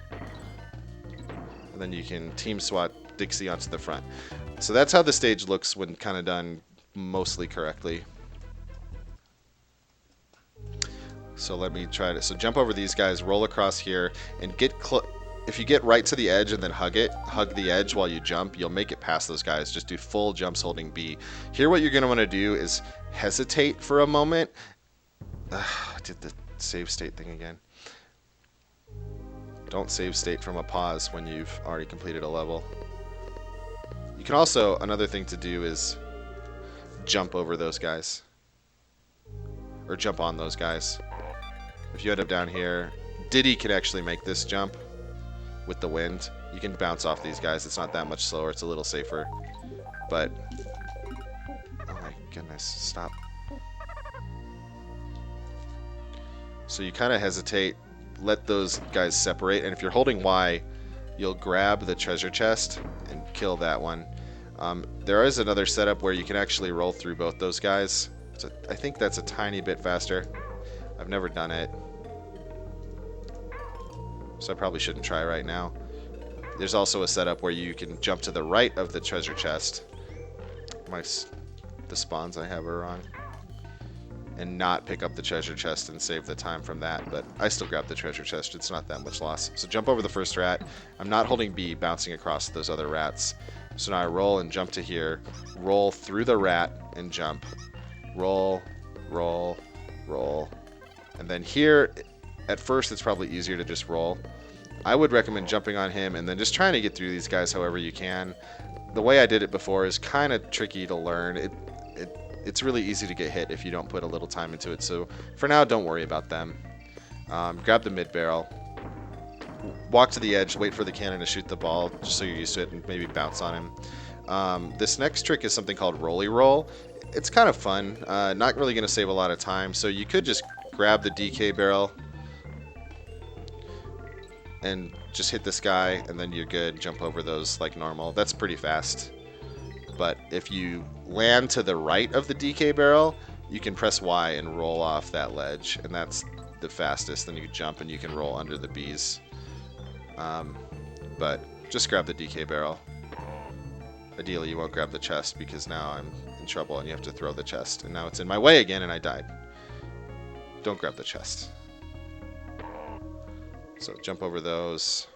And then you can team swat Dixie onto the front. So that's how the stage looks when kind of done mostly correctly. So let me try to... So jump over these guys, roll across here, and get... If you get right to the edge and then hug the edge while you jump, you'll make it past those guys. Just do full jumps holding B. Here what you're going to want to do is hesitate for a moment. I did the save state thing again. Don't save state from a pause when you've already completed a level. You can also, another thing to do is jump over those guys. Or jump on those guys. If you end up down here, Diddy can actually make this jump. With the wind, you can bounce off these guys. It's not that much slower. It's a little safer. But, oh my goodness, stop. So you kind of hesitate, let those guys separate, and if you're holding Y, you'll grab the treasure chest and kill that one. There is another setup where you can actually roll through both those guys. So I think that's a tiny bit faster. I've never done it. So I probably shouldn't try right now. There's also a setup where you can jump to the right of the treasure chest. The spawns I have are wrong. And not pick up the treasure chest and save the time from that. But I still grab the treasure chest. It's not that much loss. So jump over the first rat. I'm not holding B, bouncing across those other rats. So now I roll and jump to here. Roll through the rat and jump. Roll, roll, roll. And then here... At first, it's probably easier to just roll. I would recommend jumping on him and then just trying to get through these guys however you can. The way I did it before is kind of tricky to learn. It's really easy to get hit if you don't put a little time into it. So for now, don't worry about them. Grab the mid barrel. Walk to the edge, wait for the cannon to shoot the ball, just so you're used to it, and maybe bounce on him. This next trick is something called rolly roll. It's kind of fun. Not really going to save a lot of time. So you could just grab the DK barrel and just hit this guy, and then you're good. Jump over those like normal. That's pretty fast. But if you land to the right of the DK barrel, you can press Y and roll off that ledge, and that's the fastest. Then you jump and you can roll under the Bs. But just grab the DK barrel. Ideally, you won't grab the chest because now I'm in trouble and you have to throw the chest. And now it's in my way again and I died. Don't grab the chest. So jump over those.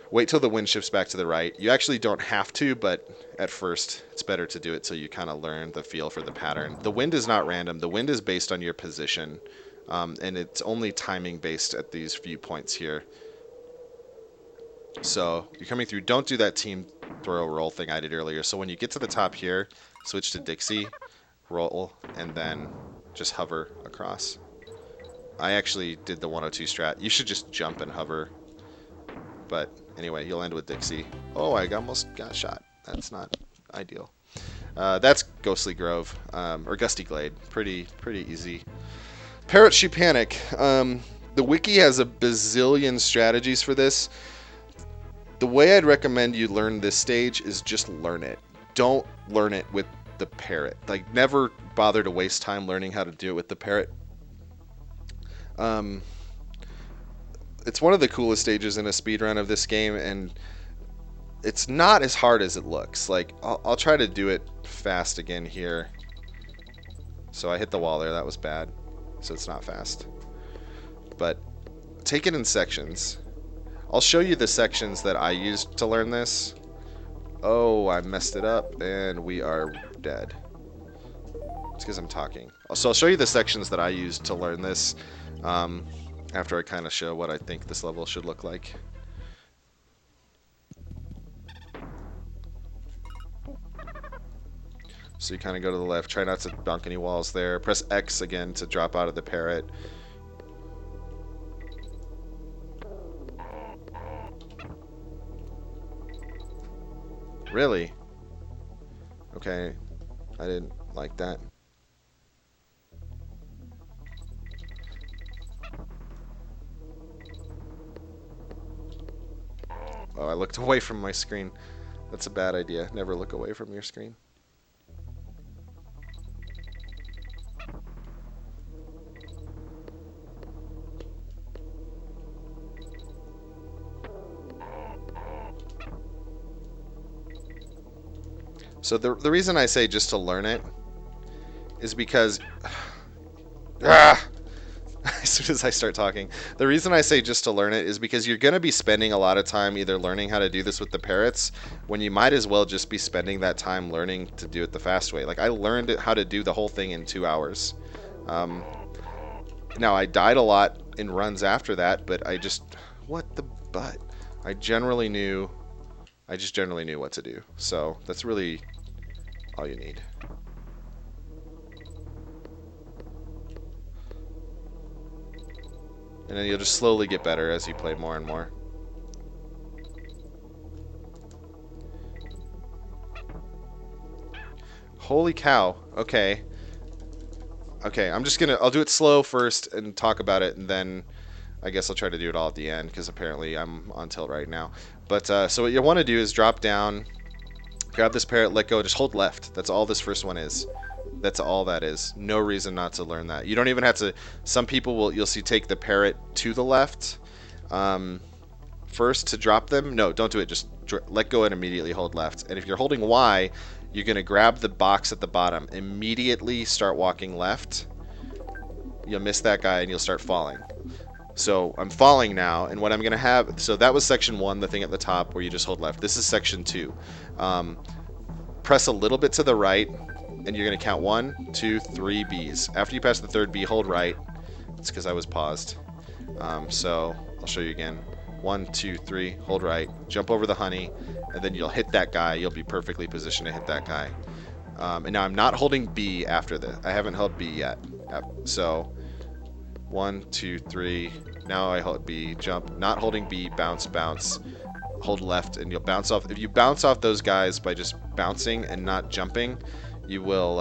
Wait till the wind shifts back to the right. You actually don't have to, but at first it's better to do it so you kind of learn the feel for the pattern. The wind is not random. The wind is based on your position, and it's only timing based at these few points here. So you're coming through. Don't do that team throw roll thing I did earlier. So when you get to the top here, switch to Dixie, roll, and then just hover across. I actually did the 102 strat. You should just jump and hover. But anyway, you'll end with Dixie. Oh, I almost got shot. That's not ideal. That's Ghostly Grove, or Gusty Glade. Pretty easy. Parrot Shoe Panic. The wiki has a bazillion strategies for this. The way I'd recommend you learn this stage is just learn it. Don't learn it with the parrot. Like, never bother to waste time learning how to do it with the parrot. It's one of the coolest stages in a speedrun of this game, and it's not as hard as it looks. Like, I'll try to do it fast again here. So I hit the wall there. That was bad. So it's not fast. But take it in sections. I'll show you the sections that I used to learn this. Oh, I messed it up, and we are dead. It's because I'm talking. So I'll show you the sections that I used to learn this after I kind of show what I think this level should look like. So you kind of go to the left. Try not to bonk any walls there. Press X again to drop out of the parrot. Really? Okay. I didn't like that. Oh, I looked away from my screen. That's a bad idea. Never look away from your screen. So the reason I say just to learn it is because as soon as I start talking, the reason I say just to learn it is because you're going to be spending a lot of time either learning how to do this with the parrots when you might as well just be spending that time learning to do it the fast way. Like, I learned how to do the whole thing in 2 hours. Now, I died a lot in runs after that, but I just... What the butt? I just generally knew what to do. So that's really all you need. And then you'll just slowly get better as you play more and more. Holy cow. Okay. Okay, I'll do it slow first and talk about it, and then I guess I'll try to do it all at the end, because apparently I'm on tilt right now. But, so what you want to do is drop down, grab this parrot, let go, just hold left. That's all this first one is. That's all that is. No reason not to learn that. You don't even have to... Some people you'll see take the parrot to the left first to drop them. No, don't do it. Just let go and immediately hold left. And if you're holding Y, you're going to grab the box at the bottom. Immediately start walking left. You'll miss that guy and you'll start falling. So I'm falling now, and what I'm going to have... So that was section 1, the thing at the top where you just hold left. This is section 2. Press a little bit to the right, and you're going to count 1, 2, 3 Bs. After you pass the third B, hold right. It's because I was paused. So I'll show you again. 1, 2, 3, hold right. Jump over the honey, and then you'll hit that guy. You'll be perfectly positioned to hit that guy. And now I'm not holding B after this. I haven't held B yet. So 1, 2, 3. Now I hold B. Jump. Not holding B. Bounce, bounce. Hold left, and you'll bounce off. If you bounce off those guys by just bouncing and not jumping, you will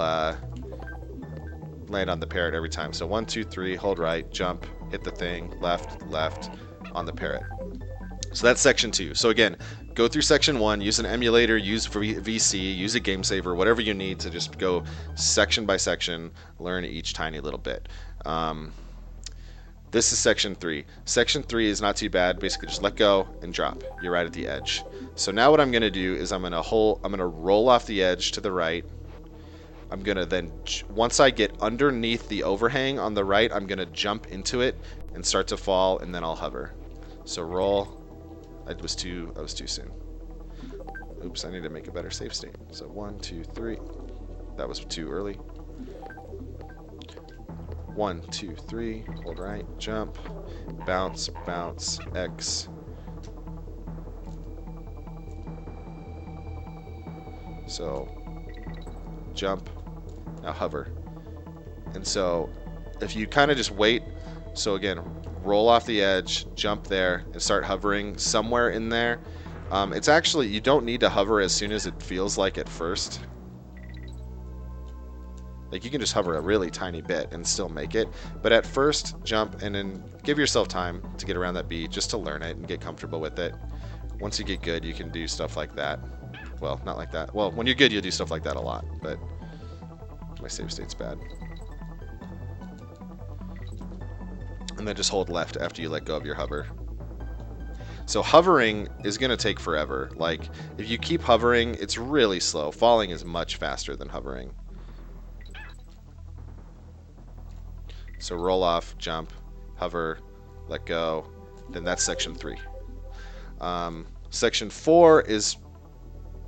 land on the parrot every time. So 1, 2, 3, hold right, jump, hit the thing, left, left, on the parrot. So that's section 2. So again, go through section 1, use an emulator, use VC, use a game saver, whatever you need to just go section by section, learn each tiny little bit. This is section 3. Section 3 is not too bad. Basically, just let go and drop. You're right at the edge. So now what I'm going to do is I'm going to roll off the edge to the right. I'm going to then, once I get underneath the overhang on the right, I'm going to jump into it and start to fall, and then I'll hover. So roll. I was too soon. Oops, I need to make a better save state. So 1, 2, 3. That was too early. 1, 2, 3. Hold right. Jump. Bounce. Bounce. X. So jump. Now hover. And so if you kind of just wait, so again, roll off the edge, jump there, and start hovering somewhere in there. It's actually, you don't need to hover as soon as it feels like at first. Like, you can just hover a really tiny bit and still make it. But at first, jump and then give yourself time to get around that beat just to learn it and get comfortable with it. Once you get good, you can do stuff like that. Well, not like that. Well, when you're good, you'll do stuff like that a lot, but my save state's bad. And then just hold left after you let go of your hover. So hovering is going to take forever. Like, if you keep hovering, it's really slow. Falling is much faster than hovering. So roll off, jump, hover, let go. Then that's section 3. Section 4 is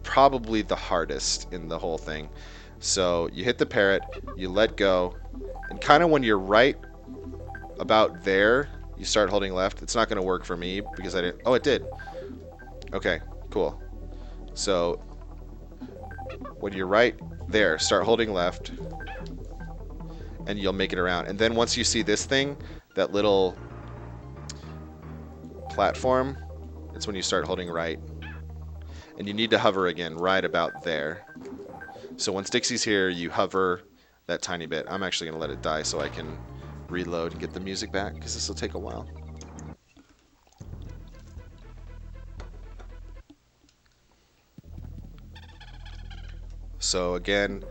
probably the hardest in the whole thing. So you hit the parrot, you let go, and kind of when you're right about there, you start holding left. It's not going to work for me because I didn't... Oh, it did. Okay, cool. So when you're right there, start holding left, and you'll make it around. And then once you see this thing, that little platform, it's when you start holding right. And you need to hover again right about there. So once Dixie's here, you hover that tiny bit. I'm actually going to let it die so I can reload and get the music back, because this will take a while. So again,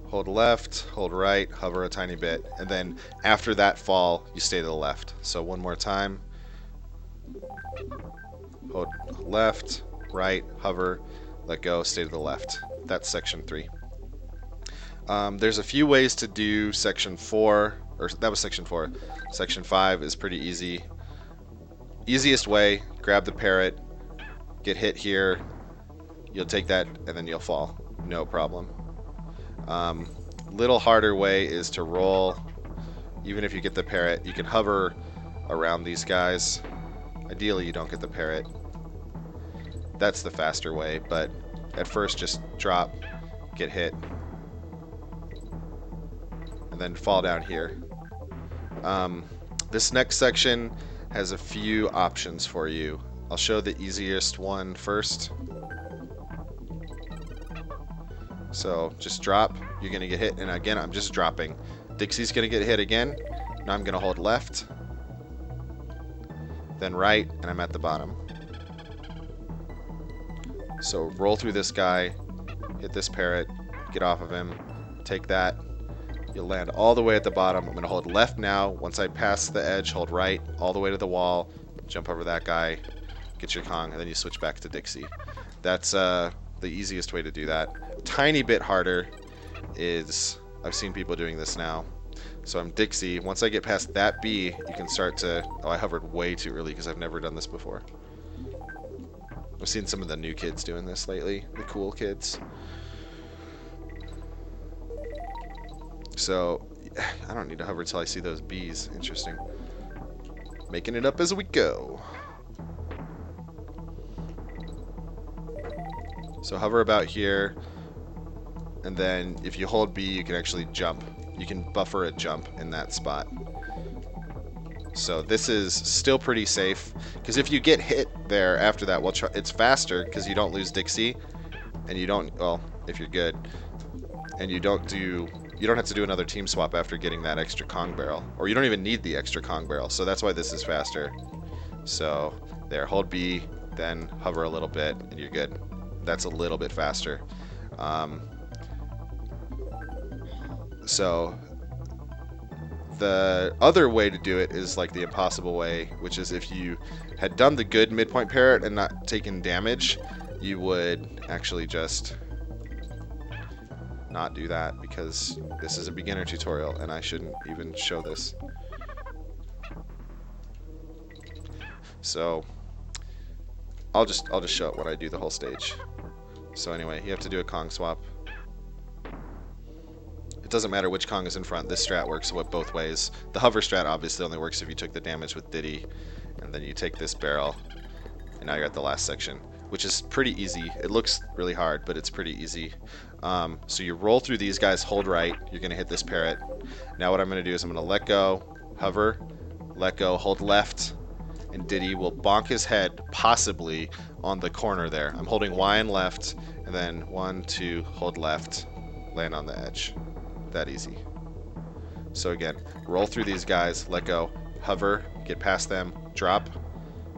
hold left, hold right, hover a tiny bit, and then after that fall, you stay to the left. So one more time. Hold left, right, hover, let go, stay to the left. That's section 3. There's a few ways to do section 4, or that was section 4. Section 5 is pretty easy. Easiest way, grab the parrot, get hit here, you'll take that, and then you'll fall. No problem. Little harder way is to roll. Even if you get the parrot, you can hover around these guys. Ideally, you don't get the parrot. That's the faster way, but at first just drop, get hit, and then fall down here. This next section has a few options for you. I'll show the easiest one first. So just drop, you're going to get hit, and again I'm just dropping. Dixie's going to get hit again. Now I'm going to hold left, then right, and I'm at the bottom. So roll through this guy, hit this parrot, get off of him, take that. You'll land all the way at the bottom. I'm going to hold left now. Once I pass the edge, hold right all the way to the wall, jump over that guy, get your Kong, and then you switch back to Dixie. That's the easiest way to do that. Tiny bit harder is, I've seen people doing this now. So I'm Dixie. Once I get past that B, you can start to... Oh, I hovered way too early because I've never done this before. I've seen some of the new kids doing this lately, the cool kids. So, I don't need to hover until I see those bees. Interesting. Making it up as we go. So hover about here, and then if you hold B, you can actually jump. You can buffer a jump in that spot. So this is still pretty safe, because if you get hit there after that, well, it's faster because you don't lose Dixie, and you don't, well, if you're good, and you don't have to do another team swap after getting that extra Kong barrel, or you don't even need the extra Kong barrel. So that's why this is faster. So there, hold B, then hover a little bit, and you're good. That's a little bit faster. So the other way to do it is like the impossible way, which is if you had done the good midpoint parrot and not taken damage, you would actually just not do that, because this is a beginner tutorial and I shouldn't even show this. So I'll just show it when I do the whole stage. So anyway, you have to do a Kong swap. It doesn't matter which Kong is in front. This strat works both ways. The hover strat obviously only works if you took the damage with Diddy, and then you take this barrel, and now you're at the last section, which is pretty easy. It looks really hard, but it's pretty easy. So you roll through these guys, hold right. You're going to hit this parrot. Now what I'm going to do is I'm going to let go, hover, let go, hold left, and Diddy will bonk his head possibly on the corner there. I'm holding Y and left, and then 1, 2, hold left, land on the edge. That easy. So again, roll through these guys, let go, hover, get past them, drop,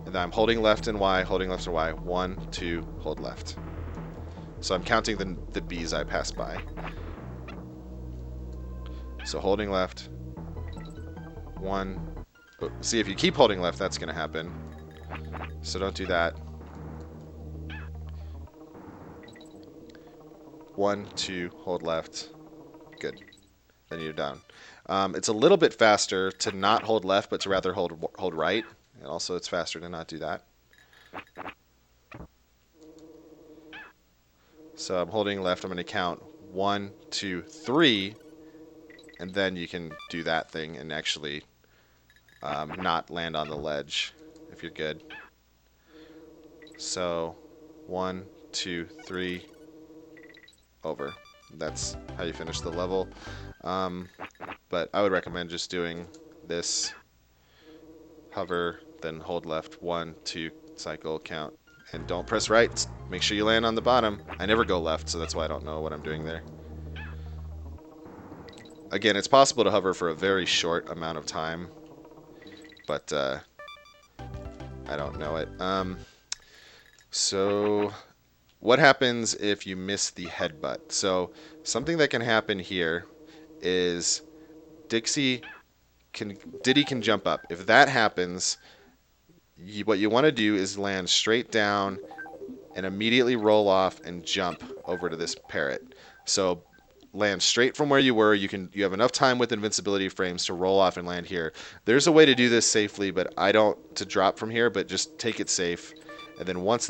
and then I'm holding left and Y, holding left and Y. 1, 2, hold left. So I'm counting the B's I passed by. So holding left, 1, See, if you keep holding left, that's going to happen. So don't do that. 1, 2, hold left. Good. Then you're down. It's a little bit faster to not hold left, but to rather hold right. And also, it's faster to not do that. So I'm holding left. I'm going to count 1, 2, 3, and then you can do that thing and actually not land on the ledge if you're good. So 1, 2, 3, over. That's how you finish the level. But I would recommend just doing this. Hover, then hold left. 1, 2, cycle, count. And don't press right. Make sure you land on the bottom. I never go left, so that's why I don't know what I'm doing there. Again, it's possible to hover for a very short amount of time, but I don't know it. So what happens if you miss the headbutt? So something that can happen here is Diddy can jump up. If that happens, what you want to do is land straight down and immediately roll off and jump over to this parrot. So land straight from where you were. You have enough time with invincibility frames to roll off and land here. There's a way to do this safely, but I don't to drop from here, but just take it safe. And then once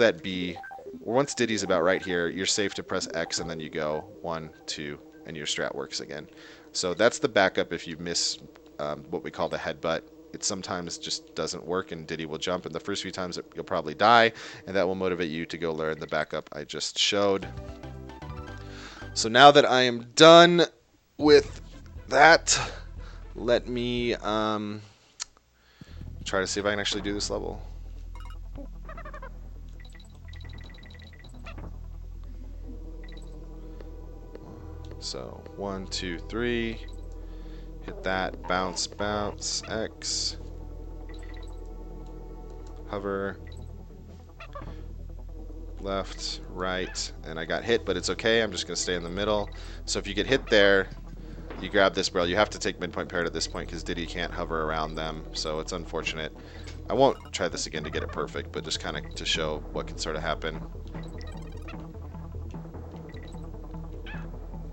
Diddy's about right here, you're safe to press X, and then you go 1, 2, and your strat works again. So that's the backup if you miss what we call the headbutt. It sometimes just doesn't work, and Diddy will jump, and the first few times you'll probably die, and that will motivate you to go learn the backup I just showed. So now that I am done with that, let me try to see if I can actually do this level. So 1, 2, 3, hit that, bounce, bounce, X, hover, left, right, and I got hit, but it's okay. I'm just going to stay in the middle. So if you get hit there, you grab this barrel. You have to take midpoint parrot at this point because Diddy can't hover around them, so it's unfortunate. I won't try this again to get it perfect, but just kind of to show what can sort of happen.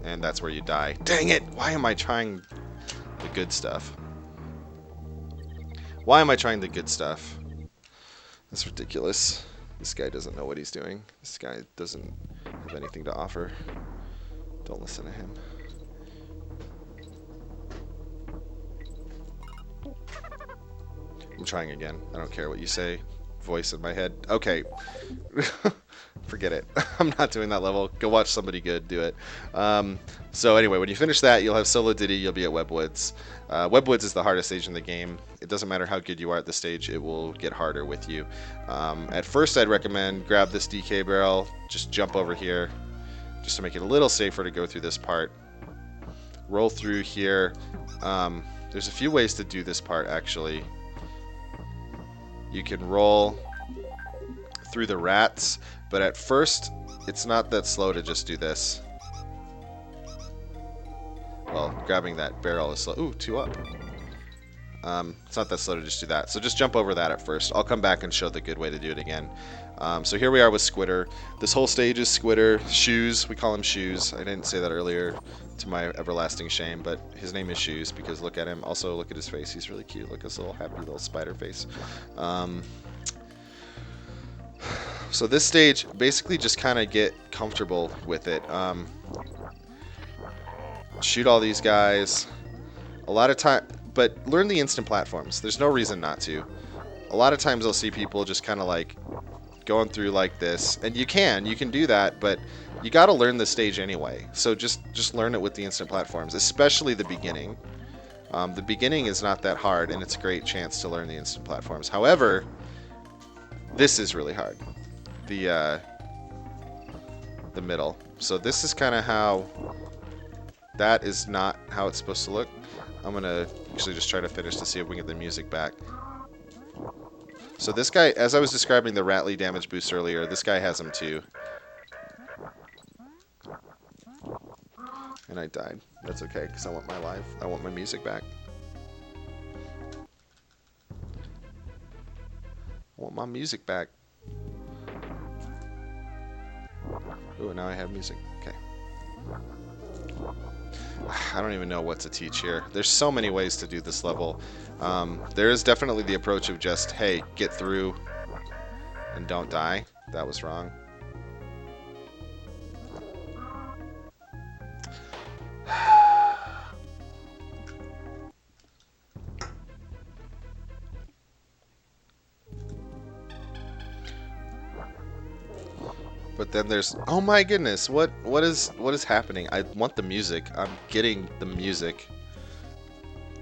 And that's where you die. Dang it! Why am I trying the good stuff? Why am I trying the good stuff? That's ridiculous. This guy doesn't know what he's doing. This guy doesn't have anything to offer. Don't listen to him. I'm trying again. I don't care what you say. Voice in my head. Okay. Forget it. I'm not doing that level. Go watch somebody good do it. So anyway, when you finish that, you'll have solo Diddy. You'll be at Webwoods. Webwoods is the hardest stage in the game. It doesn't matter how good you are at this stage. It will get harder with you. At first, I'd recommend grab this DK barrel. Just jump over here just to make it a little safer to go through this part. Roll through here. There's a few ways to do this part, actually. You can roll through the rats, but at first, it's not that slow to just do this. Well, grabbing that barrel is slow. Ooh, 2 up. It's not that slow to just do that. So just jump over that at first. I'll come back and show the good way to do it again. So here we are with Squitter. This whole stage is Squitter. Shoes, we call him Shoes. I didn't say that earlier to my everlasting shame, but his name is Shoes because look at him. Also, look at his face. He's really cute. Look at his little happy little spider face. So this stage, basically just kind of get comfortable with it. Shoot all these guys. A lot of time, but learn the instant platforms. There's no reason not to. A lot of times I'll see people just kind of like going through like this, and you can do that, but you got to learn the stage anyway. So just learn it with the instant platforms, especially the beginning. The beginning is not that hard, and it's a great chance to learn the instant platforms. However, this is really hard. The middle. So this is kind of how. That is not how it's supposed to look. I'm gonna actually just try to finish to see if we can get the music back. So this guy, as I was describing the Rattly damage boost earlier, this guy has them too. And I died. That's okay, because I want my life. I want my music back. want my music back. Ooh, now I have music. Okay. I don't even know what to teach here. There's so many ways to do this level. There is definitely the approach of just, hey, get through and don't die. That was wrong. But then there's, oh my goodness, what is happening? I want the music. I'm getting the music.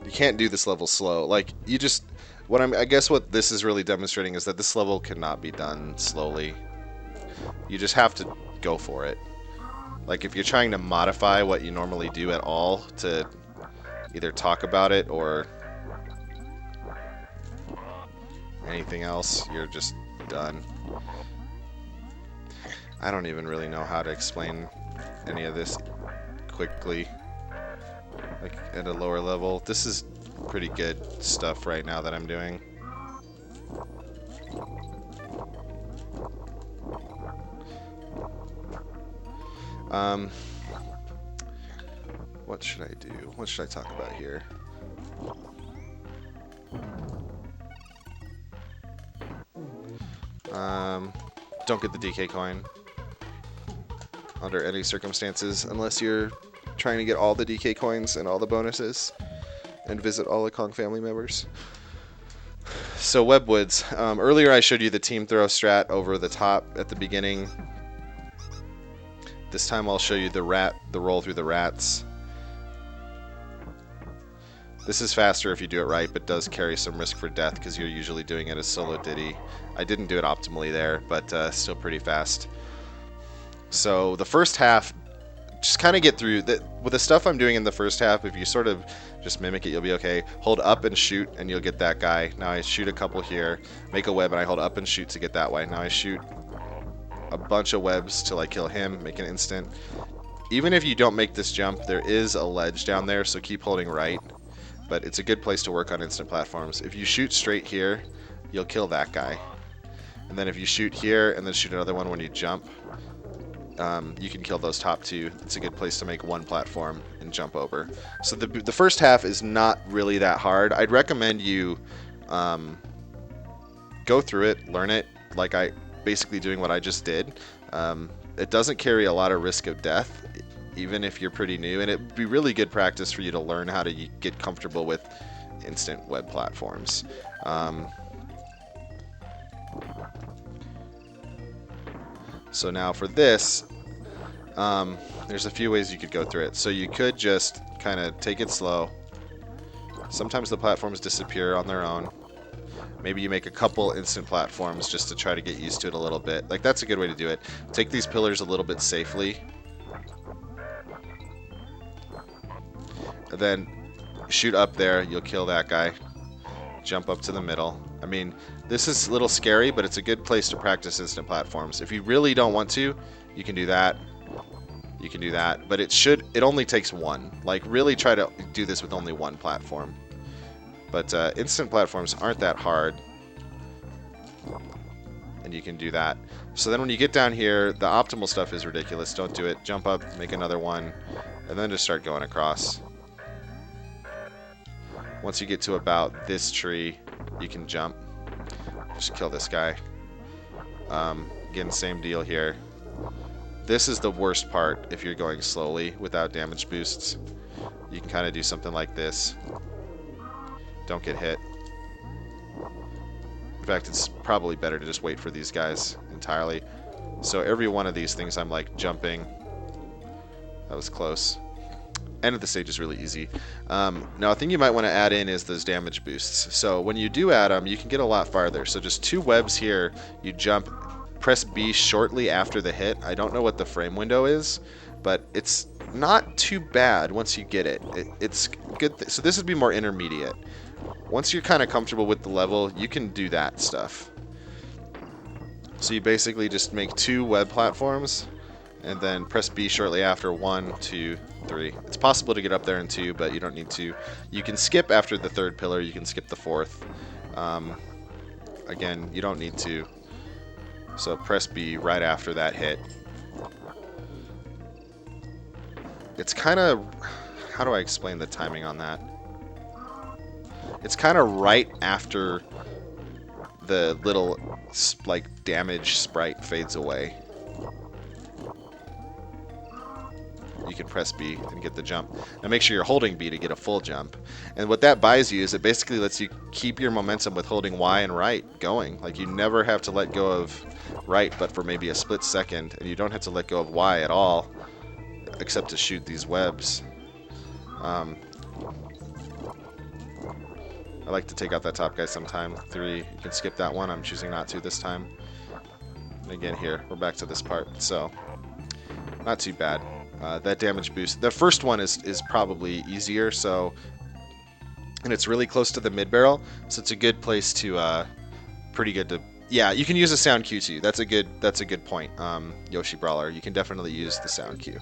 You can't do this level slow. Like, you just, I guess what this is really demonstrating is that this level cannot be done slowly. You just have to go for it. Like, if you're trying to modify what you normally do at all to either talk about it or anything else, you're just done. I don't even really know how to explain any of this quickly, like at a lower level. This is pretty good stuff right now that I'm doing. What should I do? What should I talk about here? Don't get the DK coin under any circumstances unless you're trying to get all the DK coins and all the bonuses and visit all the Kong family members. So Webwoods. Earlier I showed you the team throw strat over the top at the beginning. This time I'll show you the roll through the rats. This is faster if you do it right, but does carry some risk for death because you're usually doing it as solo Diddy. I didn't do it optimally there, but still pretty fast. So the first half, just kind of get through. With the stuff I'm doing in the first half, if you sort of just mimic it, you'll be okay. Hold up and shoot, and you'll get that guy. Now I shoot a couple here, make a web, and I hold up and shoot to get that way. Now I shoot a bunch of webs till I kill him, make an instant. Even if you don't make this jump, there is a ledge down there, so keep holding right. But it's a good place to work on instant platforms. If you shoot straight here, you'll kill that guy. And then if you shoot here and then shoot another one when you jump, you can kill those top two. It's a good place to make one platform and jump over. So the first half is not really that hard. I'd recommend you go through it, learn it, like I basically doing what I just did. It doesn't carry a lot of risk of death, even if you're pretty new, and it'd be really good practice for you to learn how to get comfortable with instant web platforms. So now for this, there's a few ways you could go through it. So you could just kind of take it slow. Sometimes the platforms disappear on their own. Maybe you make a couple instant platforms just to try to get used to it a little bit. Like, that's a good way to do it. Take these pillars a little bit safely. And then shoot up there, you'll kill that guy. Jump up to the middle. I mean, this is a little scary, but it's a good place to practice instant platforms. If you really don't want to, you can do that. You can do that, but it only takes one. Like, really try to do this with only one platform. But instant platforms aren't that hard. And you can do that. So then when you get down here, the optimal stuff is ridiculous. Don't do it. Jump up, make another one, and then just start going across. Once you get to about this tree, you can jump. Just kill this guy. Again, same deal here. This is the worst part if you're going slowly without damage boosts. You can kind of do something like this. Don't get hit. In fact, it's probably better to just wait for these guys entirely. So every one of these things I'm like jumping. That was close. End of the stage is really easy. Now, a thing you might want to add in is those damage boosts. So when you do add them, you can get a lot farther. So just 2 webs here, you jump, press B shortly after the hit. I don't know what the frame window is, but it's not too bad once you get it. It's good. So this would be more intermediate. Once you're kind of comfortable with the level, you can do that stuff. So you basically just make 2 web platforms, and then press B shortly after. 1, 2, 3. It's possible to get up there in 2, but you don't need to. You can skip after the 3rd pillar. You can skip the 4th. again, you don't need to. So press B right after that hit. It's kind of... How do I explain the timing on that? It's kind of right after the little, like, damage sprite fades away. You can press B and get the jump. Now make sure you're holding B to get a full jump. And what that buys you is it basically lets you keep your momentum with holding Y and right going. Like, you never have to let go of right but for maybe a split second, and you don't have to let go of Y at all except to shoot these webs. I like to take out that top guy sometime. 3, you can skip that one. I'm choosing not to this time. And again here, we're back to this part, so not too bad. That damage boost. The first one is probably easier, so, and it's really close to the mid barrel, so it's a good place to, pretty good to. Yeah, you can use a sound cue too. That's a good point. Yoshi Brawler, you can definitely use the sound cue.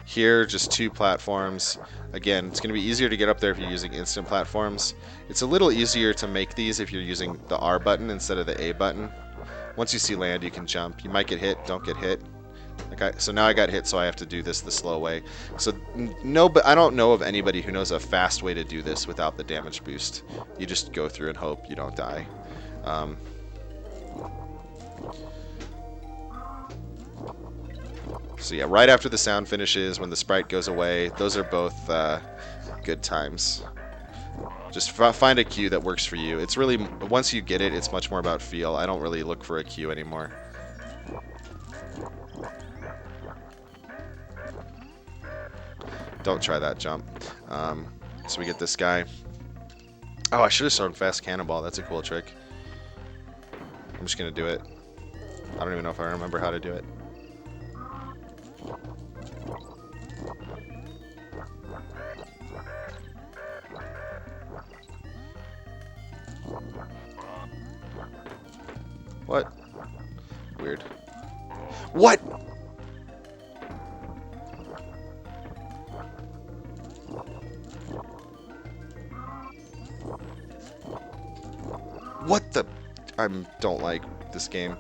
Here, just 2 platforms. Again, it's going to be easier to get up there if you're using instant platforms. It's a little easier to make these if you're using the R button instead of the A button. Once you see land, you can jump. You might get hit, don't get hit. Okay, so now I got hit, so I have to do this the slow way. So no, but I don't know of anybody who knows a fast way to do this without the damage boost. You just go through and hope you don't die. So yeah, right after the sound finishes, when the sprite goes away, those are both good times. Just find a cue that works for you. It's really, once you get it, it's much more about feel. I don't really look for a cue anymore. Don't try that jump. So we get this guy. Oh, I should have thrown fast cannonball. That's a cool trick. I'm just going to do it. I don't even know if I remember how to do it. What? Weird. What? What the? I don't like this game.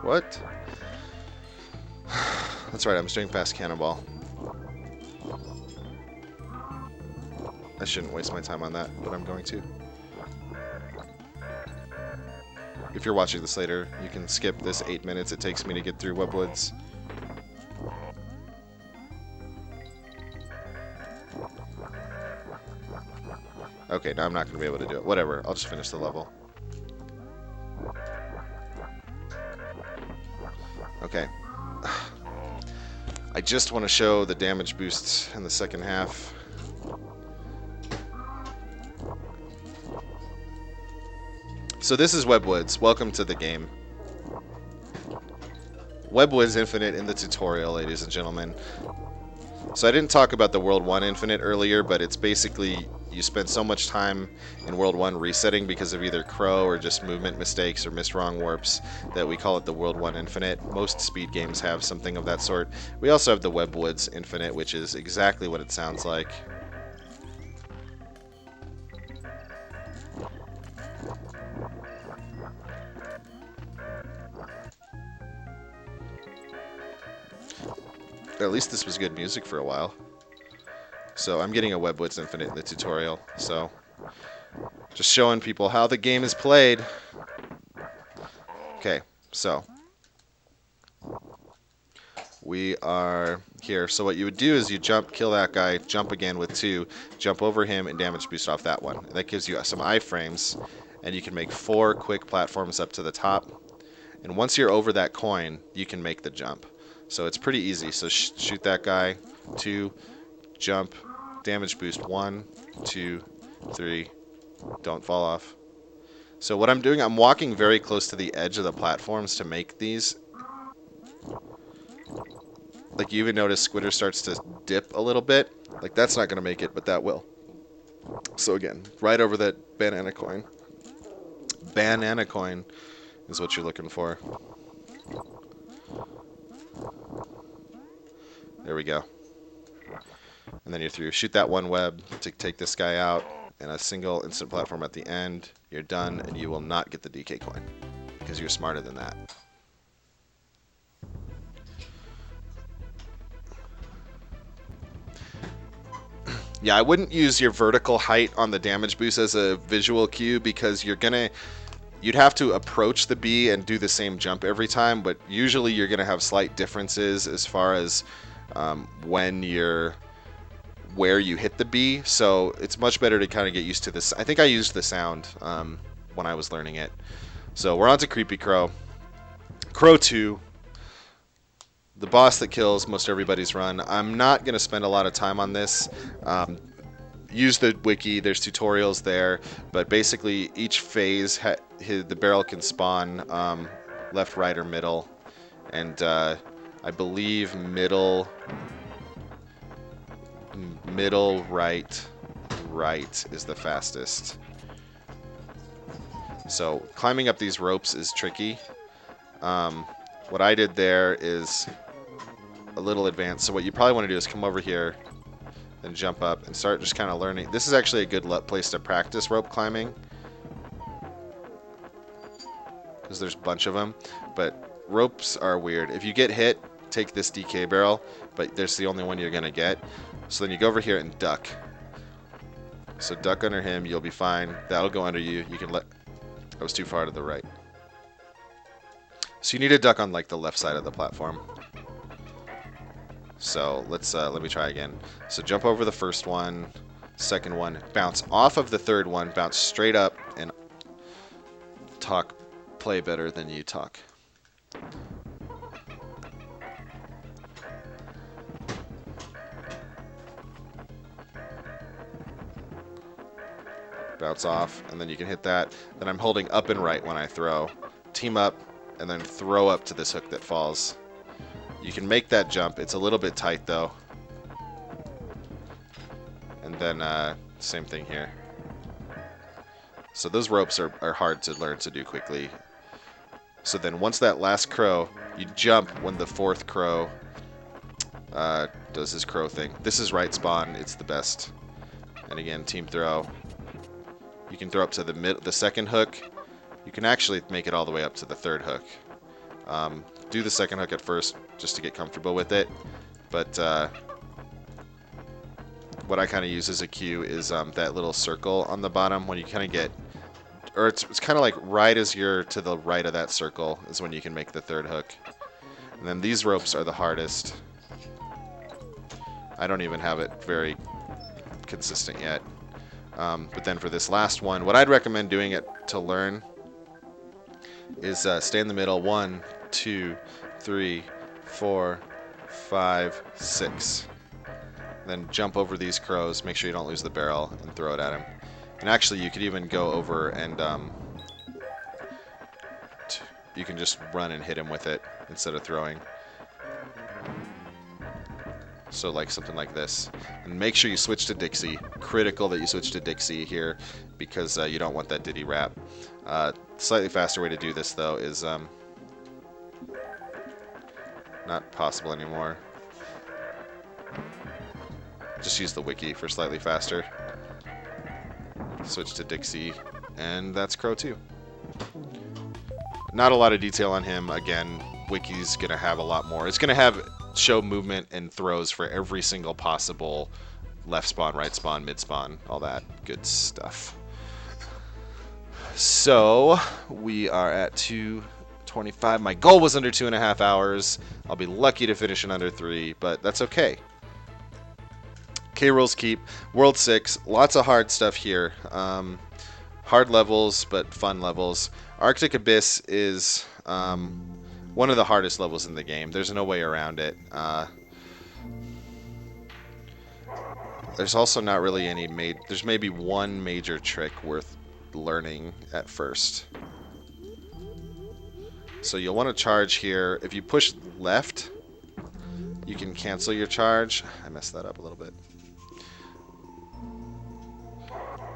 What? That's right, I'm doing fast cannonball. I shouldn't waste my time on that, but I'm going to. If you're watching this later, you can skip this 8 minutes it takes me to get through Webwoods. Okay, now I'm not going to be able to do it. Whatever, I'll just finish the level. Okay. I just want to show the damage boosts in the second half. So this is Webwoods. Welcome to the game. Webwoods Infinite in the tutorial, ladies and gentlemen. So I didn't talk about the World 1 Infinite earlier, but it's basically you spend so much time in World 1 resetting because of either Krow or just movement mistakes or missed wrong warps that we call it the World 1 Infinite. Most speed games have something of that sort. We also have the Webwoods Infinite, which is exactly what it sounds like. At least this was good music for a while. So I'm getting a Webwoods Infinite in the tutorial. So just showing people how the game is played. Okay, so we are here. So what you would do is you jump, kill that guy, jump again with 2, jump over him, and damage boost off that one. That gives you some iframes, and you can make 4 quick platforms up to the top. And once you're over that coin, you can make the jump. So it's pretty easy. So shoot that guy, 2, jump, damage boost, 1, 2, 3, don't fall off. So what I'm doing, I'm walking very close to the edge of the platforms to make these. Like, you even notice Squidder starts to dip a little bit. Like, that's not going to make it, but that will. So again, right over that banana coin. Banana coin is what you're looking for. There we go. And then you're through. Shoot that one web to take this guy out, and a single instant platform at the end. You're done, and you will not get the DK coin because you're smarter than that. Yeah, I wouldn't use your vertical height on the damage boost as a visual cue because you'd have to approach the bee and do the same jump every time, but usually you're gonna have slight differences as far as where you hit the bee, so it's much better to kind of get used to this. I think I used the sound when I was learning it. So we're on to Kreepy Krow. Krow 2. The boss that kills most everybody's run. I'm not going to spend a lot of time on this. Use the wiki. There's tutorials there. But basically, each phase, the barrel can spawn left, right, or middle. And I believe middle, right is the fastest. So climbing up these ropes is tricky. What I did there is a little advanced. So what you probably want to do is come over here and jump up and start just kind of learning. This is actually a good place to practice rope climbing because there's a bunch of them. But ropes are weird. If you get hit, take this DK barrel, but there's the only one you're going to get. So then you go over here and duck. So duck under him, you'll be fine. That'll go under you. You can let... I was too far to the right. So you need to duck on like the left side of the platform. So let me try again. So jump over the first one, second one, bounce off of the third one, bounce straight up, and play better than you talk. Bounce off, and then you can hit that. Then I'm holding up and right when I throw. Team up, and then throw up to this hook that falls. You can make that jump. It's a little bit tight, though. And then same thing here. So those ropes are hard to learn to do quickly. So then once that last crow, you jump when the fourth crow does his crow thing. This is right spawn. It's the best. And again, team throw. You can throw up to the second hook. You can actually make it all the way up to the third hook. Do the second hook at first just to get comfortable with it. But what I kind of use as a cue is that little circle on the bottom when you kind of get... Or it's kind of like right as you're to the right of that circle is when you can make the third hook. And then these ropes are the hardest. I don't even have it very consistent yet. But then for this last one, what I'd recommend doing it to learn is stay in the middle. 1, 2, 3, 4, 5, 6. Then jump over these crows. Make sure you don't lose the barrel and throw it at him. And actually, you could even go over and you can just run and hit him with it instead of throwing. So like something like this. And make sure you switch to Dixie. Critical that you switch to Dixie here because you don't want that Diddy Rap. Slightly faster way to do this though is not possible anymore. Just use the wiki for slightly faster. Switch to Dixie, and that's Krow 2. Not a lot of detail on him. Again, wiki's gonna have a lot more. It's gonna have show movement and throws for every single possible left spawn, right spawn, mid spawn, all that good stuff. So we are at 2:25. My goal was under 2.5 hours. I'll be lucky to finish in under 3, but that's okay. K-Rules Keep, World 6, lots of hard stuff here. Hard levels, but fun levels. Arctic Abyss is one of the hardest levels in the game. There's no way around it. There's also not really any there's maybe one major trick worth learning at first. So you'll want to charge here. If you push left, you can cancel your charge. I messed that up a little bit.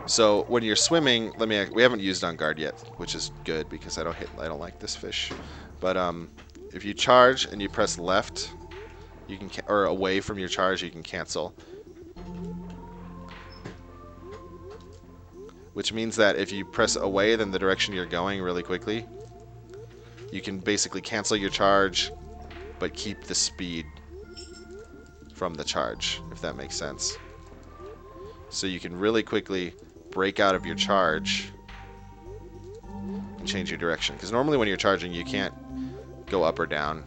So when you're swimming, we haven't used on guard yet, which is good because I don't like this fish. But if you charge and you press left, you can or away from your charge, you can cancel. Which means that if you press away, then the direction you're going really quickly, you can basically cancel your charge, but keep the speed from the charge, if that makes sense. So you can really quickly break out of your charge and change your direction. Because normally when you're charging, you can't go up or down,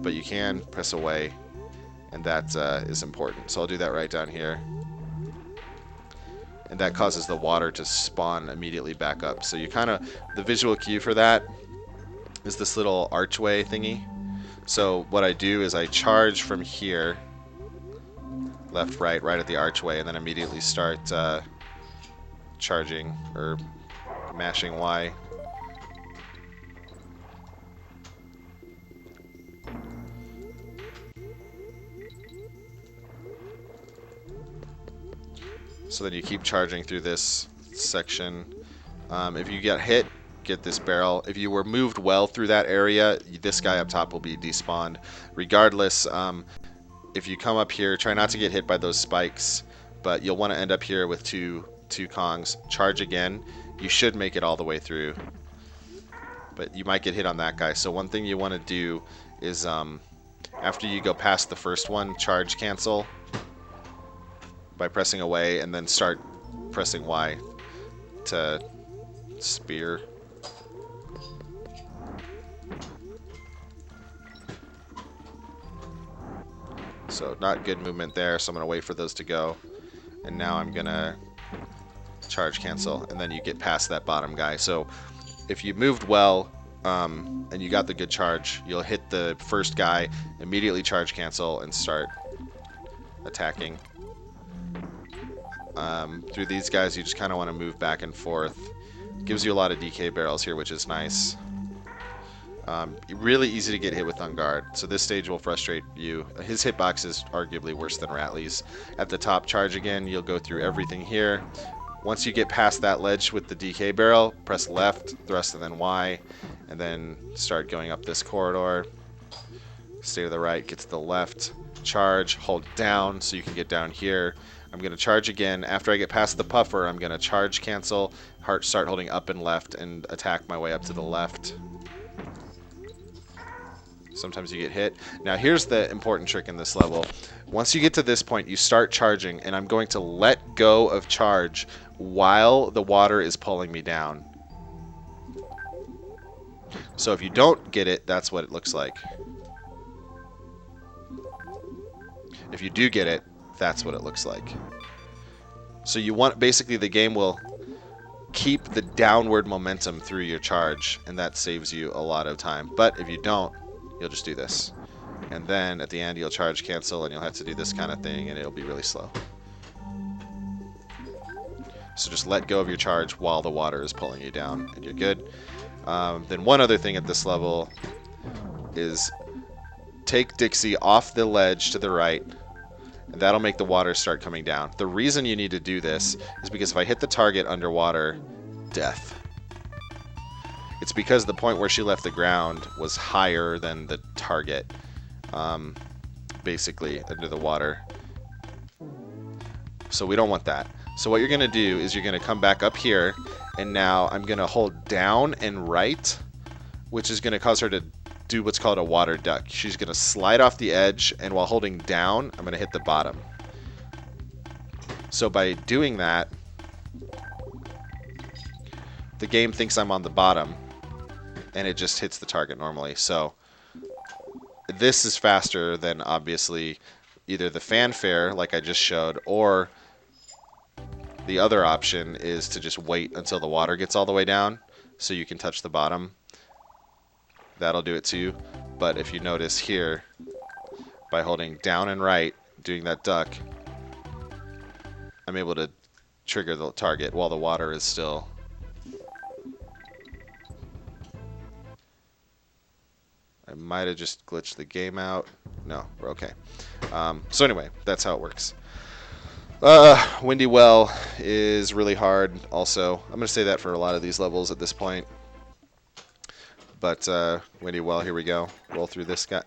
but you can press away, and that is important. So I'll do that right down here. And that causes the water to spawn immediately back up. So you kind of, the visual cue for that is this little archway thingy. So what I do is I charge from here, left, right at the archway, and then immediately start charging or mashing Y. So then you keep charging through this section. If you get hit, get this barrel. If you were moved well through that area, this guy up top will be despawned. Regardless, if you come up here, try not to get hit by those spikes, but you'll want to end up here with two Kongs. Charge again. You should make it all the way through, but you might get hit on that guy. So one thing you want to do is after you go past the first one, charge cancel by pressing away, and then start pressing Y to spear. So not good movement there, so I'm going to wait for those to go. And now I'm going to charge cancel, and then you get past that bottom guy. So if you moved well and you got the good charge, you'll hit the first guy, immediately charge cancel, and start attacking. Through these guys, you just kind of want to move back and forth. Gives you a lot of DK barrels here, which is nice. Really easy to get hit with on guard, so this stage will frustrate you. His hitbox is arguably worse than Ratley's. At the top, charge again. You'll go through everything here. Once you get past that ledge with the DK barrel, press left, thrust, and then Y, and then start going up this corridor. Stay to the right, get to the left, charge, hold down so you can get down here. I'm going to charge again. After I get past the puffer, I'm going to charge cancel, start holding up and left, and attack my way up to the left. Sometimes you get hit. Now here's the important trick in this level. Once you get to this point, you start charging, and I'm going to let go of charge while the water is pulling me down. So if you don't get it, that's what it looks like. If you do get it, that's what it looks like. So you want, basically the game will keep the downward momentum through your charge, and that saves you a lot of time. But if you don't, you'll just do this. And then at the end you'll charge cancel, and you'll have to do this kind of thing, and it'll be really slow. So just let go of your charge while the water is pulling you down, and you're good. Then one other thing at this level is take Dixie off the ledge to the right, and that'll make the water start coming down. The reason you need to do this is because if I hit the target underwater, death. It's because the point where she left the ground was higher than the target, basically, under the water. So we don't want that. So what you're going to do is you're going to come back up here, and now I'm going to hold down and right, which is going to cause her to do what's called a water duck. She's going to slide off the edge, and while holding down, I'm going to hit the bottom. So by doing that, the game thinks I'm on the bottom, and it just hits the target normally. So this is faster than, obviously, either the fanfare, like I just showed, or the other option is to just wait until the water gets all the way down so you can touch the bottom. That'll do it too. But if you notice here, by holding down and right, doing that duck, I'm able to trigger the target while the water is still. I might have just glitched the game out. No, we're okay. So anyway, that's how it works. Windy Well is really hard also. I'm going to say that for a lot of these levels at this point. But Windy Well, here we go. Roll through this guy.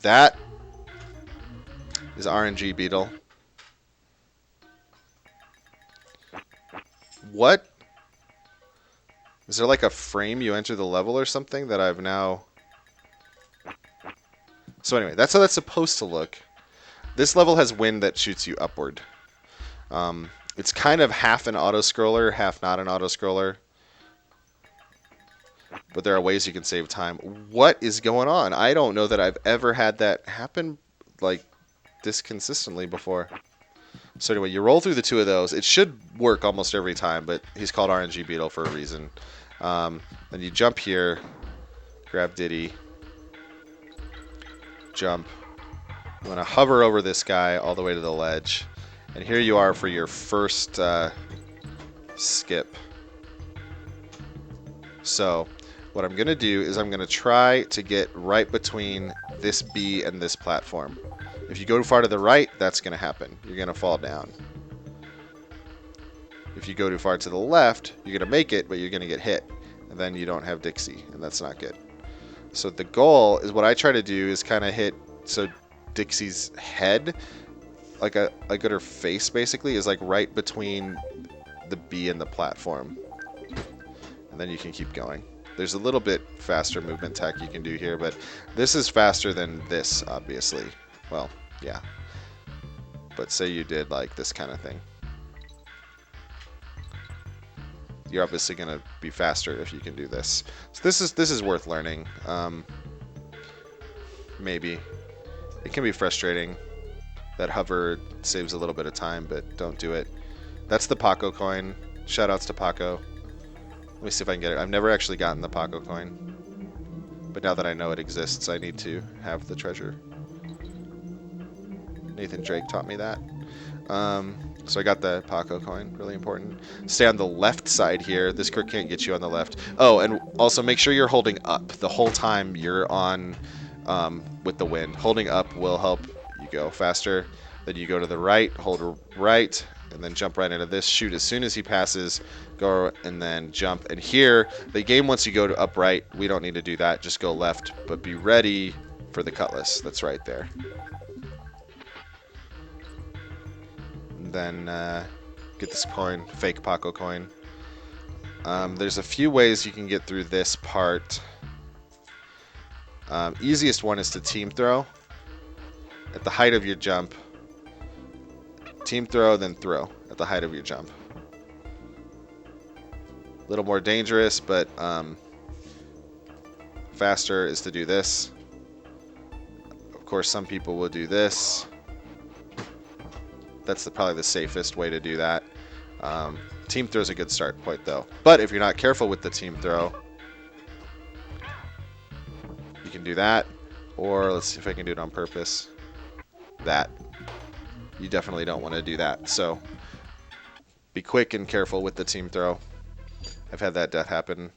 That is RNG Beetle. What? Is there like a frame you enter the level or something that I've now... So anyway, that's how that's supposed to look. This level has wind that shoots you upward. It's kind of half an auto-scroller, half not an auto-scroller. But there are ways you can save time. What is going on? I don't know that I've ever had that happen like this consistently before. So anyway, you roll through the two of those. It should work almost every time, but he's called RNG Beetle for a reason. Then you jump here, grab Diddy, jump. You want to hover over this guy all the way to the ledge. And here you are for your first skip. So what I'm going to do is I'm going to try to get right between this bee and this platform. If you go too far to the right, that's going to happen. You're going to fall down. If you go too far to the left, you're going to make it, but you're going to get hit. And then you don't have Dixie, and that's not good. So the goal is what I try to do is kind of hit, so Dixie's head, like at her face basically, is like right between the bee and the platform. And then you can keep going. There's a little bit faster movement tech you can do here, but this is faster than this, obviously. Well, yeah. But say you did like this kind of thing. You're obviously going to be faster if you can do this. So this is worth learning. Maybe. It can be frustrating. That hover saves a little bit of time, but don't do it. That's the Paco coin. Shoutouts to Paco. Let me see if I can get it. I've never actually gotten the Paco coin. But now that I know it exists, I need to have the treasure. Nathan Drake taught me that. So I got the Paco coin. Really important. Stay on the left side here. This crook can't get you on the left. Oh, and also make sure you're holding up the whole time you're on with the wind. Holding up will help you go faster. Then you go to the right, hold right, and then jump right into this. Shoot as soon as he passes, go and then jump. And here, the game wants you to go to upright. We don't need to do that. Just go left, but be ready for the cutlass. That's right there. And then get this coin, fake Paco coin. There's a few ways you can get through this part. Easiest one is to team throw. At the height of your jump. Team throw, then throw at the height of your jump. A little more dangerous, but faster is to do this. Of course, some people will do this. That's probably the safest way to do that. Team throw is a good start point, though. But if you're not careful with the team throw, you can do that. Or let's see if I can do it on purpose. That. You definitely don't want to do that. So be quick and careful with the team throw. I've had that death happen.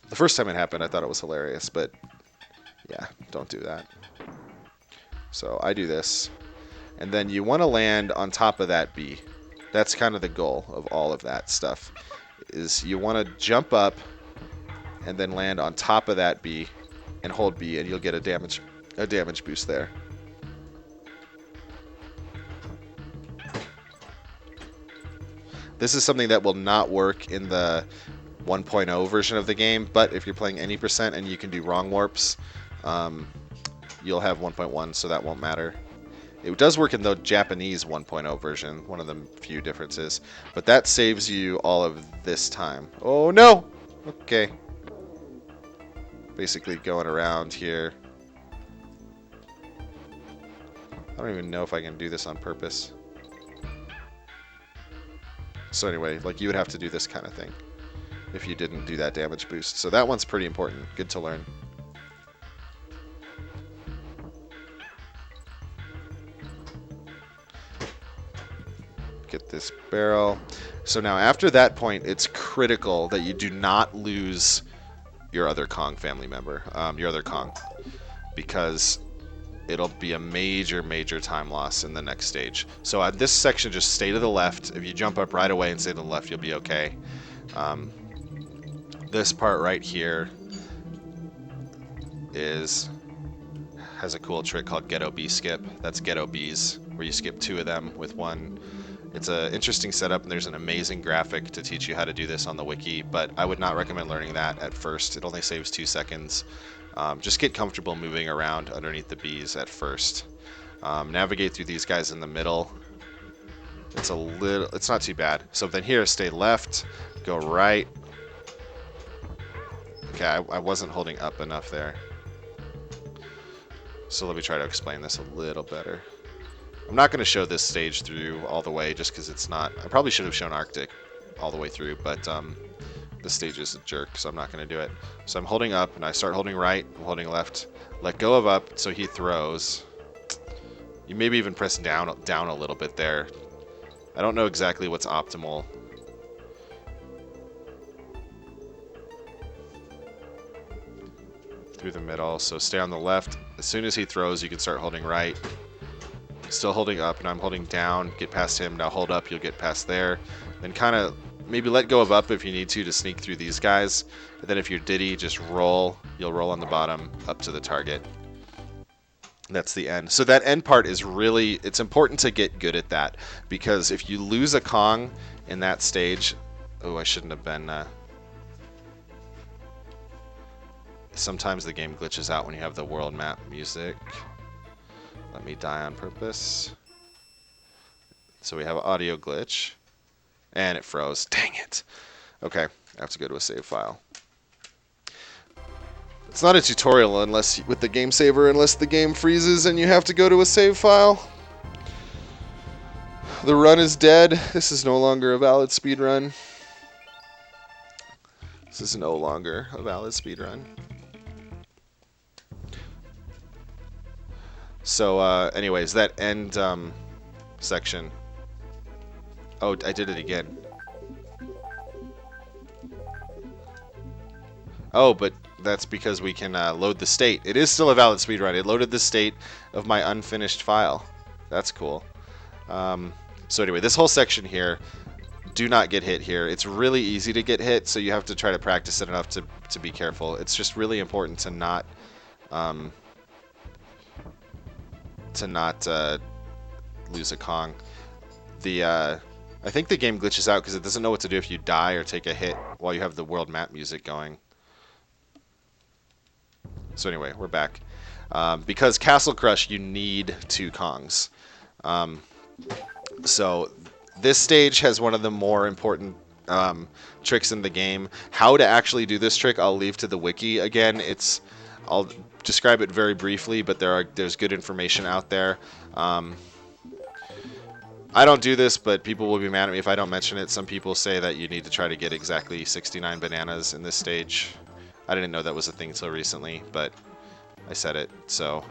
The first time it happened, I thought it was hilarious, but yeah, don't do that. So I do this. And then you want to land on top of that bee. That's kind of the goal of all of that stuff. Is you want to jump up and then land on top of that bee and hold B, and you'll get a damage boost there. This is something that will not work in the 1.0 version of the game, but if you're playing any percent and you can do wrong warps, you'll have 1.1, so that won't matter. It does work in the Japanese 1.0 version, one of the few differences, but that saves you all of this time. Oh no! Okay. Basically going around here. I don't even know if I can do this on purpose. So anyway, like you would have to do this kind of thing if you didn't do that damage boost. So that one's pretty important. Good to learn. Get this barrel. So now after that point, it's critical that you do not lose your other Kong family member, your other Kong. Because it'll be a major, major time loss in the next stage. So at this section, just stay to the left. If you jump up right away and stay to the left, you'll be okay. This part right here has a cool trick called Ghetto Bee Skip. That's Ghetto Bees, where you skip 2 of them with 1. It's an interesting setup, and there's an amazing graphic to teach you how to do this on the wiki, but I would not recommend learning that at first. It only saves 2 seconds. Just get comfortable moving around underneath the bees at first. Navigate through these guys in the middle. It's not too bad. So then here, stay left, go right. Okay, I wasn't holding up enough there. So let me try to explain this a little better. I'm not going to show this stage through all the way just because it's not... I probably should have shown Arctic all the way through, but this stage is a jerk, so I'm not going to do it. So I'm holding up, and I start holding right, I'm holding left. Let go of up, so he throws. You maybe even press down a little bit there. I don't know exactly what's optimal. Through the middle, so stay on the left. As soon as he throws, you can start holding right. Still holding up, and I'm holding down. Get past him. Now hold up, you'll get past there. Then kind of maybe let go of up if you need to sneak through these guys. And then if you're Diddy, just roll. You'll roll on the bottom up to the target. That's the end. So that end part is really, it's important to get good at that, because if you lose a Kong in that stage, oh, I shouldn't have been, sometimes the game glitches out when you have the world map music. Let me die on purpose. So we have audio glitch, and it froze. Dang it. Okay, I have to go to a save file. It's not a tutorial unless with the game saver, unless the game freezes and you have to go to a save file. The run is dead. This is no longer a valid speedrun. This is no longer a valid speedrun. So, anyways, that end section. Oh, I did it again. Oh, but that's because we can load the state. It is still a valid speedrun. It loaded the state of my unfinished file. That's cool. So anyway, this whole section here, do not get hit here. It's really easy to get hit, so you have to try to practice it enough to be careful. It's just really important to not lose a Kong. I think the game glitches out because it doesn't know what to do if you die or take a hit while you have the world map music going. So anyway, we're back. Because Castle Crush, you need 2 Kongs. So this stage has one of the more important tricks in the game. How to actually do this trick, I'll leave to the wiki. Again, I'll describe it very briefly, but there's good information out there. I don't do this, but people will be mad at me if I don't mention it. Some people say that you need to try to get exactly 69 bananas in this stage. I didn't know that was a thing until recently, but I said it, so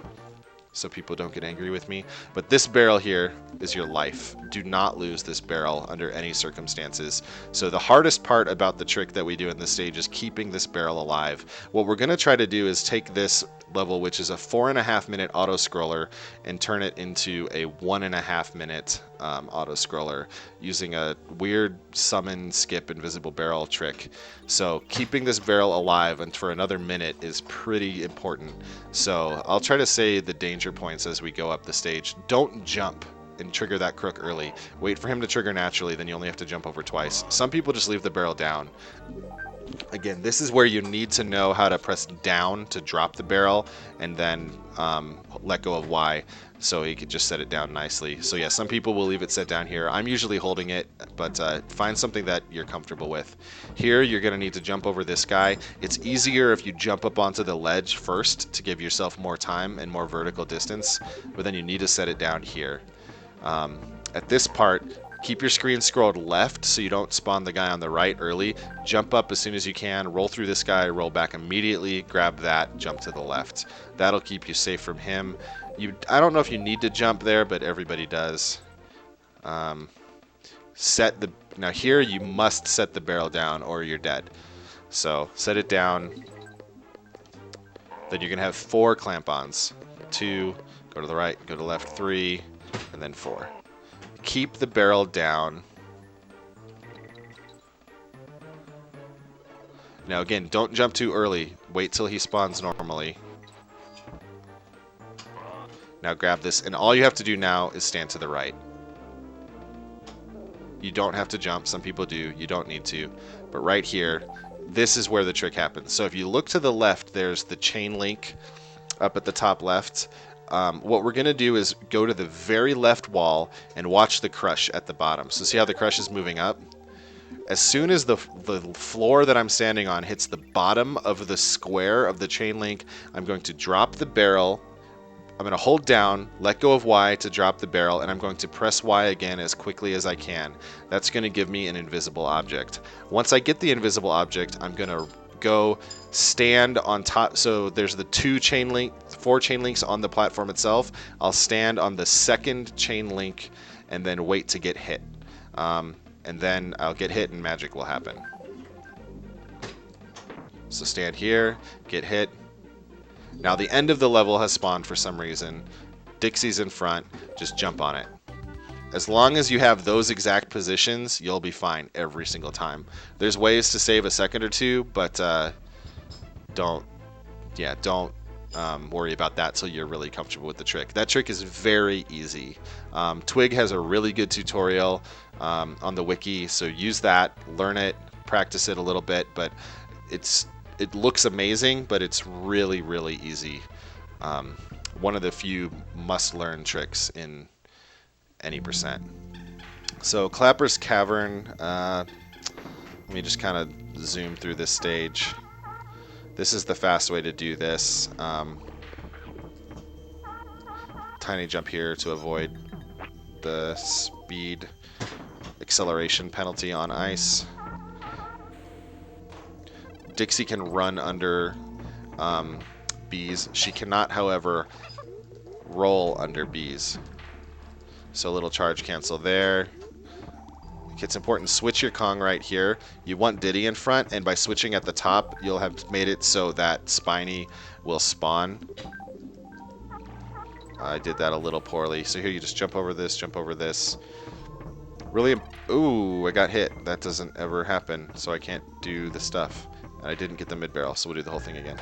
people don't get angry with me. But this barrel here is your life. Do not lose this barrel under any circumstances. So the hardest part about the trick that we do in this stage is keeping this barrel alive. What we're going to try to do is take this level, which is a 4.5 minute auto scroller, and turn it into a 1.5 minute auto scroller using a weird summon skip invisible barrel trick. So keeping this barrel alive and for another minute is pretty important. So I'll try to say the danger points as we go up the stage. Don't jump and trigger that crook early. Wait for him to trigger naturally, then you only have to jump over twice. Some people just leave the barrel down. Again, this is where you need to know how to press down to drop the barrel and then let go of Y so you can just set it down nicely. So yeah, some people will leave it set down here. I'm usually holding it, but find something that you're comfortable with. Here, you're going to need to jump over this guy. It's easier if you jump up onto the ledge first to give yourself more time and more vertical distance, but then you need to set it down here. At this part, keep your screen scrolled left so you don't spawn the guy on the right early. Jump up as soon as you can, roll through this guy, roll back immediately, grab that, jump to the left. That'll keep you safe from him. I don't know if you need to jump there, but everybody does. Now here you must set the barrel down or you're dead. So set it down. Then you're going to have 4 clamp-ons. 2, Go to the right, go to the left, 3, and then 4. Keep the barrel down. Now again, don't jump too early. Wait till he spawns normally. Now grab this, and all you have to do now is stand to the right. You don't have to jump. Some people do. You don't need to. But right here, this is where the trick happens. So if you look to the left, there's the chain link up at the top left. What we're going to do is go to the very left wall and watch the crush at the bottom. So see how the crush is moving up? As soon as the floor that I'm standing on hits the bottom of the square of the chain link, I'm going to drop the barrel. I'm going to hold down, let go of Y to drop the barrel, and I'm going to press Y again as quickly as I can. That's going to give me an invisible object. Once I get the invisible object, I'm going to go stand on top. So there's the 4 chain links on the platform itself. I'll stand on the second chain link and then wait to get hit. And then I'll get hit and magic will happen. So stand here, get hit. Now the end of the level has spawned for some reason. Dixie's in front, just jump on it. As long as you have those exact positions, you'll be fine every single time. There's ways to save a second or two, but don't worry about that till you're really comfortable with the trick. That trick is very easy. Twig has a really good tutorial on the wiki, so use that, learn it, practice it a little bit, but it looks amazing, but it's really, really easy. One of the few must-learn tricks in any percent. So Clapper's Cavern, let me just kind of zoom through this stage. This is the fast way to do this. Tiny jump here to avoid the speed acceleration penalty on ice. Dixie can run under bees. She cannot, however, roll under bees. So a little charge cancel there. It's important, switch your Kong right here. You want Diddy in front, and by switching at the top, you'll have made it so that Spiny will spawn. I did that a little poorly. So here you just jump over this, jump over this. Really, ooh, I got hit. That doesn't ever happen, so I can't do the stuff. And I didn't get the mid-barrel, so we'll do the whole thing again.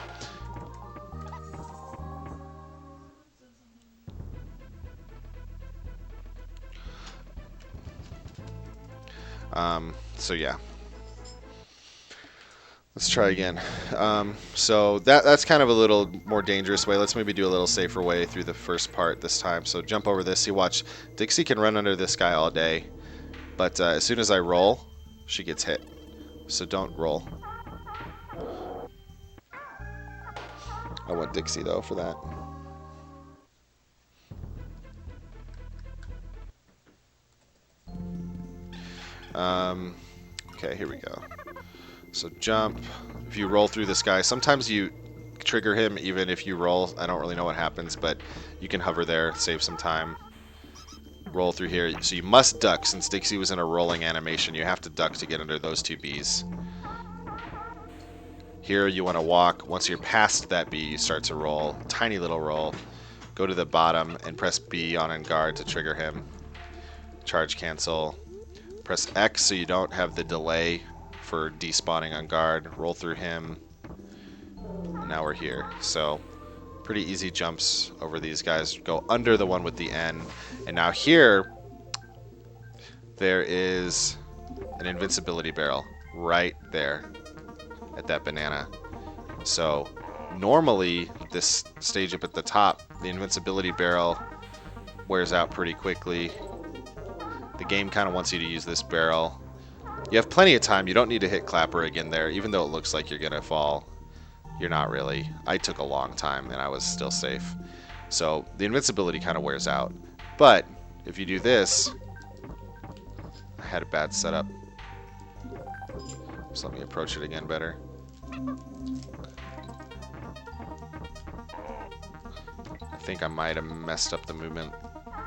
So yeah, let's try again. So that's kind of a little more dangerous way. Let's maybe do a little safer way through the first part this time. So jump over this. You watch, Dixie can run under this guy all day, but as soon as I roll, she gets hit. So don't roll. I want Dixie though for that. Okay, here we go. So jump. If you roll through this guy, sometimes you trigger him even if you roll. I don't really know what happens, but you can hover there, save some time. Roll through here. So you must duck. Since Dixie was in a rolling animation, you have to duck to get under those 2 bees. Here you want to walk. Once you're past that bee, you start to roll. Tiny little roll. Go to the bottom and press B on guard to trigger him. Charge cancel. Press X so you don't have the delay for despawning on guard. Roll through him. And now we're here. So pretty easy jumps over these guys. Go under the one with the N. And now here, there is an invincibility barrel right there at that banana. So normally this stage up at the top, the invincibility barrel wears out pretty quickly. The game kind of wants you to use this barrel. You have plenty of time. You don't need to hit Clapper again there, even though it looks like you're going to fall. You're not really. I took a long time, and I was still safe. So the invincibility kind of wears out. But if you do this, I had a bad setup. So let me approach it again better. I think I might have messed up the movement.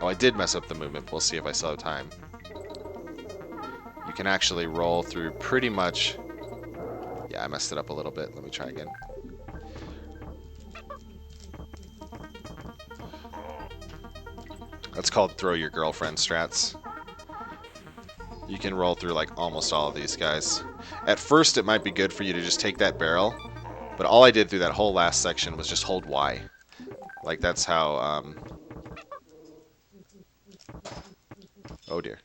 Oh, I did mess up the movement. We'll see if I still have time. You can actually roll through pretty much... Yeah, I messed it up a little bit. Let me try again. That's called throw your girlfriend strats. You can roll through like almost all of these guys. At first it might be good for you to just take that barrel, but all I did through that whole last section was just hold Y. Like that's how, oh dear.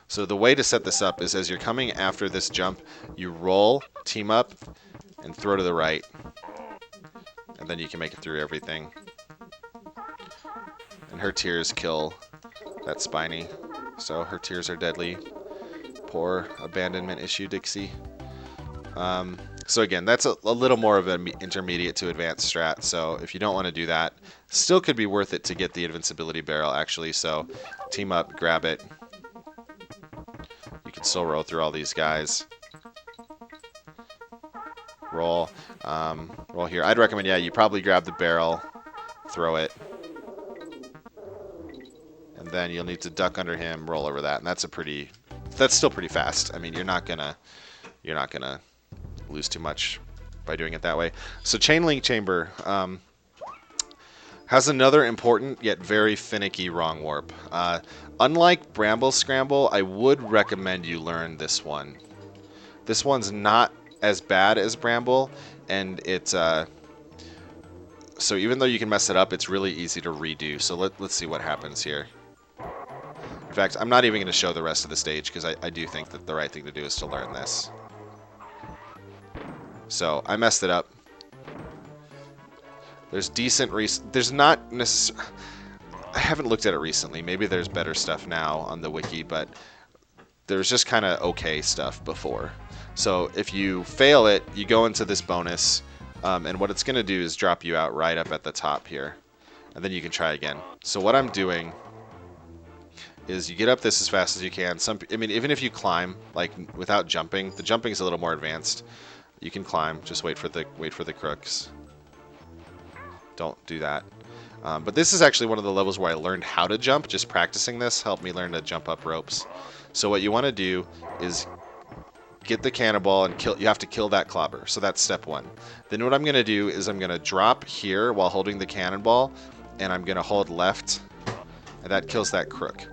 So the way to set this up is as you're coming after this jump, you roll, team up, and throw to the right. And then you can make it through everything. And her tears kill that Spiny. So her tears are deadly. Poor abandonment issue, Dixie. So again, that's a little more of an intermediate to advanced strat. So if you don't want to do that, still could be worth it to get the invincibility barrel actually. So team up, grab it. You can still roll through all these guys. Roll. Roll here. I'd recommend, yeah, you probably grab the barrel, throw it. And then you'll need to duck under him, roll over that. And that's still pretty fast. I mean, you're not gonna lose too much by doing it that way. So Chain Link Chamber has another important yet very finicky wrong warp. Unlike Bramble Scramble, I would recommend you learn this one. This one's not as bad as Bramble, and it's so even though you can mess it up, it's really easy to redo. So let's see what happens here. In fact, I'm not even going to show the rest of the stage because I do think that the right thing to do is to learn this. So I messed it up. There's decent there's not necessarily. I haven't looked at it recently. Maybe there's better stuff now on the wiki, but there's just kind of okay stuff before. So if you fail it, you go into this bonus, and what it's going to do is drop you out right up at the top here, and then you can try again. So what I'm doing is you get up this as fast as you can. I mean, even if you climb like without jumping, the jumping is a little more advanced. You can climb. Just wait for the crooks. Don't do that. But this is actually one of the levels where I learned how to jump. Just practicing this helped me learn to jump up ropes. So what you want to do is get the cannonball and kill. You have to kill that clobber. So that's step one. Then what I'm going to do is I'm going to drop here while holding the cannonball, and I'm going to hold left, and that kills that crook.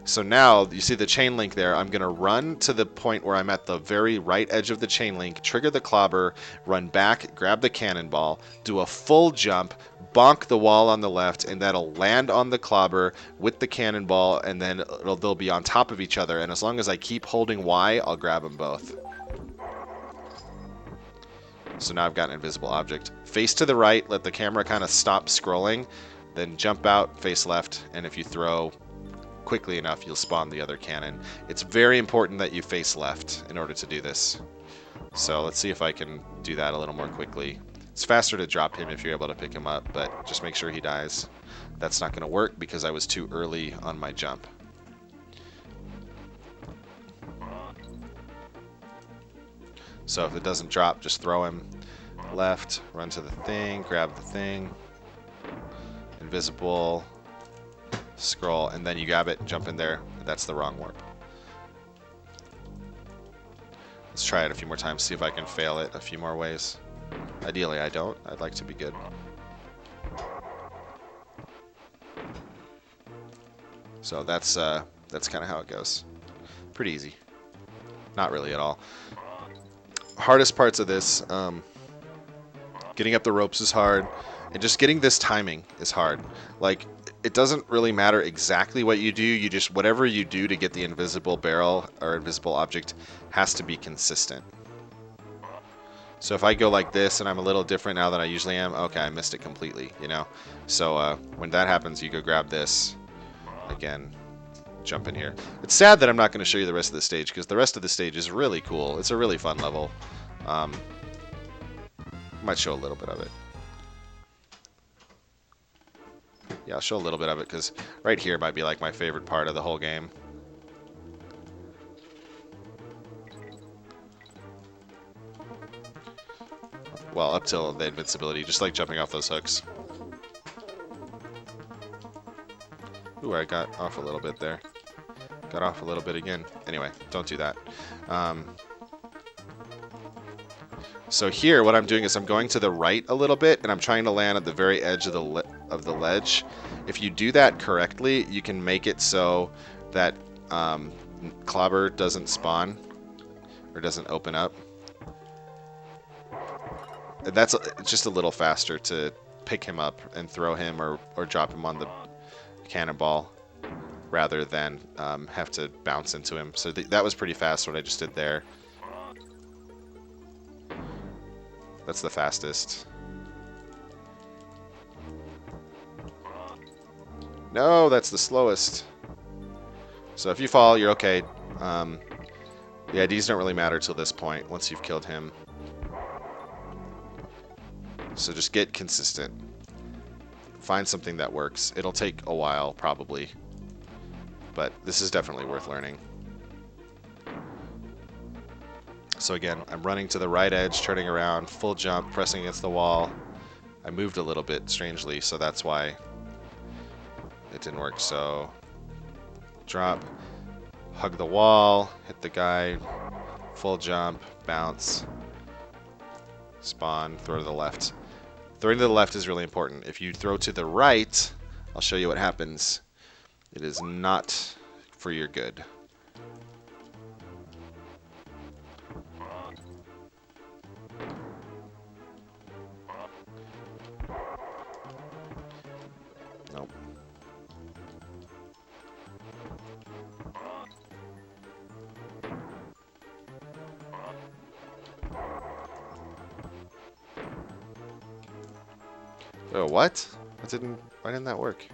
So now, you see the chain link there. I'm going to run to the point where I'm at the very right edge of the chain link, trigger the clobber, run back, grab the cannonball, do a full jump, bonk the wall on the left, and that'll land on the clobber with the cannonball, and then they'll be on top of each other. And as long as I keep holding Y, I'll grab them both. So now I've got an invisible object. Face to the right, let the camera kind of stop scrolling, then jump out, face left, and if you throw quickly enough, you'll spawn the other cannon. It's very important that you face left in order to do this. So let's see if I can do that a little more quickly. It's faster to drop him if you're able to pick him up, but just make sure he dies. That's not going to work because I was too early on my jump. So if it doesn't drop, just throw him left, run to the thing, grab the thing, invisible, scroll, and then you grab it, jump in there. That's the wrong warp. Let's try it a few more times, see if I can fail it a few more ways. Ideally I don't. I'd like to be good. So that's kind of how it goes. Pretty easy. Not really at all. Hardest parts of this, getting up the ropes is hard, and just getting this timing is hard. Like, it doesn't really matter exactly what you do, you just, whatever you do to get the invisible barrel or invisible object has to be consistent. So if I go like this and I'm a little different now than I usually am, okay, I missed it completely, you know? So when that happens, you go grab this, again, jump in here. It's sad that I'm not going to show you the rest of the stage, because the rest of the stage is really cool. It's a really fun level. Might show a little bit of it. Yeah, I'll show a little bit of it, because right here might be like my favorite part of the whole game. Well, up till the invincibility, just like jumping off those hooks. Ooh, I got off a little bit there. Got off a little bit again. Anyway, don't do that. So here, what I'm doing is I'm going to the right a little bit, and I'm trying to land at the very edge of of the ledge. If you do that correctly, you can make it so that Klamber doesn't spawn or doesn't open up. And that's just a little faster to pick him up and throw him or drop him on the cannonball rather than have to bounce into him. So that was pretty fast what I just did there. That's the fastest. No, that's the slowest. So if you fall, you're okay. The IDs don't really matter till this point, once you've killed him. So just get consistent. Find something that works. It'll take a while, probably. But this is definitely worth learning. So again, I'm running to the right edge, turning around, full jump, pressing against the wall. I moved a little bit strangely, so that's why it didn't work. So drop, hug the wall, hit the guy, full jump, bounce, spawn, throw to the left. Throwing to the left is really important. If you throw to the right, I'll show you what happens. It is not for your good. Nope. Oh, what? Why didn't that work?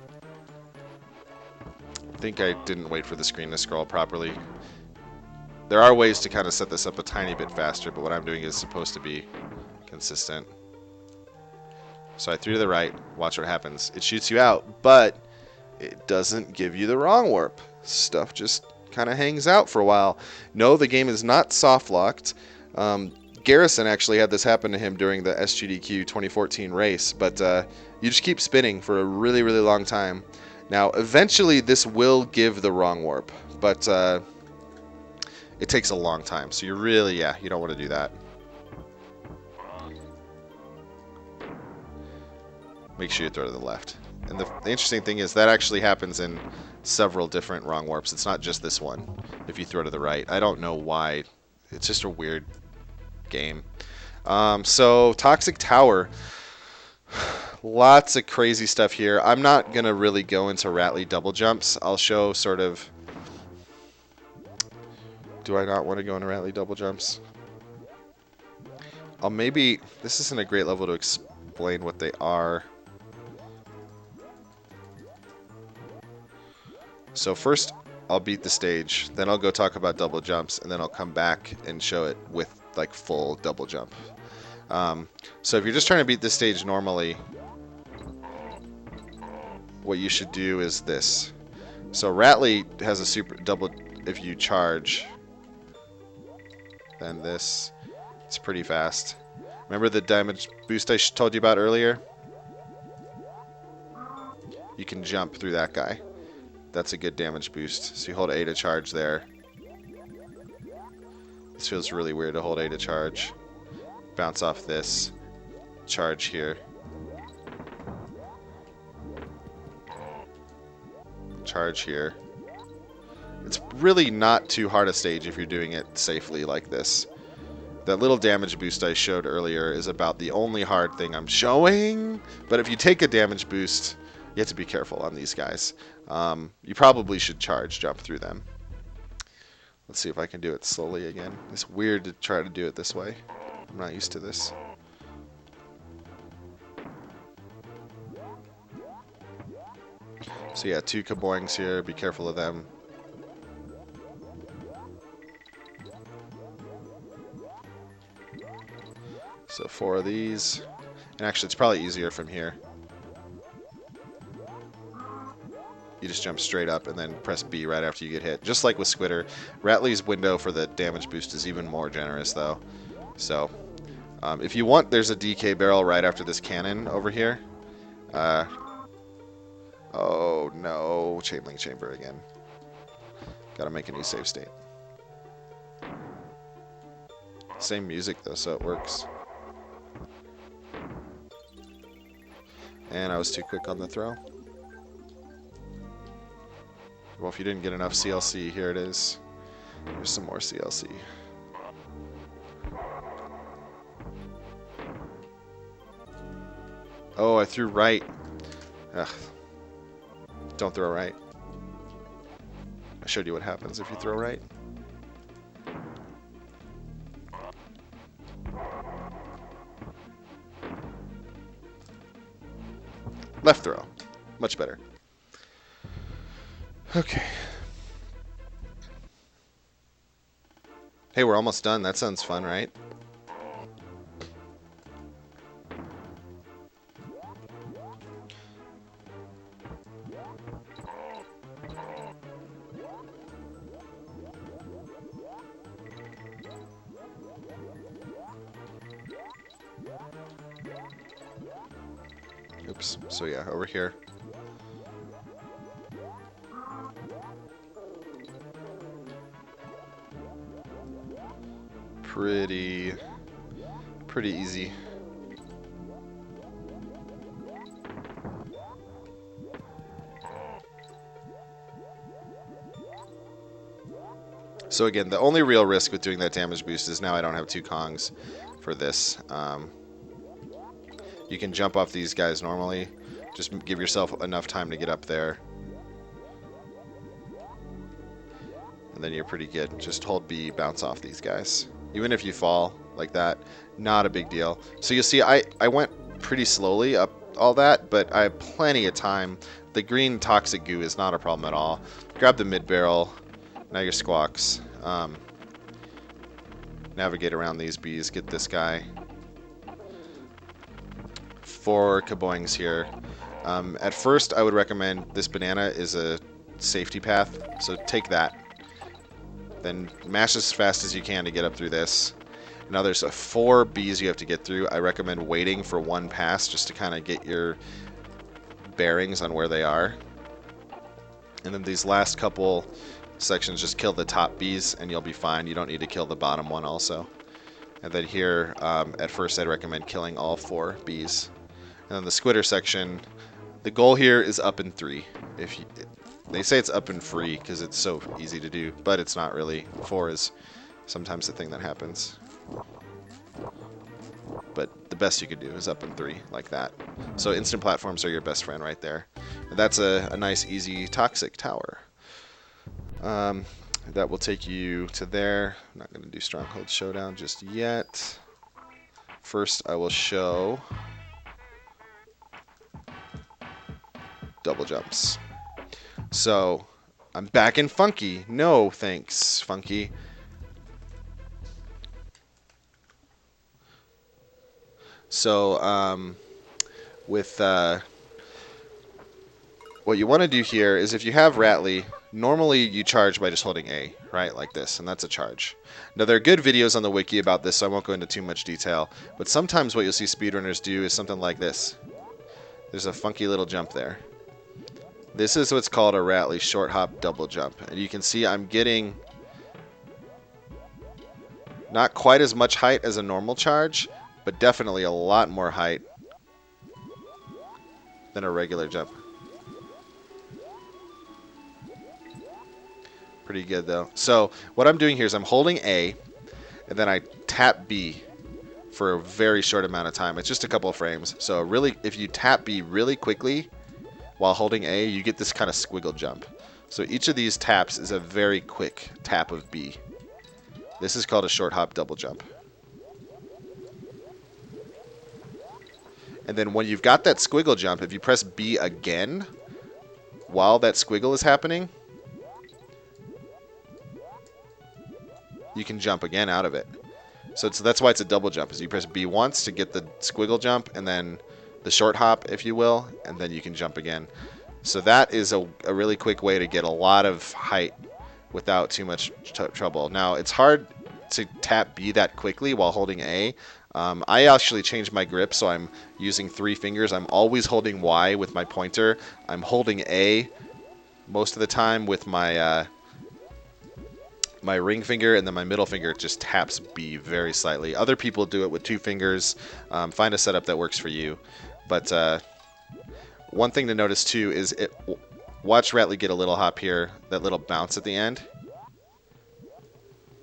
I think I didn't wait for the screen to scroll properly. There are ways to kind of set this up a tiny bit faster, but what I'm doing is supposed to be consistent. So I threw to the right, watch what happens. It shoots you out, but it doesn't give you the wrong warp. Stuff just kind of hangs out for a while. No, the game is not soft locked. Garrison actually had this happen to him during the SGDQ 2014 race, but you just keep spinning for a really, really long time. Now, eventually this will give the wrong warp, but it takes a long time, so you're really, you don't want to do that. Make sure you throw to the left. And the interesting thing is that actually happens in several different wrong warps. It's not just this one, if you throw to the right. I don't know why. It's just a weird game. So Toxic Tower, lots of crazy stuff here. I'm not gonna really go into Rattly double jumps. I'll show sort of. Do I not want to go into Rattly double jumps? I'll maybe. This isn't a great level to explain what they are. So first I'll beat the stage, then I'll go talk about double jumps, and then I'll come back and show it with like full double jump. So if you're just trying to beat this stage normally, what you should do is this. So Rattly has a super double. If you charge, then this, it's pretty fast. Remember the damage boost I told you about earlier? You can jump through that guy. That's a good damage boost. So you hold A to charge there. This feels really weird to hold A to charge. Bounce off this. Charge here. Charge here. It's really not too hard a stage if you're doing it safely like this. That little damage boost I showed earlier is about the only hard thing I'm showing. But if you take a damage boost, you have to be careful on these guys. You probably should charge jump through them. Let's see if I can do it slowly again. It's weird to try to do it this way. I'm not used to this. So yeah, 2 kaboings here. Be careful of them. So 4 of these. And actually, it's probably easier from here. You just jump straight up and then press B right after you get hit. Just like with Squitter. Rattly's window for the damage boost is even more generous, though. So, if you want, there's a DK barrel right after this cannon over here. Oh, no. Chain link chamber again. Gotta make a new save state. Same music, though, so it works. And I was too quick on the throw. Well, if you didn't get enough CLC, here it is. Here's some more CLC. Oh, I threw right. Ugh. Don't throw right. I showed you what happens if you throw right. Left throw. Much better. Okay. Hey, we're almost done. That sounds fun, right? Oops. So yeah, over here. Pretty easy. So again, the only real risk with doing that damage boost is now I don't have 2 Kongs for this. You can jump off these guys normally. Just give yourself enough time to get up there. And then you're pretty good. Just hold B, bounce off these guys. Even if you fall like that, not a big deal. So you'll see I went pretty slowly up all that, but I have plenty of time. The green toxic goo is not a problem at all. Grab the mid barrel. Now your squawks. Navigate around these bees. Get this guy. 4 kaboings here. At first, I would recommend this banana is a safety path, so take that. Then mash as fast as you can to get up through this. Now there's 4 bees you have to get through. I recommend waiting for 1 pass just to kind of get your bearings on where they are. And then these last couple sections, just kill the top bees and you'll be fine. You don't need to kill the bottom one also. And then here, at first I'd recommend killing all 4 bees. And then the squitter section, the goal here is up in 3. They say it's up and free because it's so easy to do, but it's not really. 4 is sometimes the thing that happens. But the best you could do is up in 3, like that. So instant platforms are your best friend right there. And that's a nice, easy, toxic tower. That will take you to there. I'm not going to do Stronghold Showdown just yet. First, I will show double jumps. So, I'm back in Funky. No, thanks, Funky. So, with what you want to do here is if you have Rattly, normally you charge by just holding A, right, like this, and that's a charge. Now, there are good videos on the wiki about this, so I won't go into too much detail, but sometimes what you'll see speedrunners do is something like this. There's a funky little jump there. This is what's called a Rattly short hop double jump, and you can see I'm getting not quite as much height as a normal charge, but definitely a lot more height than a regular jump. Pretty good though. So what I'm doing here is I'm holding A, and then I tap B for a very short amount of time. It's just a couple of frames. So really, if you tap B really quickly while holding A, you get this kind of squiggle jump. So each of these taps is a very quick tap of B. This is called a short hop double jump. And then when you've got that squiggle jump, if you press B again while that squiggle is happening, you can jump again out of it. So that's why it's a double jump, is you press B once to get the squiggle jump, and then the short hop, if you will, and then you can jump again. So that is a really quick way to get a lot of height without too much trouble. Now, it's hard to tap B that quickly while holding A. I actually changed my grip, so I'm using 3 fingers. I'm always holding Y with my pointer. I'm holding A most of the time with my my ring finger, and then my middle finger just taps B very slightly. Other people do it with 2 fingers. Find a setup that works for you. But one thing to notice too is watch Rattly get a little hop here, that little bounce at the end.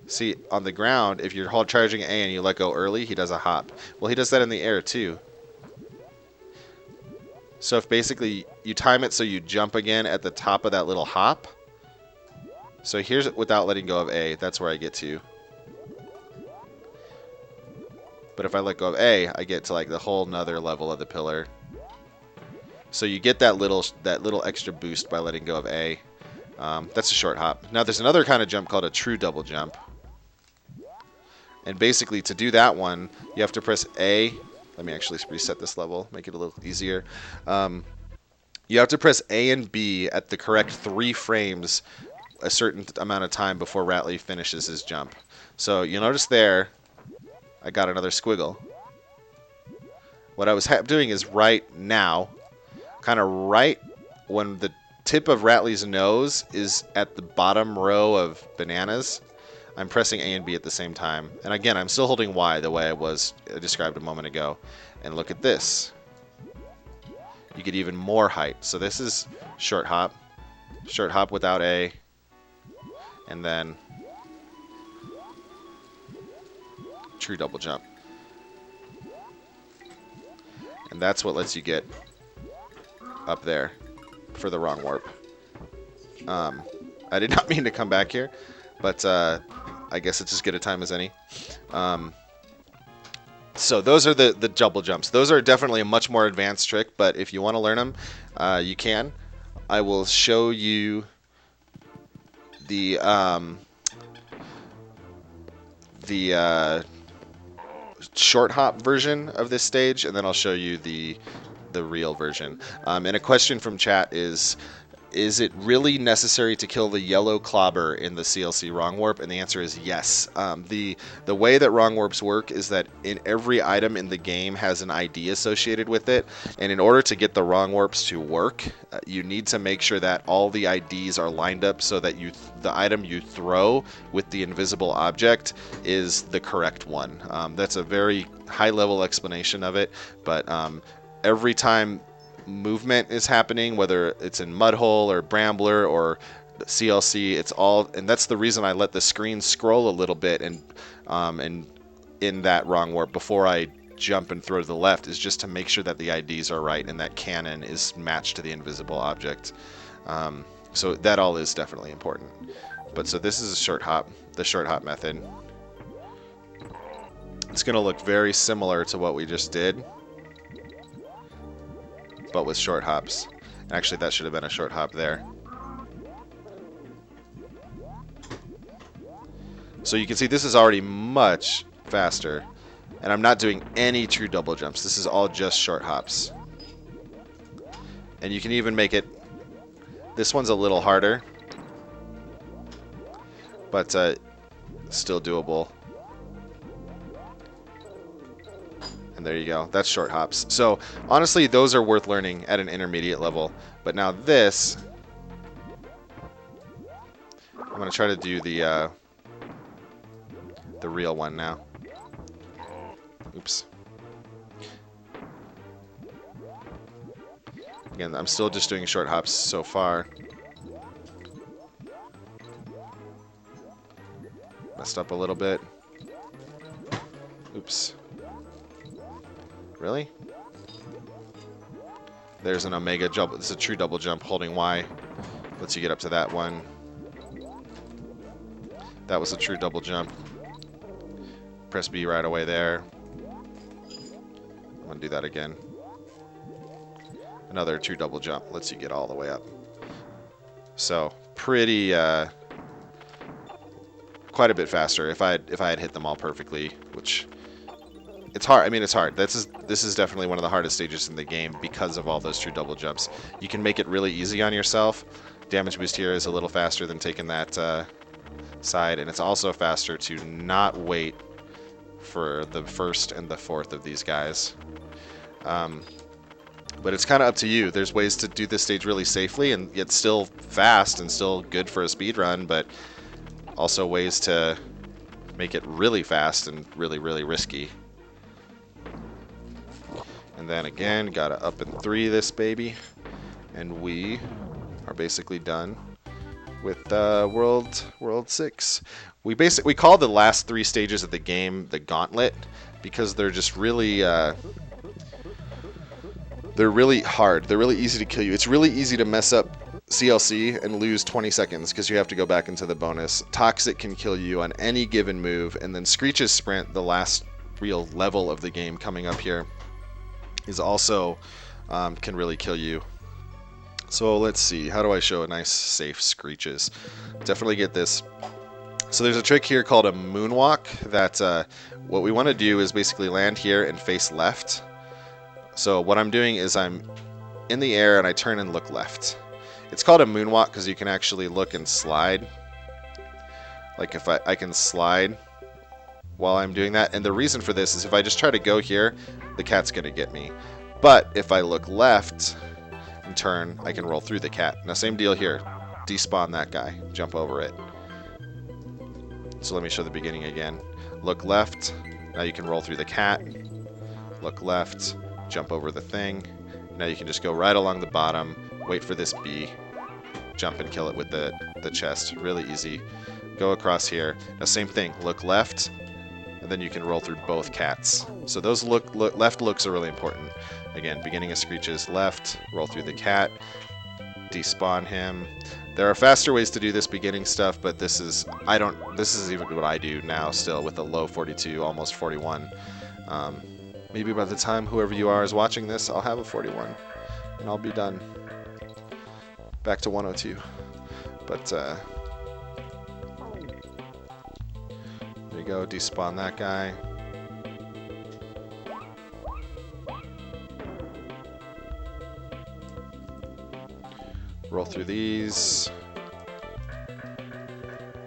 See, on the ground, if you're charging A and you let go early, he does a hop. Well, he does that in the air too. So if basically you time it so you jump again at the top of that little hop. So here's without letting go of A, that's where I get to. But if I let go of A, I get to like the whole nother level of the pillar. So you get that little extra boost by letting go of A. That's a short hop. Now there's another kind of jump called a true double jump. And basically to do that one, you have to press A. Let me actually reset this level, make it a little easier. You have to press A and B at the correct 3 frames a certain amount of time before Rattly finishes his jump. So you'll notice there, I got another squiggle. What I was doing is right now, kind of right when the tip of Rattly's nose is at the bottom row of bananas, I'm pressing A and B at the same time. And again, I'm still holding Y the way I was described a moment ago. And look at this. You get even more height. So this is short hop without A, and then true double jump. And that's what lets you get up there for the wrong warp. I did not mean to come back here, but I guess it's as good a time as any. So those are the double jumps. Those are definitely a much more advanced trick, but if you want to learn them, you can. I will show you the short hop version of this stage, and then I'll show you the real version. And a question from chat is it really necessary to kill the yellow clobber in the CLC wrong warp? And the answer is yes. The way that wrong warps work is that in every item in the game has an ID associated with it, and in order to get the wrong warps to work, you need to make sure that all the IDs are lined up so that the item you throw with the invisible object is the correct one. That's a very high-level explanation of it, but every time movement is happening, whether it's in Mudhole or Brambler or CLC, it's all, and that's the reason I let the screen scroll a little bit and in that wrong warp before I jump and throw to the left, is just to make sure that the IDs are right and that Kannon is matched to the invisible object. So that all is definitely important. But so this is a short hop, the short hop method. It's going to look very similar to what we just did, but with short hops. Actually, that should have been a short hop there. So you can see this is already much faster, and I'm not doing any true double jumps. This is all just short hops. And you can even make it, this one's a little harder, but still doable. And there you go. That's short hops. So honestly, those are worth learning at an intermediate level. But now this, I'm going to try to do the real one now. Oops. Again, I'm still just doing short hops so far. Messed up a little bit. Oops. Really? There's an omega jump. This is a true double jump holding Y. Lets you get up to that one. That was a true double jump. Press B right away there. I'm going to do that again. Another true double jump. Lets you get all the way up. So, pretty, quite a bit faster if I had hit them all perfectly, which... It's hard. I mean, it's hard. This is definitely one of the hardest stages in the game because of all those true double jumps. You can make it really easy on yourself. Damage boost here is a little faster than taking that side, and it's also faster to not wait for the first and the fourth of these guys. But it's kind of up to you. There's ways to do this stage really safely and yet still fast and still good for a speed run, but also ways to make it really fast and really, really risky. And then again, gotta up and 3 this baby. And we are basically done with World 6. We call the last 3 stages of the game the Gauntlet because they're just really they're really hard. They're really easy to kill you. It's really easy to mess up CLC and lose 20 seconds because you have to go back into the bonus. Toxic can kill you on any given move, and then Screech's Sprint, the last real level of the game coming up here, is also can really kill you. So let's see, how do I show a nice safe Screeches? Definitely get this. So there's a trick here called a moonwalk that what we want to do is basically land here and face left. So what I'm doing is I'm in the air and I turn and look left. It's called a moonwalk because you can actually look and slide. Like if I can slide while I'm doing that. And the reason for this is if I just try to go here, the cat's going to get me. But if I look left and turn, I can roll through the cat. Now same deal here. Despawn that guy. Jump over it. So let me show the beginning again. Look left. Now you can roll through the cat. Look left. Jump over the thing. Now you can just go right along the bottom. Wait for this bee. Jump and kill it with the chest. Really easy. Go across here. Now same thing. Look left. And then you can roll through both cats. So those left looks are really important. Again, beginning of Screeches, left, roll through the cat, despawn him. There are faster ways to do this beginning stuff, but this is even what I do now still with a low 42, almost 41. Maybe by the time whoever you are is watching this, I'll have a 41 and I'll be done. Back to 102. But there you go, despawn that guy. Roll through these.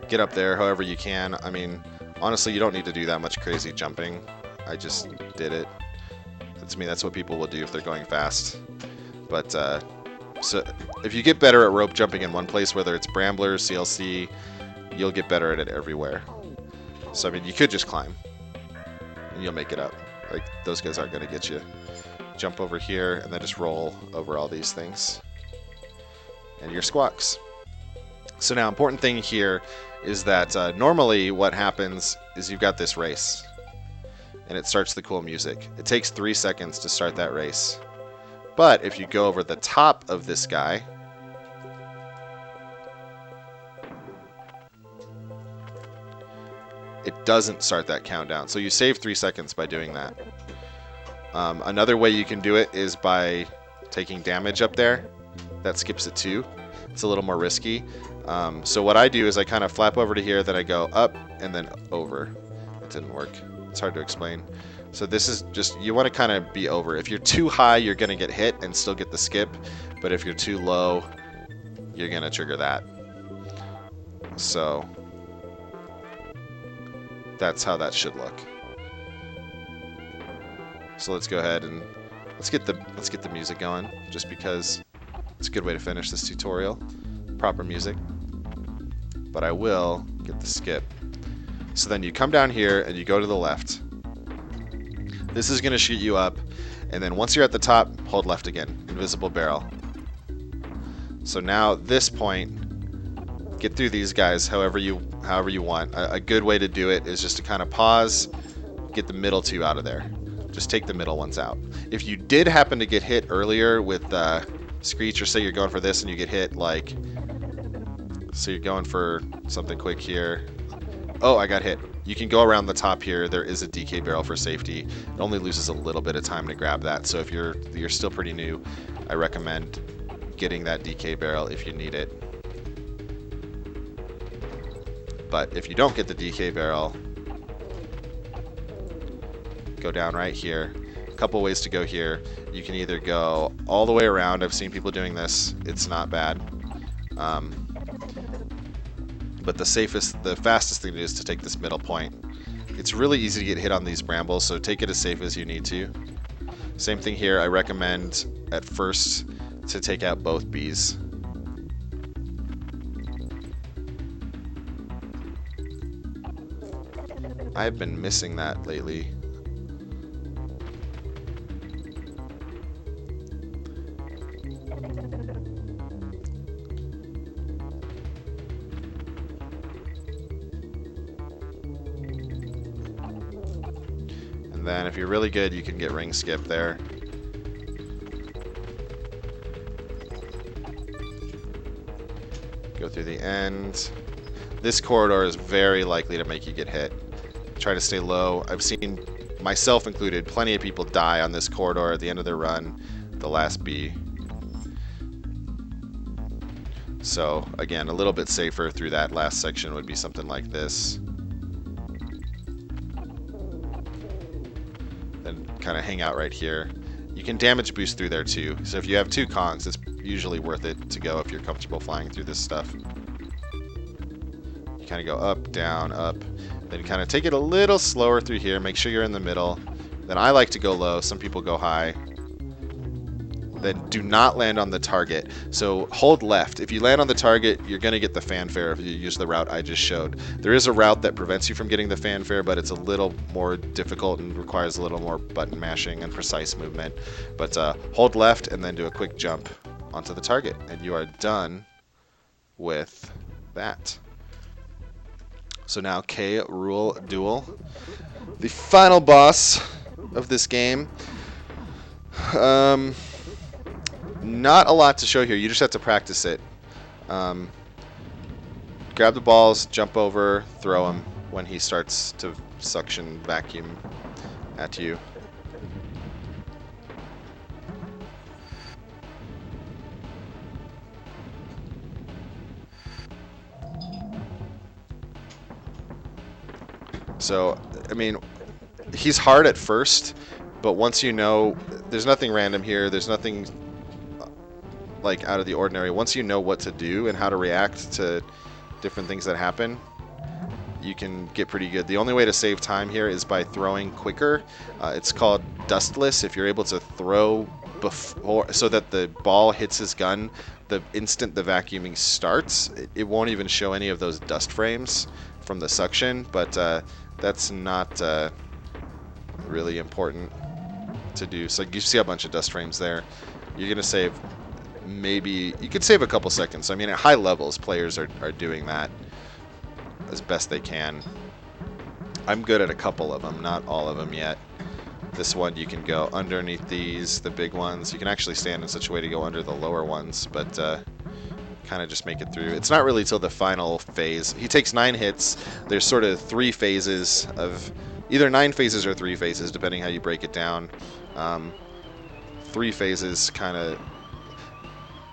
Get up there however you can. I mean, honestly, you don't need to do that much crazy jumping. I just did it. To me, that's what people will do if they're going fast. But so if you get better at rope jumping in one place, whether it's Brambler, CLC, you'll get better at it everywhere. So I mean, you could just climb and you'll make it up. Like, those guys aren't going to get you. Jump over here and then just roll over all these things. And your squawks. So now, important thing here is that normally what happens is you've got this race. And it starts the cool music. It takes 3 seconds to start that race. But if you go over the top of this guy, it doesn't start that countdown. So you save 3 seconds by doing that. Another way you can do it is by taking damage up there. That skips it too. It's a little more risky. So what I do is I kind of flap over to here, then I go up and then over. It didn't work. It's hard to explain. So this is just, you want to kind of be over. If you're too high, you're going to get hit and still get the skip. But if you're too low, you're going to trigger that. So that's how that should look. So let's go ahead and let's get the music going, just because it's a good way to finish this tutorial. Proper music. But I will get the skip. So then you come down here and you go to the left. This is going to shoot you up, and then once you're at the top, hold left again. Invisible barrel. So now this point, get through these guys however you want. A good way to do it is just to kind of pause, get the middle two out of there. Just take the middle ones out. If you did happen to get hit earlier with Screech, or say you're going for this and you get hit, like, so you're going for something quick here. Oh, I got hit. You can go around the top here. There is a DK barrel for safety. It only loses a little bit of time to grab that. So if you're still pretty new, I recommend getting that DK barrel if you need it. But if you don't get the DK barrel, go down right here. A couple ways to go here. You can either go all the way around. I've seen people doing this. It's not bad. But the fastest thing to do is to take this middle point. It's really easy to get hit on these brambles, so take it as safe as you need to. Same thing here. I recommend at first to take out both bees. I've been missing that lately. And then if you're really good, you can get ring skip there. Go through the end. This corridor is very likely to make you get hit. Try to stay low. I've seen, myself included, plenty of people die on this corridor at the end of their run, the last B. So, again, a little bit safer through that last section would be something like this. Then kind of hang out right here. You can damage boost through there too. So if you have 2 conks, it's usually worth it to go if you're comfortable flying through this stuff. You kind of go up, down, up. Then kind of take it a little slower through here. Make sure you're in the middle. Then I like to go low. Some people go high. Then do not land on the target. So hold left. If you land on the target, you're going to get the fanfare if you use the route I just showed. There is a route that prevents you from getting the fanfare, but it's a little more difficult and requires a little more button mashing and precise movement. But hold left and then do a quick jump onto the target, and you are done with that. So now Rool Duel, the final boss of this game. Not a lot to show here. You just have to practice it. Grab the balls, jump over, throw them when he starts to suction vacuum at you. So, I mean, he's hard at first, but once you know, there's nothing random here. There's nothing like out of the ordinary. Once you know what to do and how to react to different things that happen, you can get pretty good. The only way to save time here is by throwing quicker. It's called dustless. If you're able to throw before, so that the ball hits his gun the instant the vacuuming starts, it won't even show any of those dust frames from the suction, but that's not really important to do. So you see a bunch of dust frames there. You're going to save, maybe, you could save a couple seconds. I mean, at high levels, players are doing that as best they can. I'm good at a couple of them, not all of them yet. This one, you can go underneath these, the big ones. You can actually stand in such a way to go under the lower ones, but kind of just make it through. It's not really till the final phase. He takes 9 hits. There's sort of 3 phases of, either 9 phases or 3 phases, depending how you break it down. 3 phases, kind of,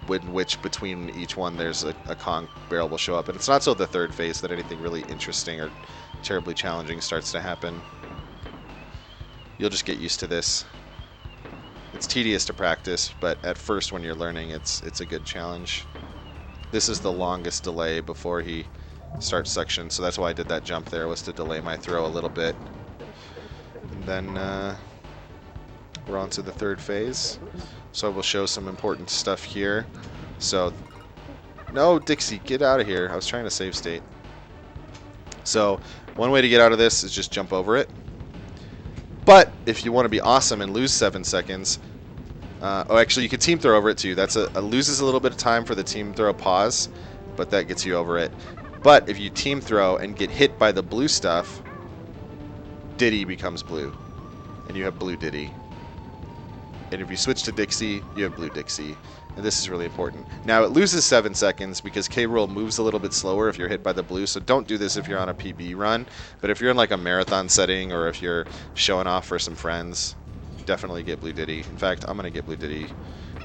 in which between each one there's a conch barrel will show up. And it's not till the 3rd phase that anything really interesting or terribly challenging starts to happen. You'll just get used to this. It's tedious to practice, but at first when you're learning, it's a good challenge. This is the longest delay before he starts suction, so that's why I did that jump there, was to delay my throw a little bit. And then we're on to the 3rd phase. So we'll show some important stuff here. So, no, Dixie, get out of here. I was trying to save state. So, one way to get out of this is just jump over it. But if you want to be awesome and lose 7 seconds, oh, actually, you can team throw over it too. That's loses a little bit of time for the team throw pause, but that gets you over it. But if you team throw and get hit by the blue stuff, Diddy becomes blue, and you have blue Diddy. And if you switch to Dixie, you have blue Dixie. And this is really important. Now, it loses 7 seconds because K-Roll moves a little bit slower if you're hit by the blue, so don't do this if you're on a PB run. But if you're in like a marathon setting or if you're showing off for some friends, definitely get blue Diddy. In fact, I'm going to get blue Diddy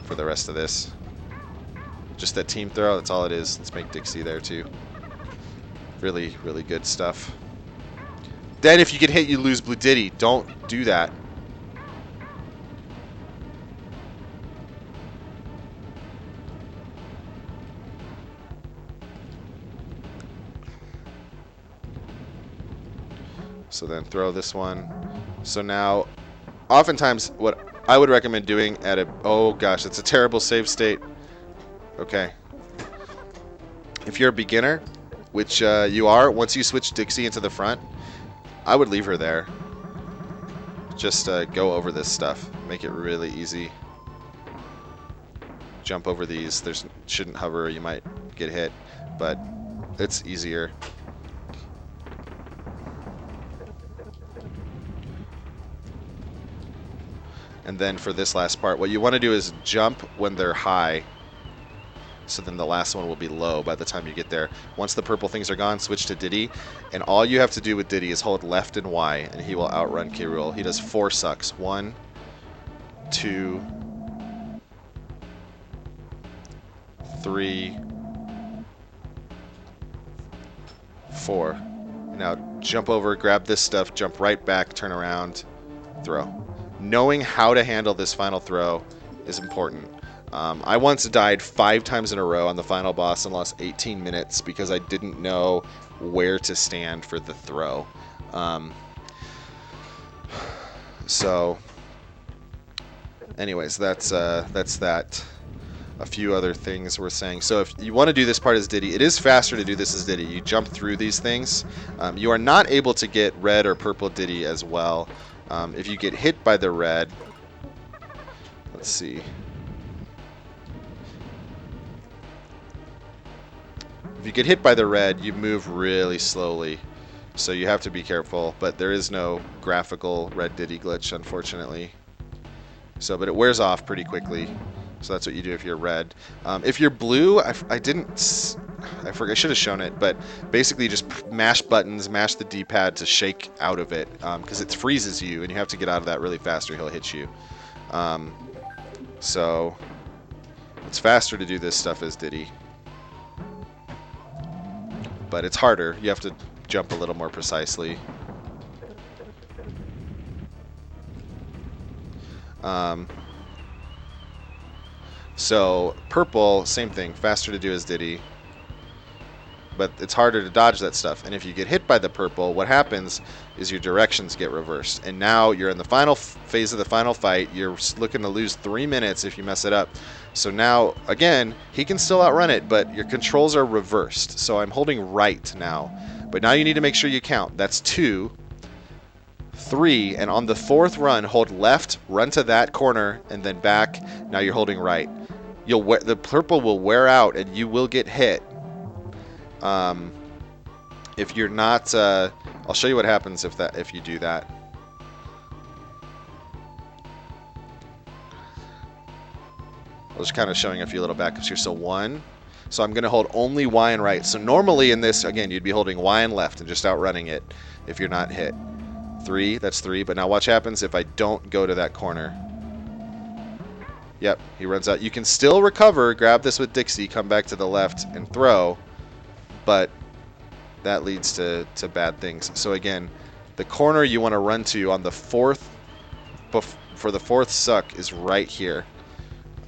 for the rest of this. Just that team throw, that's all it is. Let's make Dixie there too. Really, really good stuff. Then if you get hit, you lose blue Diddy. Don't do that. So then throw this one. So now, oftentimes what I would recommend doing at a, oh gosh, it's a terrible save state. Okay. If you're a beginner, which you are, once you switch Dixie into the front, I would leave her there. Just go over this stuff. Make it really easy. Jump over these. There's shouldn't hover, you might get hit, but it's easier. And then for this last part, what you want to do is jump when they're high. So then the last one will be low by the time you get there. Once the purple things are gone, switch to Diddy. And all you have to do with Diddy is hold left and Y, and he will outrun K. Rool. He does 4 sucks. 1, 2, 3, 4. Now jump over, grab this stuff, jump right back, turn around, throw. Knowing how to handle this final throw is important. I once died 5 times in a row on the final boss and lost 18 minutes because I didn't know where to stand for the throw. So, anyways, that's that. A few other things we're saying. So if you want to do this part as Diddy, it is faster to do this as Diddy. You jump through these things. You are not able to get red or purple Diddy as well. If you get hit by the red, let's see. If you get hit by the red, you move really slowly, so you have to be careful. But there is no graphical red Diddy glitch, unfortunately. So, but it wears off pretty quickly. So that's what you do if you're red. If you're blue, I forgot. I should have shown it, but basically you just mash buttons, mash the D-pad to shake out of it, because it freezes you, and you have to get out of that really fast or he'll hit you. So it's faster to do this stuff as Diddy. But it's harder. You have to jump a little more precisely. So purple, same thing, faster to do as Diddy. But it's harder to dodge that stuff. And if you get hit by the purple, what happens is your directions get reversed. And now you're in the final phase of the final fight. You're looking to lose 3 minutes if you mess it up. So now, again, he can still outrun it, but your controls are reversed. So I'm holding right now. But now you need to make sure you count. That's 2, 3, and on the 4th run, hold left, run to that corner, and then back. Now you're holding right. The purple will wear out, and you will get hit. If you're not, I'll show you what happens if you do that. I was kind of showing a few little backups here. So 1. So I'm going to hold only Y and right. So normally in this, again, you'd be holding Y and left and just outrunning it if you're not hit. 3, that's 3. But now watch what happens if I don't go to that corner. Yep, he runs out. You can still recover, grab this with Dixie, come back to the left and throw. But that leads to bad things. So again, the corner you want to run to on the 4th, for the 4th suck is right here.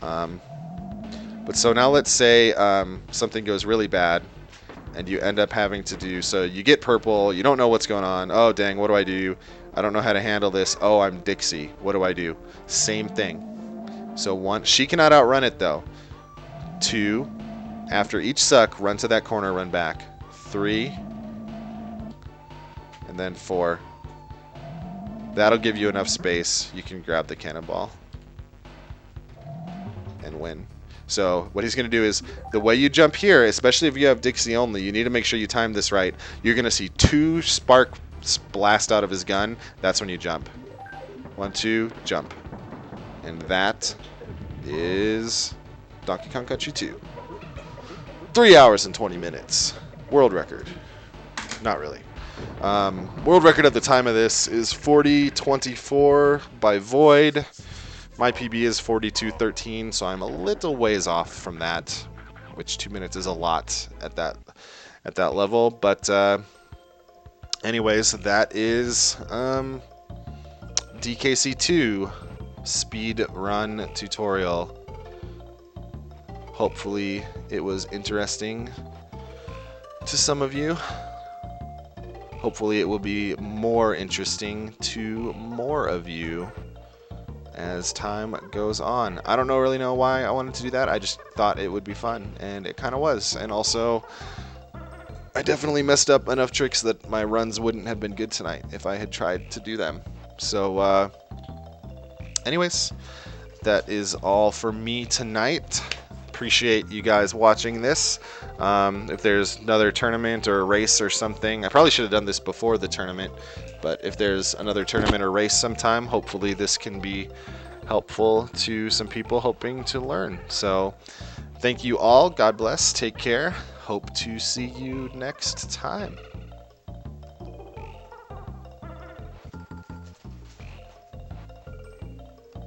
But so now let's say something goes really bad and you end up having to do, so you get purple, you don't know what's going on. Oh dang, what do I do? I don't know how to handle this. Oh, I'm Dixie. What do I do? Same thing. So 1, she cannot outrun it though. 2, after each suck, run to that corner, run back. 3, and then 4. That'll give you enough space. You can grab the cannonball and win. So what he's going to do is, the way you jump here, especially if you have Dixie only, you need to make sure you time this right. You're going to see 2 sparks blast out of his gun. That's when you jump. 1, 2, jump. And that is Donkey Kong Country 2. 3 hours and 20 minutes. World record. Not really. World record at the time of this is 40:24 by Void. My PB is 42:13, so I'm a little ways off from that, which 2 minutes is a lot at that level. But anyways, that is DKC2 speed run tutorial. Hopefully it was interesting to some of you. Hopefully it will be more interesting to more of you as time goes on. I don't really know why I wanted to do that. I just thought it would be fun, and it kind of was. And also, I definitely messed up enough tricks that my runs wouldn't have been good tonight if I had tried to do them. So, anyways, that is all for me tonight. Appreciate you guys watching this. If there's another tournament or a race or something, I probably should have done this before the tournament, but if there's another tournament or race sometime, hopefully this can be helpful to some people hoping to learn. So thank you all. God bless. Take care. Hope to see you next time.